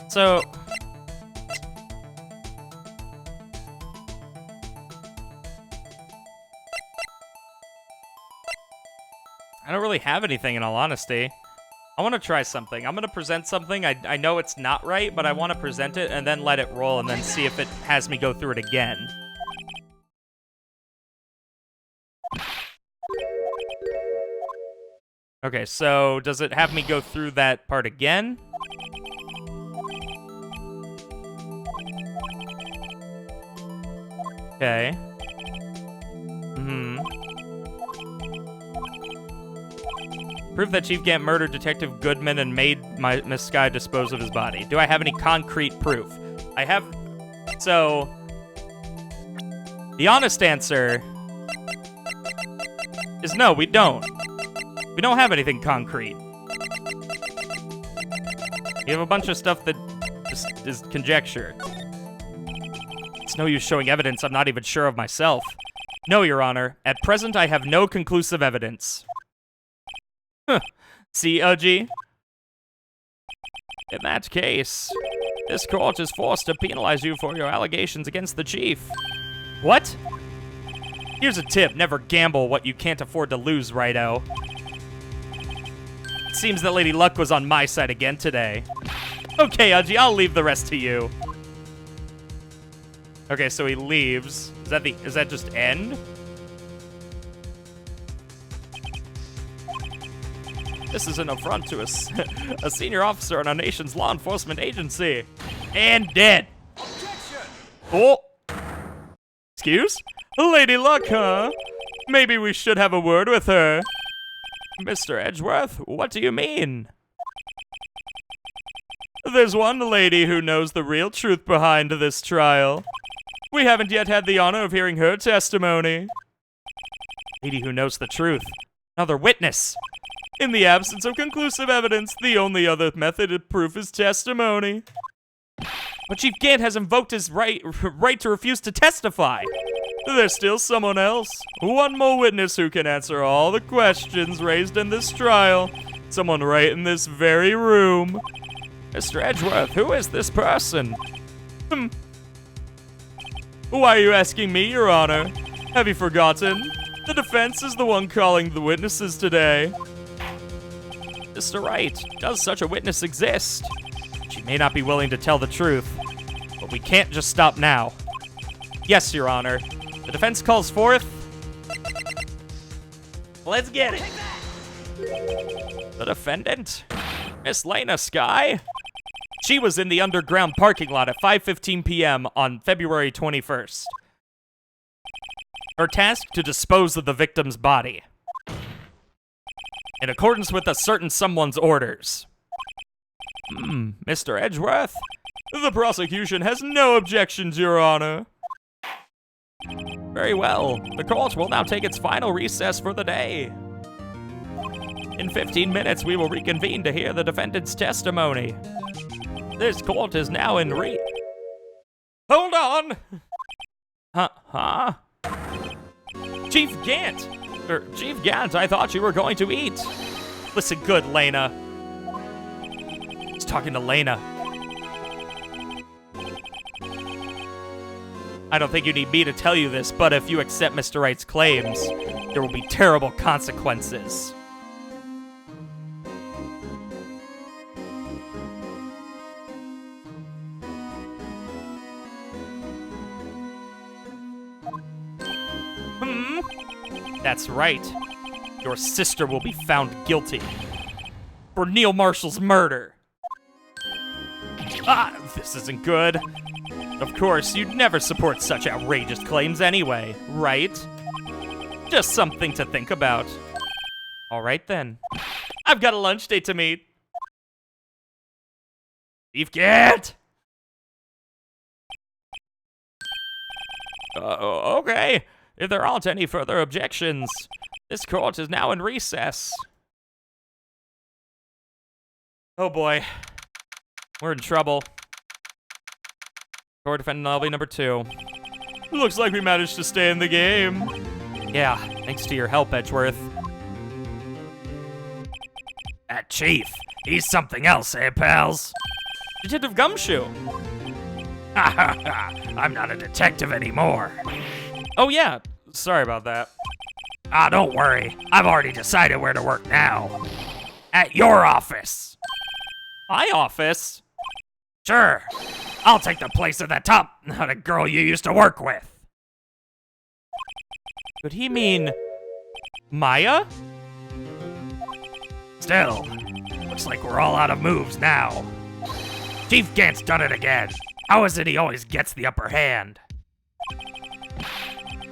So... I don't really have anything, in all honesty. I want to try something. I'm going to present something. I know it's not right, but I want to present it and then let it roll and then see if it has me go through it again. Okay, so does it have me go through that part again? Okay. Prove that Chief Gant murdered Detective Goodman and made Miss Sky dispose of his body. Do I have any concrete proof? I have... So... The honest answer... is no, we don't. We don't have anything concrete. You have a bunch of stuff that just is conjecture. It's no use showing evidence I'm not even sure of myself. No, Your Honor. At present, I have no conclusive evidence. Huh. See, Udgy? In that case, this court is forced to penalize you for your allegations against the chief. What? Here's a tip. Never gamble what you can't afford to lose, Righto. It seems that Lady Luck was on my side again today. Okay, Udgy, I'll leave the rest to you. Okay, so he leaves. Is that just end? This is an affront to a senior officer in our nation's law enforcement agency. And dead. Objection! Oh. Excuse? Lady Luck, huh? Maybe we should have a word with her. Mr. Edgeworth, what do you mean? There's one lady who knows the real truth behind this trial. We haven't yet had the honor of hearing her testimony. Lady who knows the truth. Another witness. In the absence of conclusive evidence, the only other method of proof is testimony. But Chief Gant has invoked his right to refuse to testify. There's still someone else. One more witness who can answer all the questions raised in this trial. Someone right in this very room. Mr. Edgeworth, who is this person? Why are you asking me, Your Honor? Have you forgotten? The defense is the one calling the witnesses today. Mr. Wright, does such a witness exist? She may not be willing to tell the truth, but we can't just stop now. Yes, Your Honor. The defense calls forth... Let's get it. The defendant, Miss Lena Sky. She was in the underground parking lot at 5:15 p.m. on February 21st. Her task to dispose of the victim's body. In accordance with a certain someone's orders. Mr. Edgeworth? The prosecution has no objections, Your Honor. Very well. The court will now take its final recess for the day. In 15 minutes, we will reconvene to hear the defendant's testimony. This court is now in Hold on! Huh? Chief Gant! Chief Gant, I thought you were going to eat. Listen good, Lena. He's talking to Lena. I don't think you need me to tell you this, but if you accept Mr. Wright's claims, there will be terrible consequences. That's right. Your sister will be found guilty for Neil Marshall's murder. This isn't good. Of course, you'd never support such outrageous claims anyway, right? Just something to think about. All right then. I've got a lunch date to meet. Chief Gant! Okay. If there aren't any further objections, this court is now in recess. Oh boy. We're in trouble. Court defendant LB number 2. Looks like we managed to stay in the game. Yeah, thanks to your help, Edgeworth. That chief, he's something else, eh, pals? Detective Gumshoe. I'm not a detective anymore. Oh yeah, sorry about that. Don't worry. I've already decided where to work now. At your office. My office? Sure. I'll take the place of the the girl you used to work with. Could he mean Maya? Still, looks like we're all out of moves now. Chief Gant's done it again. How is it he always gets the upper hand?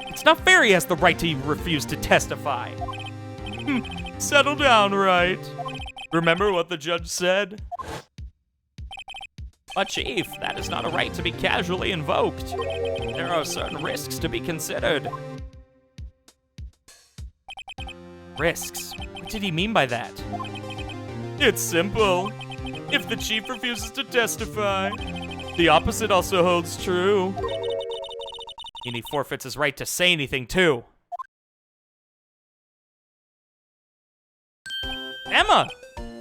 It's not fair he has the right to refuse to testify. Settle down, Wright. Remember what the judge said? But Chief, that is not a right to be casually invoked. There are certain risks to be considered. Risks? What did he mean by that? It's simple. If the Chief refuses to testify, the opposite also holds true. And he forfeits his right to say anything, too. Emma!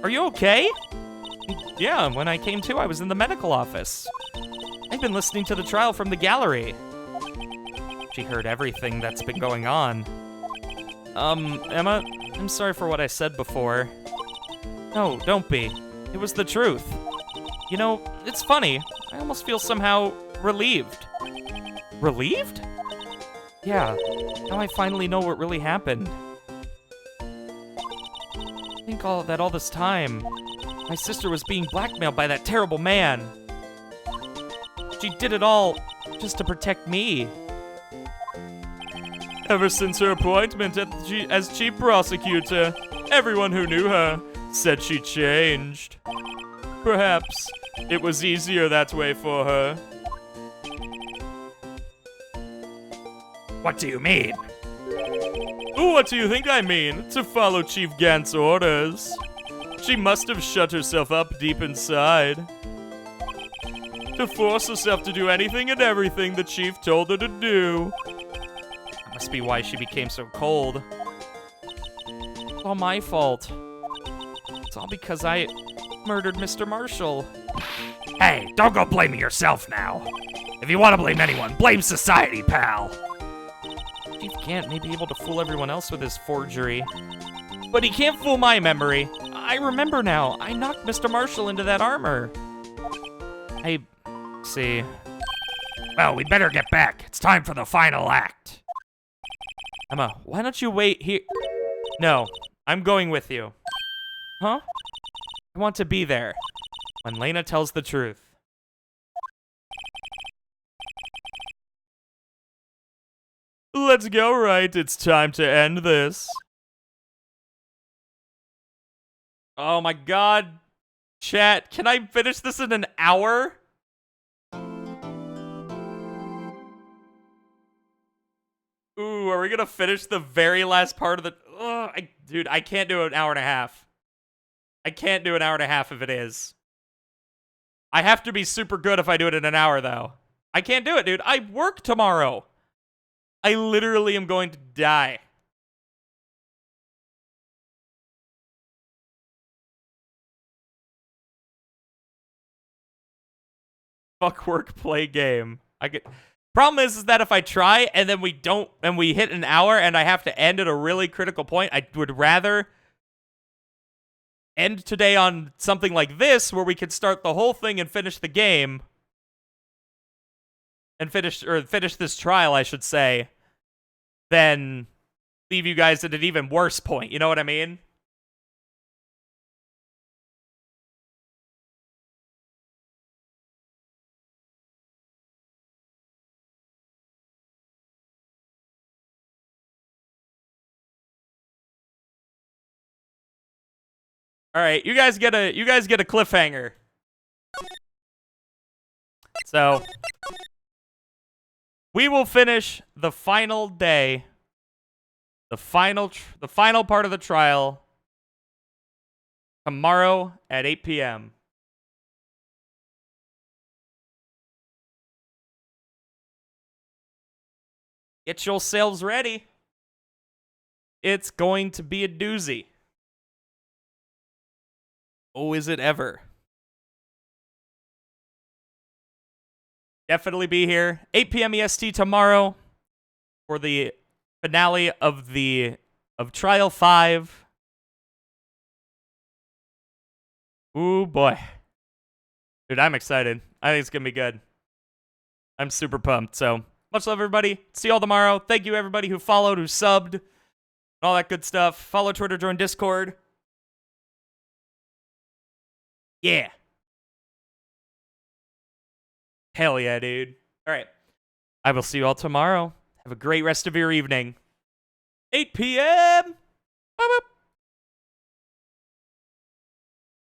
Are you okay? Yeah, when I came to, I was in the medical office. I've been listening to the trial from the gallery. She heard everything that's been going on. Emma, I'm sorry for what I said before. No, don't be. It was the truth. You know, it's funny. I almost feel somehow relieved. Relieved? Yeah, now I finally know what really happened. I think all this time, my sister was being blackmailed by that terrible man. She did it all just to protect me. Ever since her appointment as chief prosecutor, everyone who knew her said she changed. Perhaps it was easier that way for her. What do you mean? What do you think I mean? To follow Chief Gant's orders. She must have shut herself up deep inside. To force herself to do anything and everything the Chief told her to do. That must be why she became so cold. It's all my fault. It's all because I murdered Mr. Marshall. Hey, don't go blaming yourself now. If you want to blame anyone, blame society, pal. Chief Gant may be able to fool everyone else with his forgery, but he can't fool my memory. I remember now. I knocked Mr. Marshall into that armor. I see. Well, we better get back. It's time for the final act. Emma, why don't you wait here? No, I'm going with you. Huh? I want to be there when Lena tells the truth. Let's go, Wright. It's time to end this. Oh my god. Chat, can I finish this in an hour? Ooh, are we gonna finish the very last part of the... Dude, I can't do an hour and a half. I can't do an hour and a half if it is. I have to be super good if I do it in an hour, though. I can't do it, dude. I work tomorrow. I literally am going to die. Fuck work, play game. Problem is that if I try and then we don't, and we hit an hour and I have to end at a really critical point, I would rather end today on something like this where we could start the whole thing and finish the game. And finish this trial, I should say, than leave you guys at an even worse point. You know what I mean? All right, you guys get a cliffhanger. So we will finish the final day, the final part of the trial tomorrow at 8 p.m. Get yourselves ready. It's going to be a doozy. Oh, is it ever? Definitely be here. 8 p.m. EST tomorrow for the finale of Trial 5. Ooh, boy. Dude, I'm excited. I think it's going to be good. I'm super pumped. So, much love, everybody. See you all tomorrow. Thank you, everybody who followed, who subbed, and all that good stuff. Follow Twitter, join Discord. Yeah. Hell yeah, dude. All right. I will see you all tomorrow. Have a great rest of your evening. 8 p.m. Bye-bye.